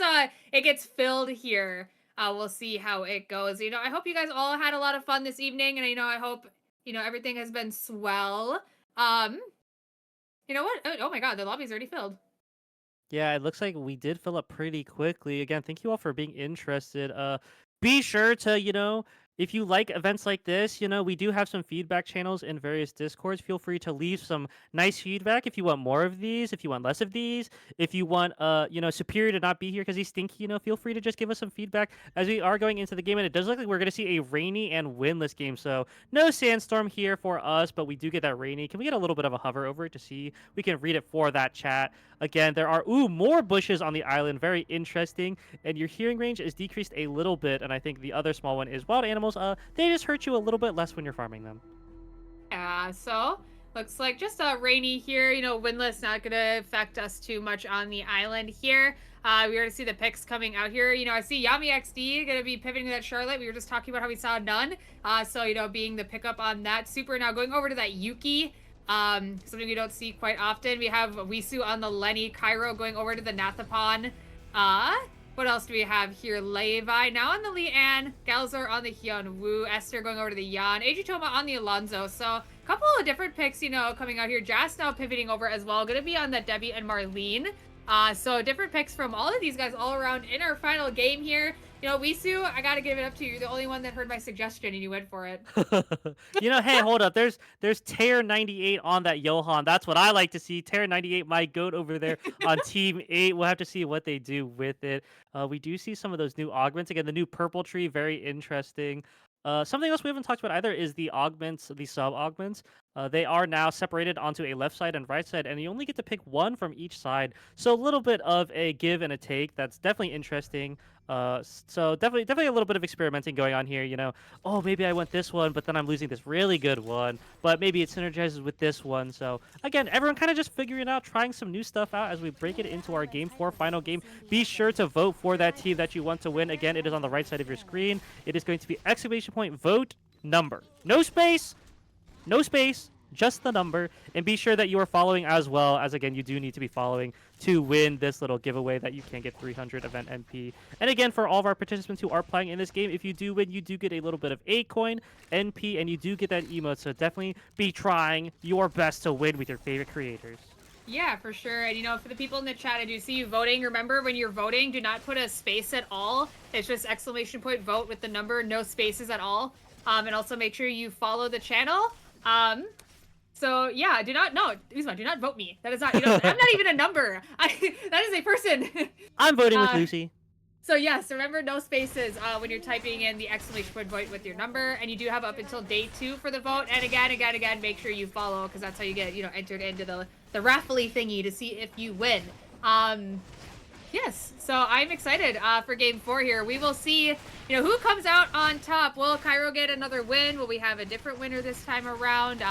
it gets filled here, we'll see how it goes. I hope you guys all had a lot of fun this evening, and I hope everything has been swell. You know what? Oh my God, the lobby's already filled. Yeah, it looks like we did fill up pretty quickly. Again, thank you all for being interested. Be sure to, if you like events like this, we do have some feedback channels in various Discords. Feel free to leave some nice feedback if you want more of these, if you want less of these, if you want, Superior to not be here because he's stinky, feel free to just give us some feedback as we are going into the game. And it does look like we're going to see a rainy and windless game. So no sandstorm here for us, but we do get that rainy. Can we get a little bit of a hover over it to see? We can read it for that chat. Again, there are, more bushes on the island. Very interesting. And your hearing range is decreased a little bit. And I think the other small one is wild animals normals, they just hurt you a little bit less when you're farming them. Yeah, so looks like just rainy here. You know, windless not gonna affect us too much on the island here. We already see the picks coming out here. You know, I see Yami XD gonna be pivoting to that Charlotte. We were just talking about how we saw none. So you know, being the pickup on that super. Now going over to that Yuki. Something we don't see quite often. We have Wisu on the Lenny, Cairo going over to the Nathapon. What else do we have here? Levi now on the Leanne, GallaZor on the Hyun Woo, Ezter going over to the Yan, Adritoma on the Alonzo. So a couple of different picks, you know, coming out here. Jast now pivoting over as well. Gonna be on the Debbie and Marlene. So different picks from all of these guys all around in our final game here. You know, Wisu, I gotta give it up to you. You're the only one that heard my suggestion and you went for it. You know, hey, hold up. There's Tear 98 on that Johan. That's what I like to see. Tear 98, my goat over there on Team 8. We'll have to see what they do with it. We do see some of those new augments. Again, the new purple tree, very interesting. Something else we haven't talked about either is the augments, the sub augments. They are now separated onto a left side and right side, and you only get to pick one from each side. So a little bit of a give and a take. That's definitely interesting. So definitely a little bit of experimenting going on here. You know, oh, maybe I want this one, but then I'm losing this really good one. But maybe it synergizes with this one. So again, everyone kind of just figuring out, trying some new stuff out as we break it into our Game 4 final game. Be sure to vote for that team that you want to win. Again, it is on the right side of your screen. It is going to be exclamation point vote number. No space. No space. Just the number, and be sure that you are following as well, as again you do need to be following to win this little giveaway that you can get 300 event NP. And again, for all of our participants who are playing in this game, if you do win, you do get a little bit of Acoin NP, and you do get that emote. So definitely be trying your best to win with your favorite creators. Yeah, for sure. And you know, for the people in the chat, I do see you voting. Remember, when you're voting, do not put a space at all. It's just exclamation point vote with the number, no spaces at all. And also make sure you follow the channel. So yeah, do not vote me. That is not, you know, I'm not even a number. That is a person. I'm voting with Lucy. So yes, remember no spaces when you're typing in the exclamation point vote with your number, and you do have up until day 2 for the vote. And again, make sure you follow, because that's how you get, you know, entered into the raffly thingy to see if you win. Yes, so I'm excited for game 4 here. We will see, you know, who comes out on top. Will Cairo get another win? Will we have a different winner this time around?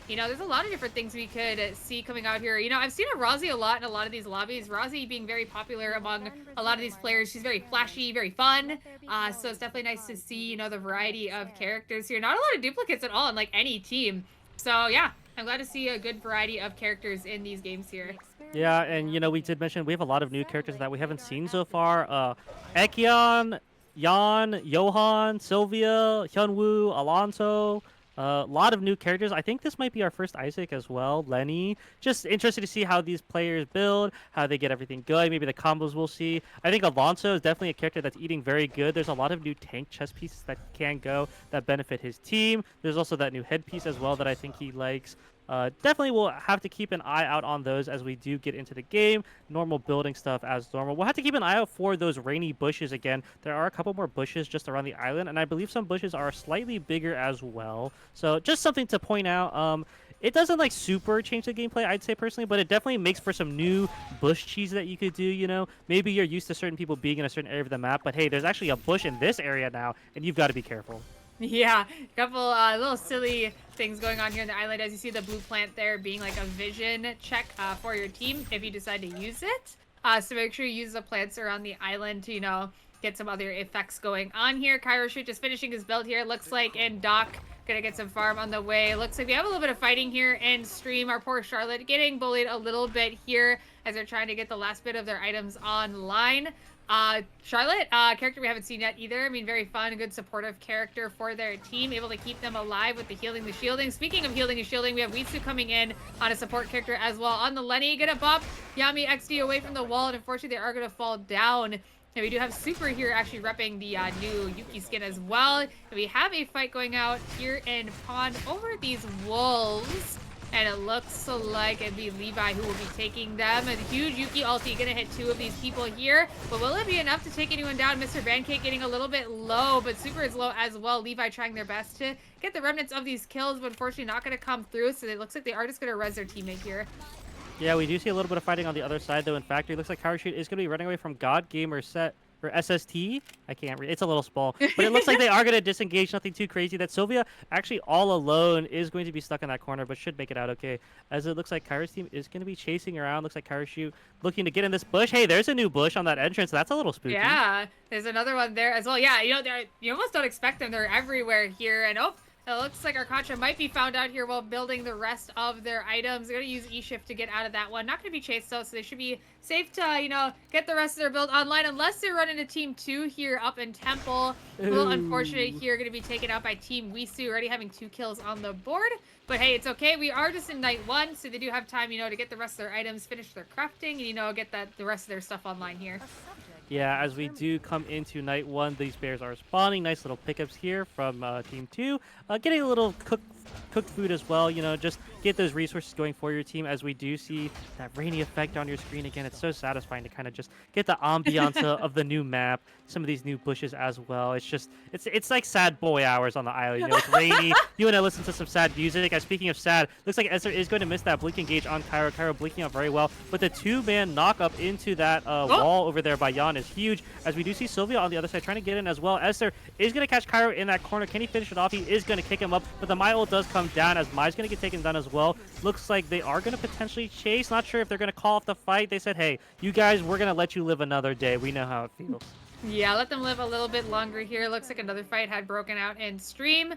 You know, there's a lot of different things we could see coming out here. You know, I've seen a Rozzy a lot in a lot of these lobbies. Rozzy being very popular among a lot of these players. She's very flashy, very fun. So it's definitely nice to see, you know, the variety of characters here. Not a lot of duplicates at all in like any team. So yeah, I'm glad to see a good variety of characters in these games here. Yeah, and you know, we did mention we have a lot of new characters that we haven't seen so far. Ekyan, Yan, Johan, Sylvia, Hyunwoo, Alonso. A lot of new characters. I think this might be our first Isaac as well. Lenny. Just interested to see how these players build, how they get everything going. Maybe the combos we'll see. I think Alonso is definitely a character that's eating very good. There's a lot of new tank chess pieces that can go that benefit his team. There's also that new headpiece as well that I think he likes. Definitely we'll have to keep an eye out on those as we do get into the game. Normal building stuff as normal. We'll have to keep an eye out for those rainy bushes again. There are a couple more bushes just around the island, and I believe some bushes are slightly bigger as well. So just something to point out. It doesn't like super change the gameplay, I'd say personally, but it definitely makes for some new bush cheese that you could do, you know. Maybe you're used to certain people being in a certain area of the map, but hey, there's actually a bush in this area now, and you've got to be careful. Yeah, a couple little silly things going on here in the island. As you see the blue plant there being like a vision check for your team if you decide to use it. So make sure you use the plants around the island to, you know, get some other effects going on here. Kyroshoot just finishing his build here. Looks like in Doc gonna get some farm on the way. Looks like we have a little bit of fighting here in stream. Our poor Charlotte getting bullied a little bit here as they're trying to get the last bit of their items online. Charlotte, character we haven't seen yet either. I mean, very fun, a good supportive character for their team, able to keep them alive with the healing, the shielding. Speaking of healing and shielding, we have Wisu coming in on a support character as well. On the Lenny, gonna bump Yami XD away from the wall, and unfortunately they are gonna fall down. And we do have Super here actually repping the new Yuki skin as well. And we have a fight going out here in Pond over these wolves. And it looks like it'd be Levi who will be taking them. A huge Yuki ulti gonna hit 2 of these people here. But will it be enough to take anyone down? Mr. Pancake getting a little bit low, but Super is low as well. Levi trying their best to get the remnants of these kills, but unfortunately not gonna come through. So it looks like they are just gonna res their teammate here. Yeah, we do see a little bit of fighting on the other side, though. In fact, it looks like Kyroshoot is going to be running away from God Gamer set or SST. I can't read. It's a little small, but it looks like they are going to disengage. Nothing too crazy. That Sylvia actually all alone is going to be stuck in that corner, but should make it out okay. As it looks like Kyro's team is going to be chasing around. Looks like Kyroshoot looking to get in this bush. Hey, there's a new bush on that entrance. That's a little spooky. Yeah, there's another one there as well. Yeah, you almost don't expect them. They're everywhere here, and oh. It looks like Arcacha might be found out here while building the rest of their items. They're going to use E-Shift to get out of that one. Not going to be chased, though, so they should be safe to, get the rest of their build online, unless they run into Team 2 here up in Temple. A little unfortunate here, going to be taken out by Team Wisu, already having 2 kills on the board. But hey, it's okay. We are just in night 1, so they do have time, to get the rest of their items, finish their crafting, and, get the rest of their stuff online here. Yeah, as we do come into night 1, these bears are spawning. Nice little pickups here from Team 2. Getting a little cooked food as well, just get those resources going for your team, as we do see that rainy effect on your screen again. It's so satisfying to kind of just get the ambiance of the new map, some of these new bushes as well. It's like sad boy hours on the island. It's rainy. You want to listen to some sad music. Speaking of sad, looks like Ezter is going to miss that blink engage on Kyro. Kyro blinking out very well, but the 2-man knock up into that wall over there by Jan is huge, as we do see Sylvia on the other side trying to get in as well. Ezter is going to catch Kyro in that corner. Can he finish it off? He is going to kick him up, but the Mai ult does come down, as Mai's going to get taken down as well. Looks like they are going to potentially chase. Not sure if they're going to call off the fight. They said, hey, you guys, we're going to let you live another day. We know how it feels. Yeah, let them live a little bit longer here. Looks like another fight had broken out in stream.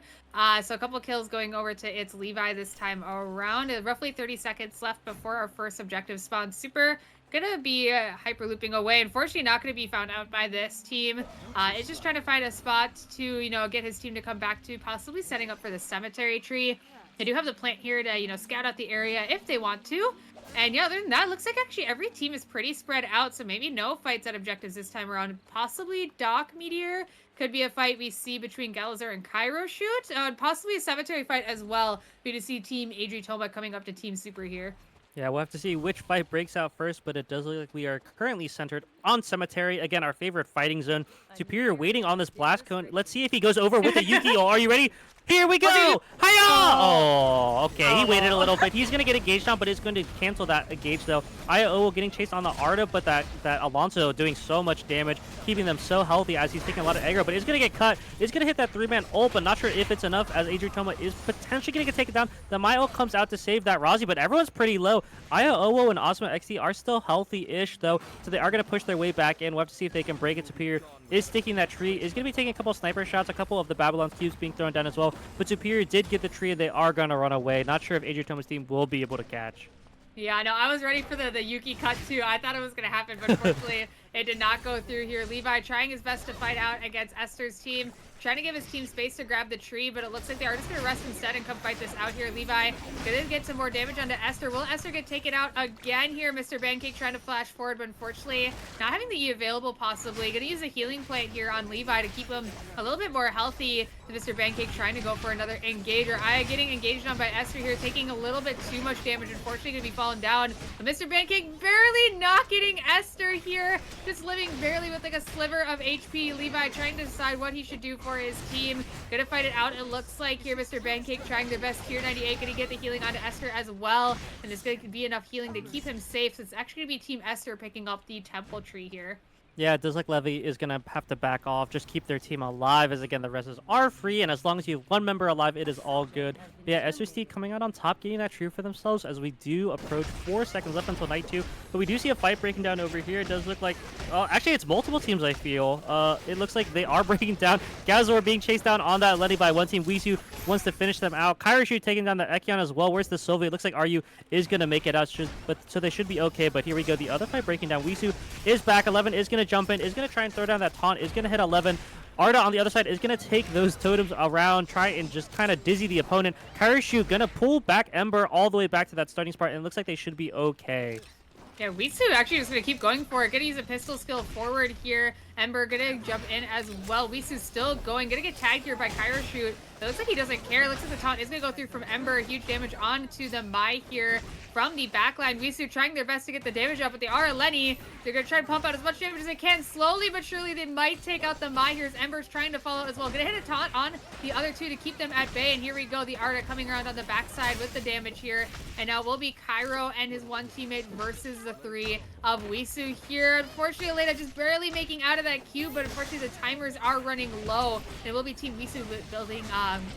So a couple kills going over to itzLevi this time around. Roughly 30 seconds left before our first objective spawn. Super gonna be hyper looping away. Unfortunately, not gonna be found out by this team. It's just trying to find a spot to, get his team to come back to, possibly setting up for the cemetery tree. They do have the plant here to, scout out the area if they want to. And yeah, other than that, looks like actually every team is pretty spread out, so maybe no fights at objectives this time around. Possibly Doc Meteor could be a fight we see between GallaZor and Kyroshoot, and possibly a cemetery fight as well. We to see Team Adritoma coming up to Team Super here. Yeah, we'll have to see which fight breaks out first, but it does look like we are currently centered on Cemetery. Again, our favorite fighting zone. Superior waiting on this blast cone. Let's see if he goes over with the Yuki. Are you ready? Here we go! Hiya! Oh, okay. He waited a little bit. He's going to get engaged on, but it's going to cancel that engage, though. IO getting chased on the Arda, but that Alonso doing so much damage, keeping them so healthy as he's taking a lot of aggro, but it's going to get cut. It's going to hit that 3-man ult, but not sure if it's enough, as Adritoma is potentially going to get taken down. The Mai ult comes out to save that Razi, but everyone's pretty low. IO and Osmo XT are still healthy-ish, though, so they are going to push their way back in. We'll have to see if they can break it. Superior is sticking that tree, is going to be taking a couple sniper shots, a couple of the Babylon cubes being thrown down as well. But Superior did get the tree, and they are going to run away. Not sure if Adritoma's team will be able to catch. Yeah, no, I was ready for the Yuki cut too. I thought it was going to happen, but unfortunately, it did not go through here. Levi trying his best to fight out against Ezter's team. Trying to give his team space to grab the tree, but it looks like they are just going to rest instead and come fight this out here. Levi going to get some more damage onto Ezter. Will Ezter get taken out again here? Mr. Pancake trying to flash forward, but unfortunately not having the E available possibly. Going to use a healing plant here on Levi to keep him a little bit more healthy. Mr. Pancake trying to go for another engager. Aya getting engaged on by Ezter here, taking a little bit too much damage. Unfortunately going to be falling down. But Mr. Pancake barely not getting Ezter here. Just living barely with like a sliver of HP. Levi trying to decide what he should do for his team. Gonna fight it out, it looks like here. Mr. Pancake trying their best here. 98 gonna get the healing onto Ezter as well, and it's gonna be enough healing to keep him safe. So it's actually gonna be Team Ezter picking up the temple tree here. Yeah, it does look Levy is going to have to back off, just keep their team alive, as again, the rest are free, and as long as you have one member alive, it is all good. But yeah, SRC coming out on top, getting that tree for themselves, as we do approach 4 seconds left until night 2. But we do see a fight breaking down over here. It does look like, actually, it's multiple teams, I feel. It looks like they are breaking down. GallaZor being chased down on that Letty by one team. Wisu wants to finish them out. Kyroshoot taking down the Ekion as well. Where's the Soviet? It looks like RU is going to make it out, so they should be okay. But here we go. The other fight breaking down. Wisu is back. 11 is going to jump in, is going to try and throw down that taunt, is going to hit 11. Arda on the other side is going to take those totems around, try and just kind of dizzy the opponent. Kyroshoot going to pull back Ember all the way back to that starting spot, and it looks like they should be okay. Yeah, Wisu actually is going to keep going for it. Going to use a pistol skill forward here. Ember going to jump in as well. Wisu's still going. Going to get tagged here by Kyroshoot. It looks like he doesn't care. Looks like the taunt is going to go through from Ember. Huge damage onto the Mai here from the backline. Wisu trying their best to get the damage up, but they are Lenny. They're going to try to pump out as much damage as they can. Slowly but surely, they might take out the Mai here as Ember's trying to follow as well. Going to hit a taunt on the other two to keep them at bay. And here we go. The Arda coming around on the backside with the damage here. And now will be Kyro and his one teammate versus the 3. of Wisu here. Unfortunately, Elena just barely making out of that cube, but unfortunately the timers are running low. It will be Team Wisu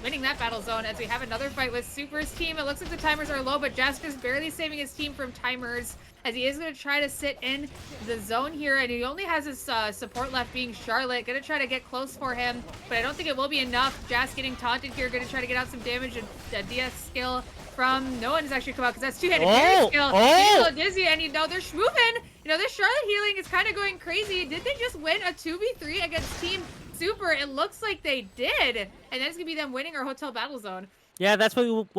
winning that battle zone as we have another fight with Super's team. It looks like the timers are low, but Jast is barely saving his team from timers as he is going to try to sit in the zone here, and he only has his support left being Charlotte. Going to try to get close for him, but I don't think it will be enough. Jast getting taunted here, going to try to get out some damage, and a DS skill from no one's actually come out because that's two-handed parry skill. He's a little dizzy, and they're moving. This Charlotte healing is kind of going crazy. Did they just win a 2v3 against Team Super? It looks like they did, and that's gonna be them winning our hotel battle zone. Yeah, that's what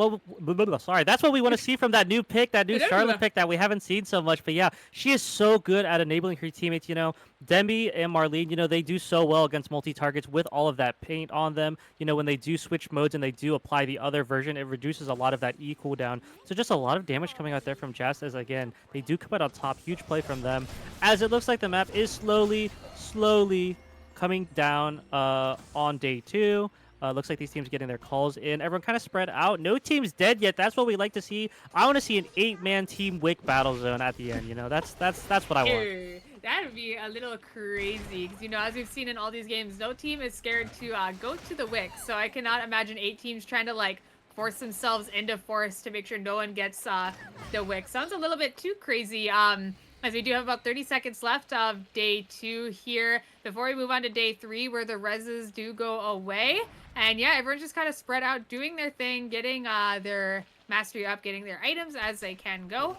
that's what we want to see from that new pick, that new Charlotte pick that we haven't seen so much. But yeah, she is so good at enabling her teammates. Demby and Marlene, they do so well against multi-targets with all of that paint on them. When they do switch modes and they do apply the other version, it reduces a lot of that E cooldown. So just a lot of damage coming out there from Jast as, again, they do come out on top. Huge play from them. As it looks like the map is slowly coming down on day 2. Looks like these teams getting their calls in. Everyone kind of spread out. No team's dead yet. That's what we like to see. I want to see an 8-man team Wick battle zone at the end. That's what I want. That would be a little crazy because, as we've seen in all these games, no team is scared to go to the Wick. So I cannot imagine 8 teams trying to, force themselves into forest to make sure no one gets the Wick. Sounds a little bit too crazy. As we do have about 30 seconds left of day 2 here before we move on to day 3 where the reses do go away. And yeah, everyone's just kind of spread out doing their thing, getting their mastery up, getting their items as they can go.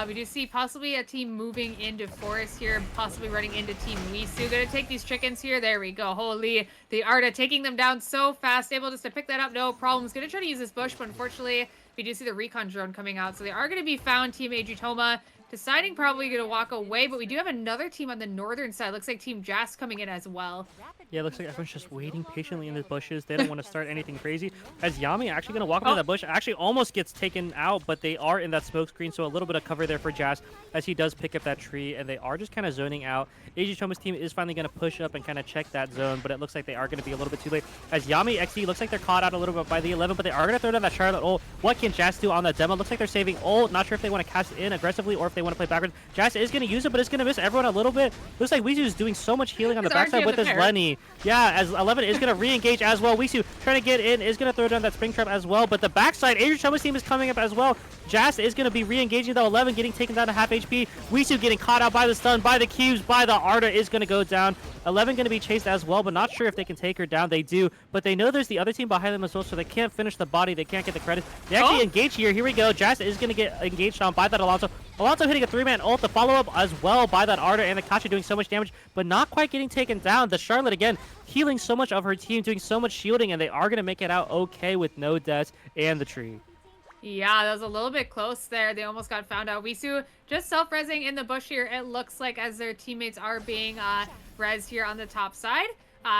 We do see possibly a team moving into forest here, possibly running into Team Wisu. Gonna take these chickens here. There we go. Holy, the Arda taking them down so fast, able just to pick that up, no problems. Gonna try to use this bush, but unfortunately, we do see the recon drone coming out. So they are going to be found, Team Adritoma. Deciding probably going to walk away, but we do have another team on the northern side. Looks like Team Jast coming in as well. Yeah, looks like everyone's just waiting patiently in the bushes. They don't want to start anything crazy. As Yami actually going to walk into that bush, actually almost gets taken out, but they are in that smoke screen, so a little bit of cover there for Jast as he does pick up that tree, and they are just kind of zoning out. Adritoma's team is finally going to push up and kind of check that zone, but it looks like they are going to be a little bit too late. As Yami XD looks like they're caught out a little bit by the 11, but they are going to throw down that Charlotte ult. What can Jast do on that demo? Looks like they're saving ult. Not sure if they want to cast in aggressively or if they want to play backwards. Jast is going to use it, but it's going to miss everyone a little bit. Looks like Wisu is doing so much healing on the backside with this Lenny. Yeah, as 11 is going to re-engage as well. Wisu trying to get in, is going to throw down that spring trap as well, but the backside, Adritoma's team is coming up as well. Jast is going to be re-engaging though. 11 getting taken down to half HP. Wisu getting caught out by the stun, by the cubes, by the Arda is going to go down. 11 going to be chased as well, but not sure if they can take her down. They do, but they know there's the other team behind them as well, so they can't finish the body. They can't get the credit. They actually engage here. Here we go. Jast is going to get engaged on by that Alonso. Alonso hitting a 3-man ult. The follow-up as well by that Arda, and the Kachi doing so much damage, but not quite getting taken down. The Charlotte, again, healing so much of her team, doing so much shielding, and they are going to make it out okay with no deaths and the tree. Yeah, that was a little bit close there. They almost got found out. Wisu just self-resing in the bush here, it looks like, as their teammates are being res here on the top side.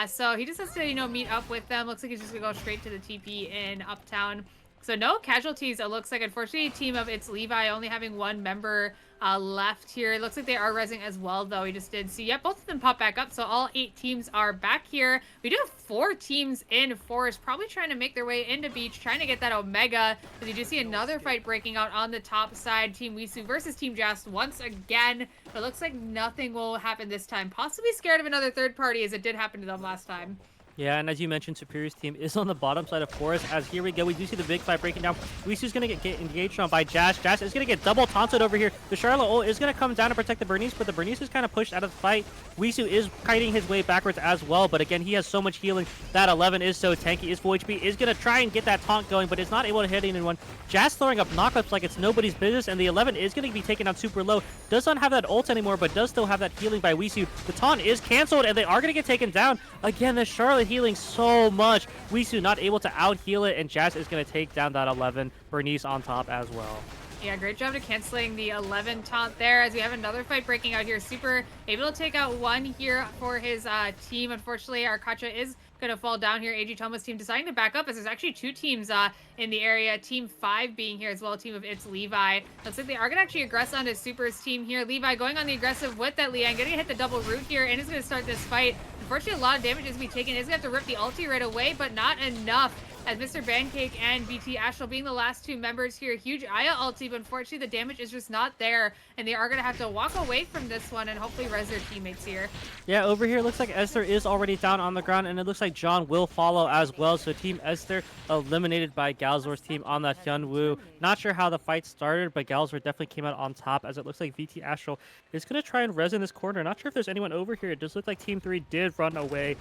So he just has to, meet up with them. Looks like he's just going to go straight to the TP in Uptown. So no casualties, it looks like. Unfortunately, a team of itzLevi only having 1 member left here. It looks like they are resing as well, though. We just did see, yeah, both of them pop back up. So all 8 teams are back here. We do have 4 teams in Forest, probably trying to make their way into Beach, trying to get that Omega. As you do see another fight breaking out on the top side. Team Wisu versus Team Jast once again. But it looks like nothing will happen this time. Possibly scared of another third party, as it did happen to them last time. Yeah, and as you mentioned, Superior's team is on the bottom side of Forest, as here we go. We do see the big fight breaking down. Wisu's going to get engaged on by Jast. Jast is going to get double taunted over here. The Charlotte ult is going to come down to protect the Bernice, but the Bernice is kind of pushed out of the fight. Wisu is kiting his way backwards as well, but again, he has so much healing. That 11 is so tanky, is full HP, is going to try and get that taunt going, but is not able to hit anyone. Jast throwing up knockups like it's nobody's business, and the 11 is going to be taken out super low. Does not have that ult anymore, but does still have that healing by Wisu. The taunt is canceled, and they are going to get taken down. Again, the Charlotte healing so much. Wisu not able to out heal it, and Jast is going to take down that 11. Bernice on top as well. Yeah, great job to canceling the 11 taunt there, as we have another fight breaking out here. Super able to take out 1 here for his team. Unfortunately, Arkacha is gonna fall down here. Adritoma's team deciding to back up as there's actually 2 teams in the area. Team 5 being here as well, a team of itzLevi. Looks like they are gonna actually aggress onto Super's team here. Levi going on the aggressive with that Lian, gonna hit the double root here, and is gonna start this fight. Unfortunately, a lot of damage is gonna be taken. Is gonna have to rip the ulti right away, but not enough. As Mr. Pancake and BT Astral being the last 2 members here. Huge Aya ulti, but unfortunately the damage is just not there. And they are going to have to walk away from this one and hopefully res their teammates here. Yeah, over here, looks like Ezter is already down on the ground, and it looks like John will follow as well. So Team Ezter eliminated by GallaZor's team on that Hyunwoo. Not sure how the fight started, but GallaZor definitely came out on top, as it looks like VT Astral is going to try and res in this corner. Not sure if there's anyone over here. It does look like Team 3 did run away.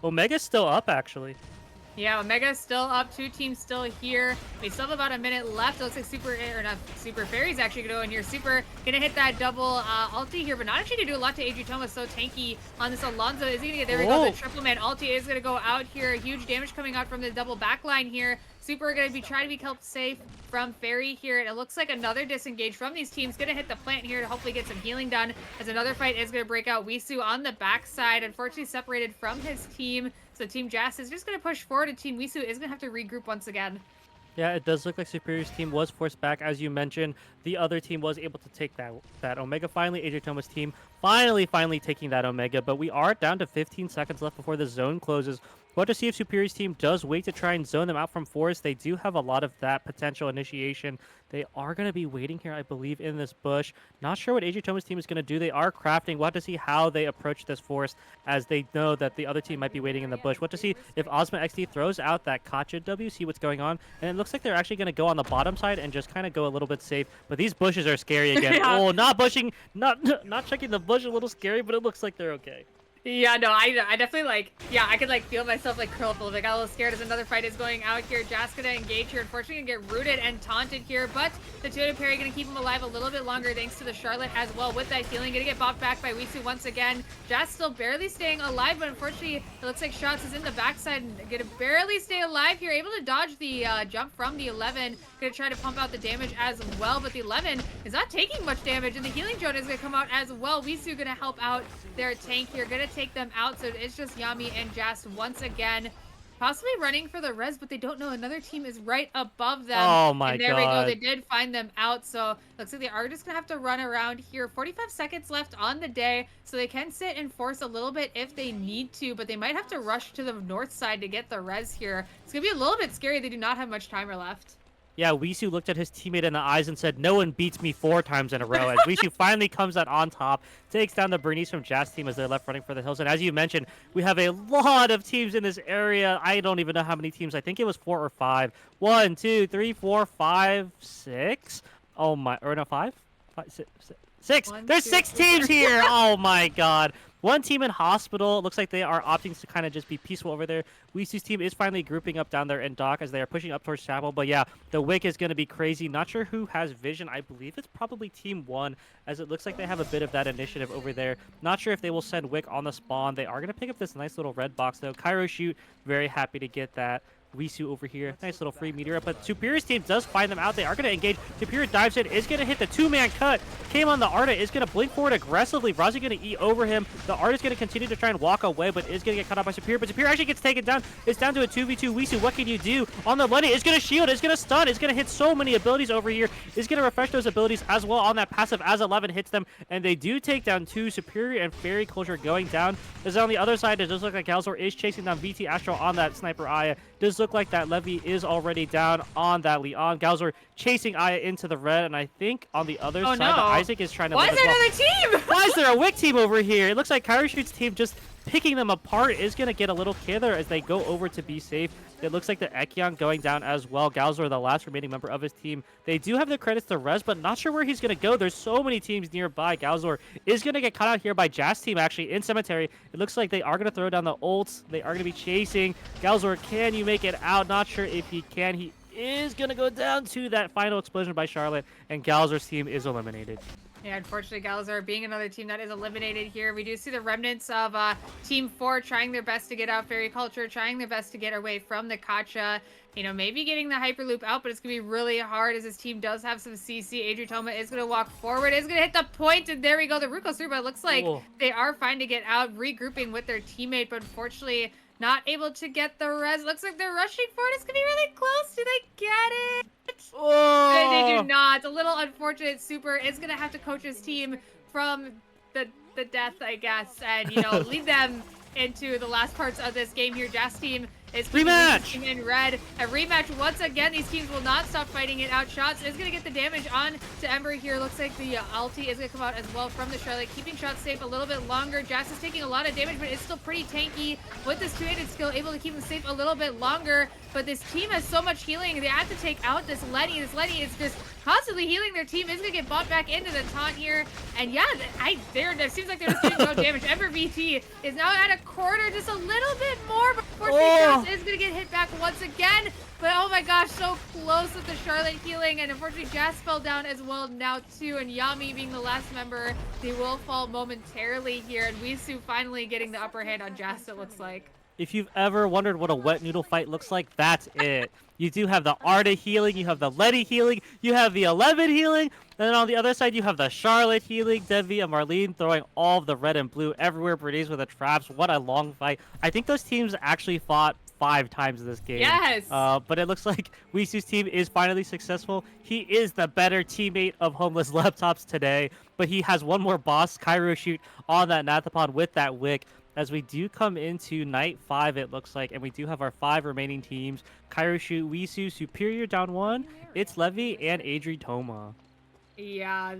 Omega's still up, actually. Yeah, Omega's still up. 2 teams still here. We still have about a minute left. It looks like Super Fairy's actually gonna go in here. Super gonna hit that double ulti here, but not actually gonna do a lot to Adritoma. So tanky on this Alonzo. Is he gonna get there? We go. The triple man ulti is gonna go out here. Huge damage coming out from the double backline here. Super gonna be trying to be kept safe from Fairy here. And it looks like another disengage from these teams. Gonna hit the plant here to hopefully get some healing done. As another fight is gonna break out. Wisu on the backside, unfortunately separated from his team. So Team Jast is just going to push forward, and Team Wisu is going to have to regroup once again. Yeah, it does look like Superior's team was forced back. As you mentioned, the other team was able to take that Omega finally. Adritoma's team finally taking that Omega, but we are down to 15 seconds left before the zone closes. We'll have to see if Superior's team does wait to try and zone them out from forest. They do have a lot of that potential initiation. They are going to be waiting here, I believe, in this bush. Not sure what Adritoma's team is going to do. They are crafting. We'll have to see how they approach this forest, as they know that the other team might be waiting in the bush. We'll have to see if Ozma XD throws out that Kacha W, see what's going on. And it looks like they're actually going to go on the bottom side and just kind of go a little bit safe. But these bushes are scary again. Yeah. Oh, not bushing, not checking the bush, a little scary, but it looks like they're okay. Yeah, no, I definitely I could feel myself curl up a little bit. Got a little scared as another fight is going out here. Jast gonna engage here. Unfortunately, gonna get rooted and taunted here, but the Tutor Parry gonna keep him alive a little bit longer thanks to the Charlotte as well with that healing. Gonna get bopped back by Wisu once again. Jast still barely staying alive, but unfortunately, it looks like Shots is in the backside and gonna barely stay alive here. Able to dodge the jump from the 11. Gonna try to pump out the damage as well, but the 11 is not taking much damage, and the healing drone is gonna come out as well. Wisu gonna help out their tank here. Gonna take them out, so it's just Yami and Jast once again. Possibly running for the res, but they don't know another team is right above them. Oh my and there God. we go. They did find them out, so looks like they are just gonna have to run around here. 45 seconds left on the day, so they can sit and force a little bit if they need to, but they might have to rush to the north side to get the res here. It's gonna be a little bit scary. They do not have much timer left. Yeah, Wisu looked at his teammate in the eyes and said, "No one beats me 4 times in a row." As Wisu finally comes out on top, takes down the Bernice from Jast team as they're left running for the hills. And as you mentioned, we have a lot of teams in this area. I don't even know how many teams. I think it was 4 or 5. 1, 2, 3, 4, 5, 6. Oh my, or no, 5? 5, 6. There's 6 teams here. Oh my God. 1 team in hospital. Looks like they are opting to kind of just be peaceful over there. Wisu's team is finally grouping up down there in dock as they are pushing up towards chapel. But yeah, the wick is going to be crazy. Not sure who has vision. I believe it's probably team 1, as it looks like they have a bit of that initiative over there. Not sure if they will send wick on the spawn. They are going to pick up this nice little red box though. Kyroshoot, very happy to get that. Wisu over here. Nice little free meteor up, but Superior's team does find them out. They are going to engage. Superior dives in, is going to hit the 2-man cut. Came on the Arda, is going to blink forward aggressively. Razi going to eat over him. The Arda is going to continue to try and walk away, but is going to get cut off by Superior. But Superior actually gets taken down. It's down to a 2v2. Wisu, what can you do? On the Lenny, is going to shield, is going to stun, is going to hit so many abilities over here. Is going to refresh those abilities as well on that passive as 11 hits them. And they do take down 2. Superior and Fairy Culture going down. As on the other side, it does look like GallaZor is chasing down VT Astral on that Sniper Aya. Does look like that Levy is already down on that Leon. GallaZor chasing Aya into the red, and I think on the other side, no. the Isaac is trying to. Why is there another team? Why is there a Wick team over here? It looks like Kyroshoot's team just picking them apart is going to get a little killer as they go over to be safe. It looks like the Ekyan going down as well. GallaZor, the last remaining member of his team. They do have the credits to res, but not sure where he's going to go. There's so many teams nearby. GallaZor is going to get caught out here by Jast team, actually, in Cemetery. It looks like they are going to throw down the ults. They are going to be chasing. GallaZor, can you make it out? Not sure if he can. He is going to go down to that final explosion by Charlotte, and GallaZor's team is eliminated. Yeah, unfortunately, GallaZor being another team that is eliminated here. We do see the remnants of Team 4 trying their best to get out Fairy Culture, trying their best to get away from the Kacha. You know, maybe getting the Hyperloop out, but it's going to be really hard as this team does have some CC. Adritoma is going to walk forward, is going to hit the point, and there we go. The root goes through, but it looks like they are fine to get out, regrouping with their teammate, but unfortunately, not able to get the res. Looks like they're rushing for it. It's gonna be really close. Do they get it? They do Oh! not. A little unfortunate. Super is gonna have to coach his team from the death, I guess, and lead them into the last parts of this game here. Jast team is keeping Rematch! team in red. A rematch once again. These teams will not stop fighting it out. Shots is gonna get the damage on to Ember here. Looks like the ulti is gonna come out as well from the Charlotte, keeping shots safe a little bit longer. Jast is taking a lot of damage, but it's still pretty tanky with this two-handed skill, able to keep him safe a little bit longer. But this team has so much healing. They have to take out this Lenny. This Lenny is just constantly healing their team. Is gonna get bought back into the taunt here. And yeah, it seems like they're just doing no damage. Ember VT is now at a quarter, just a little bit more, but unfortunately is gonna get hit back once again. But oh my gosh, so close with the Charlotte healing, and unfortunately Jast fell down as well now too, and Yami being the last member, they will fall momentarily here, and Wisu finally getting the upper hand on Jast, it looks like. If you've ever wondered what a wet noodle fight looks like, that's it. You do have the Arda healing, you have the Letty healing, you have the 11 healing, and then on the other side you have the Charlotte healing, Devi and Marlene throwing all of the red and blue everywhere, Bernice with the traps. What a long fight. I think those teams actually fought 5 times in this game. Yes! But it looks like Wisu's team is finally successful. He is the better teammate of Homeless Laptops today, but he has one more boss, Kyroshoot, on that Nathapon with that Wick. As we do come into night 5, it looks like, and we do have our 5 remaining teams: Kyroshoot, Wisu, Superior down 1, itzLevi, and Adritoma. Yeah,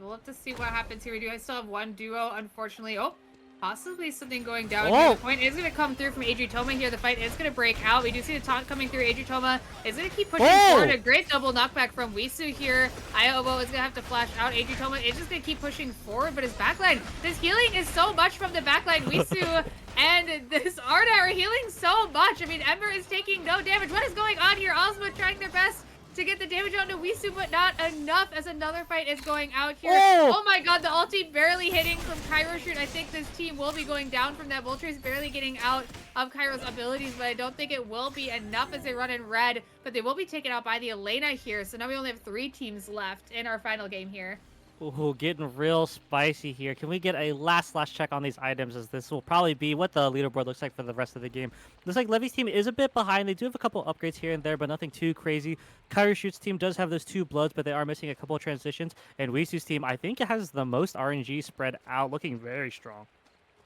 we'll have to see what happens here. We do still have one duo, unfortunately. Oh, possibly something going down here. The point is going to come through from Adritoma here. The fight is going to break out. We do see the taunt coming through. Adritoma is going to keep pushing forward. A great double knockback from Wisu here. Iobo is going to have to flash out. Adritoma is just going to keep pushing forward, but his backline, this healing is so much from the backline. Wisu and this Arda are healing so much. I mean, Ember is taking no damage. What is going on here? Ozma trying their best to get the damage onto Wisu, but not enough as another fight is going out here. Oh my god, the ulti barely hitting from Kyroshoot. I think this team will be going down from that. Vulture is barely getting out of Kyro's abilities, but I don't think it will be enough as they run in red, but they will be taken out by the Elena here. So now we only have 3 teams left in our final game here. Ooh, getting real spicy here. Can we get a last check on these items, as this will probably be what the leaderboard looks like for the rest of the game. Looks like Levy's team is a bit behind. They do have a couple upgrades here and there, but nothing too crazy. Kyroshoot's team does have those 2 bloods, but they are missing a couple of transitions. And Wisu's team, I think it has the most RNG spread out, looking very strong.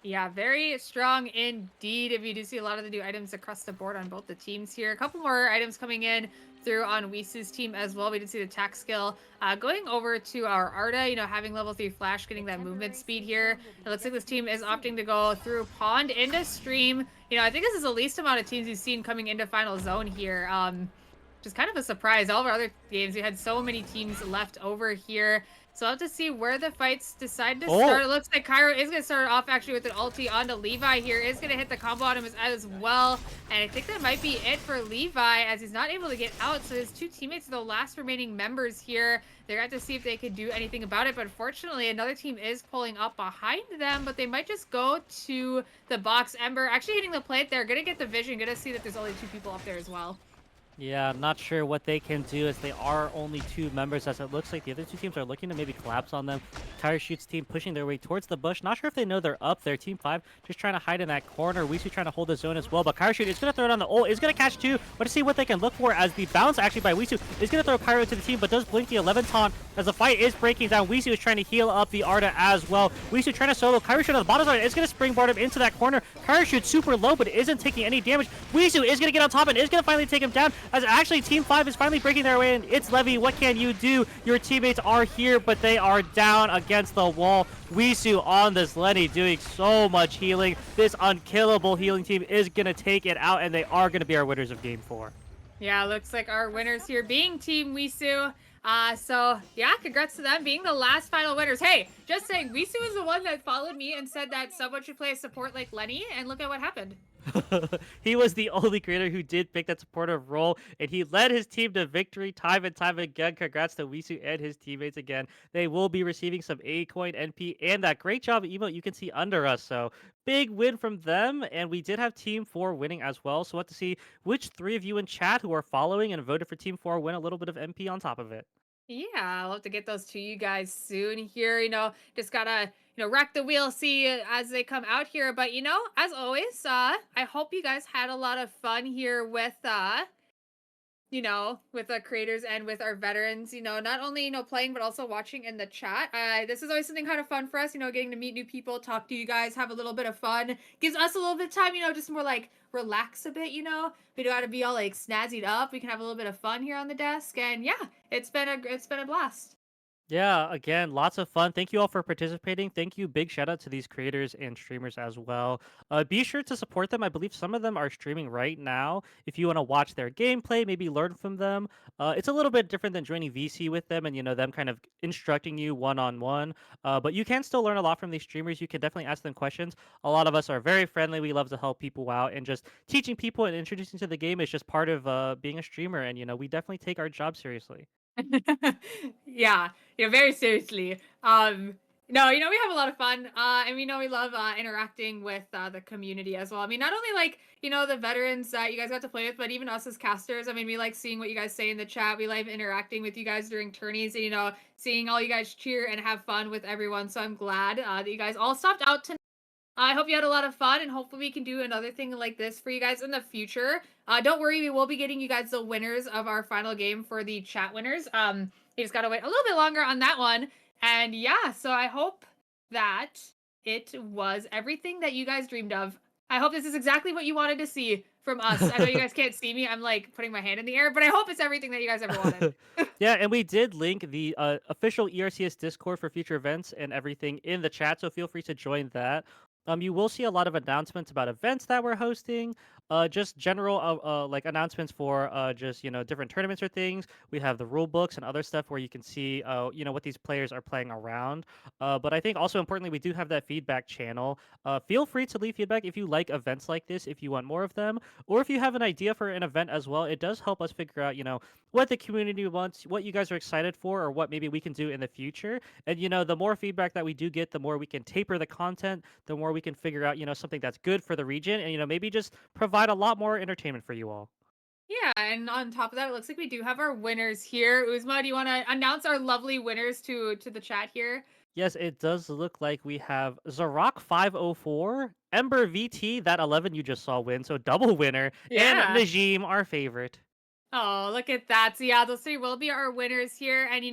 Yeah, very strong indeed. If you do see a lot of the new items across the board on both the teams here. A couple more items coming in through on Wisu's team as well. We did see the attack skill going over to our Arda, having level 3 flash, getting that movement speed here. It looks like this team is opting to go through pond into stream. I think this is the least amount of teams we've seen coming into final zone here. Just kind of a surprise. All of our other games, we had so many teams left over here. So I'll have to see where the fights decide to start. It looks like Kyro is going to start off actually with an ulti onto Levi here. Is going to hit the combo on him as well. And I think that might be it for Levi, as he's not able to get out. So his 2 teammates are the last remaining members here. They're going to have to see if they can do anything about it. But unfortunately, another team is pulling up behind them. But they might just go to the box. Ember actually hitting the plate there. Going to get the vision. Going to see that there's only 2 people up there as well. Yeah, I'm not sure what they can do, as they are only 2 members, as it looks like the other 2 teams are looking to maybe collapse on them. Kyroshoot's team pushing their way towards the bush. Not sure if they know they're up there. Team 5 just trying to hide in that corner. Wisu trying to hold the zone as well, but Kyroshoot is going to throw it on the ult. Is going to catch 2, but to see what they can look for, as the bounce actually by Wisu is going to throw Kyro to the team, but does blink the 11 taunt as the fight is breaking down. Wisu is trying to heal up the Arda as well. Wisu trying to solo. Kyroshoot on the bottom side is going to springboard him into that corner. Kyroshoot super low, but isn't taking any damage. Wisu is going to get on top and is going to finally take him down, as actually Team 5 is finally breaking their way in. itzLevi, what can you do? Your teammates are here, but they are down against the wall. Wisu on this Lenny doing so much healing. This unkillable healing team is going to take it out, and they are going to be our winners of Game 4. Yeah, looks like our winners here being Team Wisu. So yeah, congrats to them being the last final winners. Hey, just saying, Wisu was the one that followed me and said that someone should play a support like Lenny, and look at what happened. He was the only creator who did pick that supportive role, and he led his team to victory time and time again. Congrats to Wisu and his teammates again. They will be receiving some A-Coin, NP, and that great job emote you can see under us. So big win from them, and we did have Team 4 winning as well. So we'll have to see which 3 of you in chat who are following and voted for Team 4 win a little bit of MP on top of it. Yeah, I'll have to get those to you guys soon here. Just gotta, rack the wheel, see as they come out here. But as always, I hope you guys had a lot of fun here with the creators and with our veterans, not only, playing, but also watching in the chat. This is always something kind of fun for us, getting to meet new people, talk to you guys, have a little bit of fun. Gives us a little bit of time, just more like relax a bit, We don't gotta be all like snazzied up. We can have a little bit of fun here on the desk. And yeah, it's been a blast. Yeah, again, lots of fun. Thank you all for participating. Thank you. Big shout out to these creators and streamers as well. Be sure to support them. I believe some of them are streaming right now. If you want to watch their gameplay, maybe learn from them. It's a little bit different than joining VC with them and them kind of instructing you one on one. But you can still learn a lot from these streamers. You can definitely ask them questions. A lot of us are very friendly. We love to help people out, and just teaching people and introducing to the game is just part of being a streamer. And we definitely take our job seriously. Yeah, very seriously. No, we have a lot of fun. And we love interacting with the community as well. I mean, not only like, the veterans that you guys got to play with, but even us as casters. I mean, we like seeing what you guys say in the chat. We like interacting with you guys during tourneys and, seeing all you guys cheer and have fun with everyone. So I'm glad that you guys all stopped out tonight. I hope you had a lot of fun, and hopefully we can do another thing like this for you guys in the future. Don't worry, we will be getting you guys the winners of our final game for the chat winners. You just gotta wait a little bit longer on that one. And yeah, so I hope that it was everything that you guys dreamed of. I hope this is exactly what you wanted to see from us. I know you guys can't see me. I'm like putting my hand in the air, but I hope it's everything that you guys ever wanted. Yeah, and we did link the official ERCS Discord for future events and everything in the chat, so feel free to join that. You will see a lot of announcements about events that we're hosting, just general like announcements for just different tournaments or things. We have the rule books and other stuff where you can see what these players are playing around. But I think also importantly, we do have that feedback channel. Feel free to leave feedback if you like events like this, if you want more of them, or if you have an idea for an event as well. It does help us figure out what the community wants, what you guys are excited for, or what maybe we can do in the future. And the more feedback that we do get, the more we can taper the content, the more we can figure out, something that's good for the region, and maybe just provide a lot more entertainment for you all. Yeah, and on top of that, it looks like we do have our winners here. Uzma, do you want to announce our lovely winners to the chat here? Yes, it does look like we have Zarok 504, Ember VT, that 11 you just saw win, so double winner, and Yeah. Najim, our favorite. Oh, look at that. So yeah, those three will be our winners here. And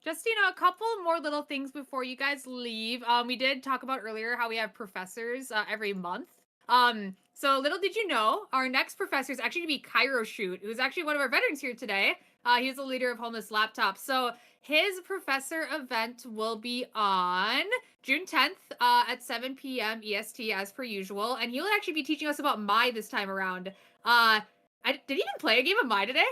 just a couple more little things before you guys leave. We did talk about earlier how we have professors every month. So little did you know, our next professor is actually going to be Kyroshoot, who's actually one of our veterans here today. He's the leader of Homeless Laptops. So his professor event will be on June 10th at 7 p.m. EST as per usual. And he'll actually be teaching us about Mai this time around. Did he even play a game of Mai today?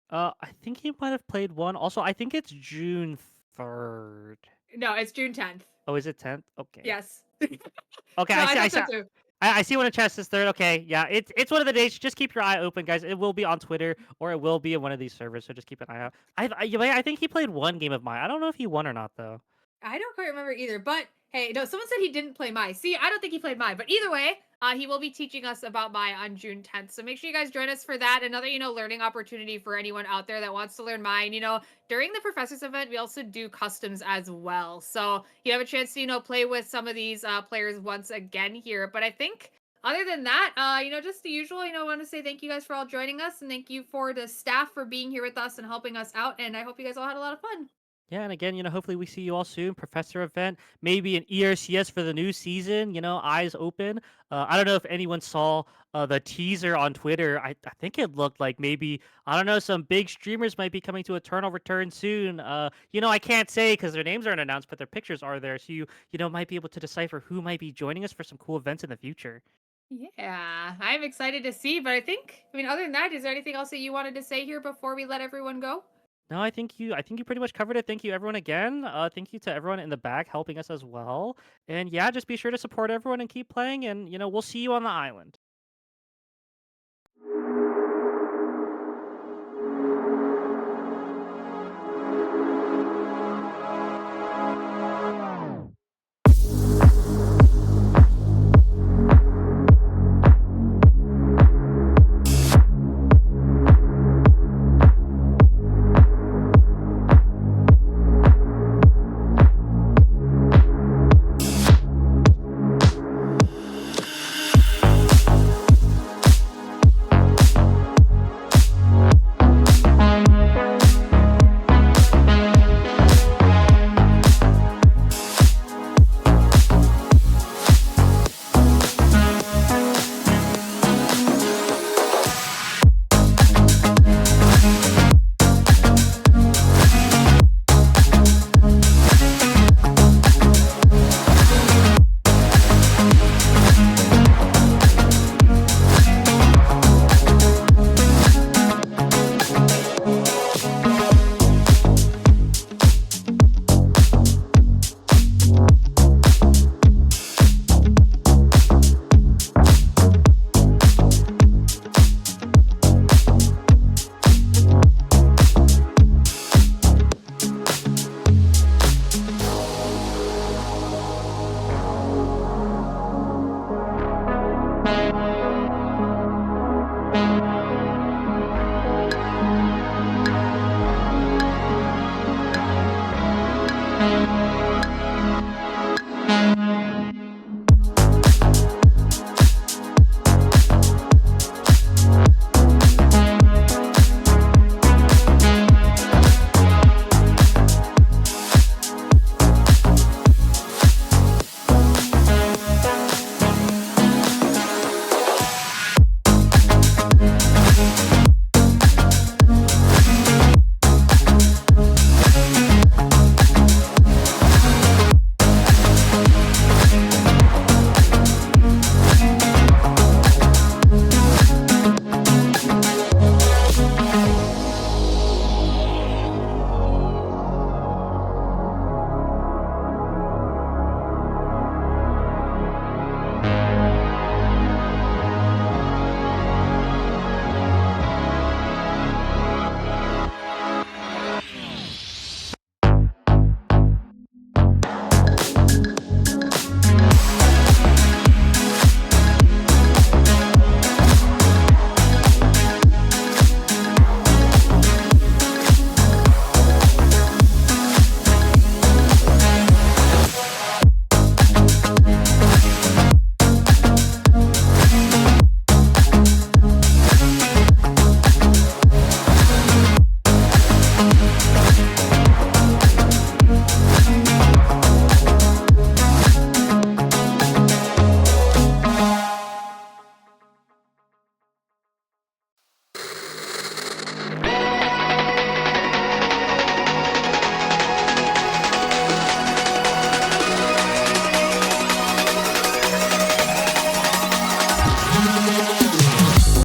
I think he might have played one. Also, I think it's June 3rd. No, it's June 10th. Oh, is it 10th? Okay. Yes. Okay, No, I I see. I thought see. so too. I see when a chest is third. Okay, yeah, it's one of the days. Just keep your eye open, guys. It will be on Twitter or it will be in one of these servers. So just keep an eye out. I think he played one game of mine. I don't know if he won or not though. I don't quite remember either, but hey, no, someone said he didn't play Mai. See, I don't think he played Mai, but either way, he will be teaching us about Mai on June 10th. So make sure you guys join us for that. Another, learning opportunity for anyone out there that wants to learn Mai. And, during the professors event, we also do customs as well. So you have a chance to, play with some of these players once again here. But I think other than that, just the usual, I want to say thank you guys for all joining us and thank you for the staff for being here with us and helping us out. And I hope you guys all had a lot of fun. Yeah, and again, hopefully we see you all soon. Professor event, maybe an ERCS for the new season. Eyes open. I don't know if anyone saw the teaser on Twitter. I think it looked like maybe I don't know some big streamers might be coming to Eternal Return soon. I can't say because their names aren't announced, but their pictures are there, so you might be able to decipher who might be joining us for some cool events in the future. Yeah, I'm excited to see, but other than that, is there anything else that you wanted to say here before we let everyone go? No, I think you pretty much covered it. Thank you everyone again. Thank you to everyone in the back helping us as well. And yeah, just be sure to support everyone and keep playing and we'll see you on the island.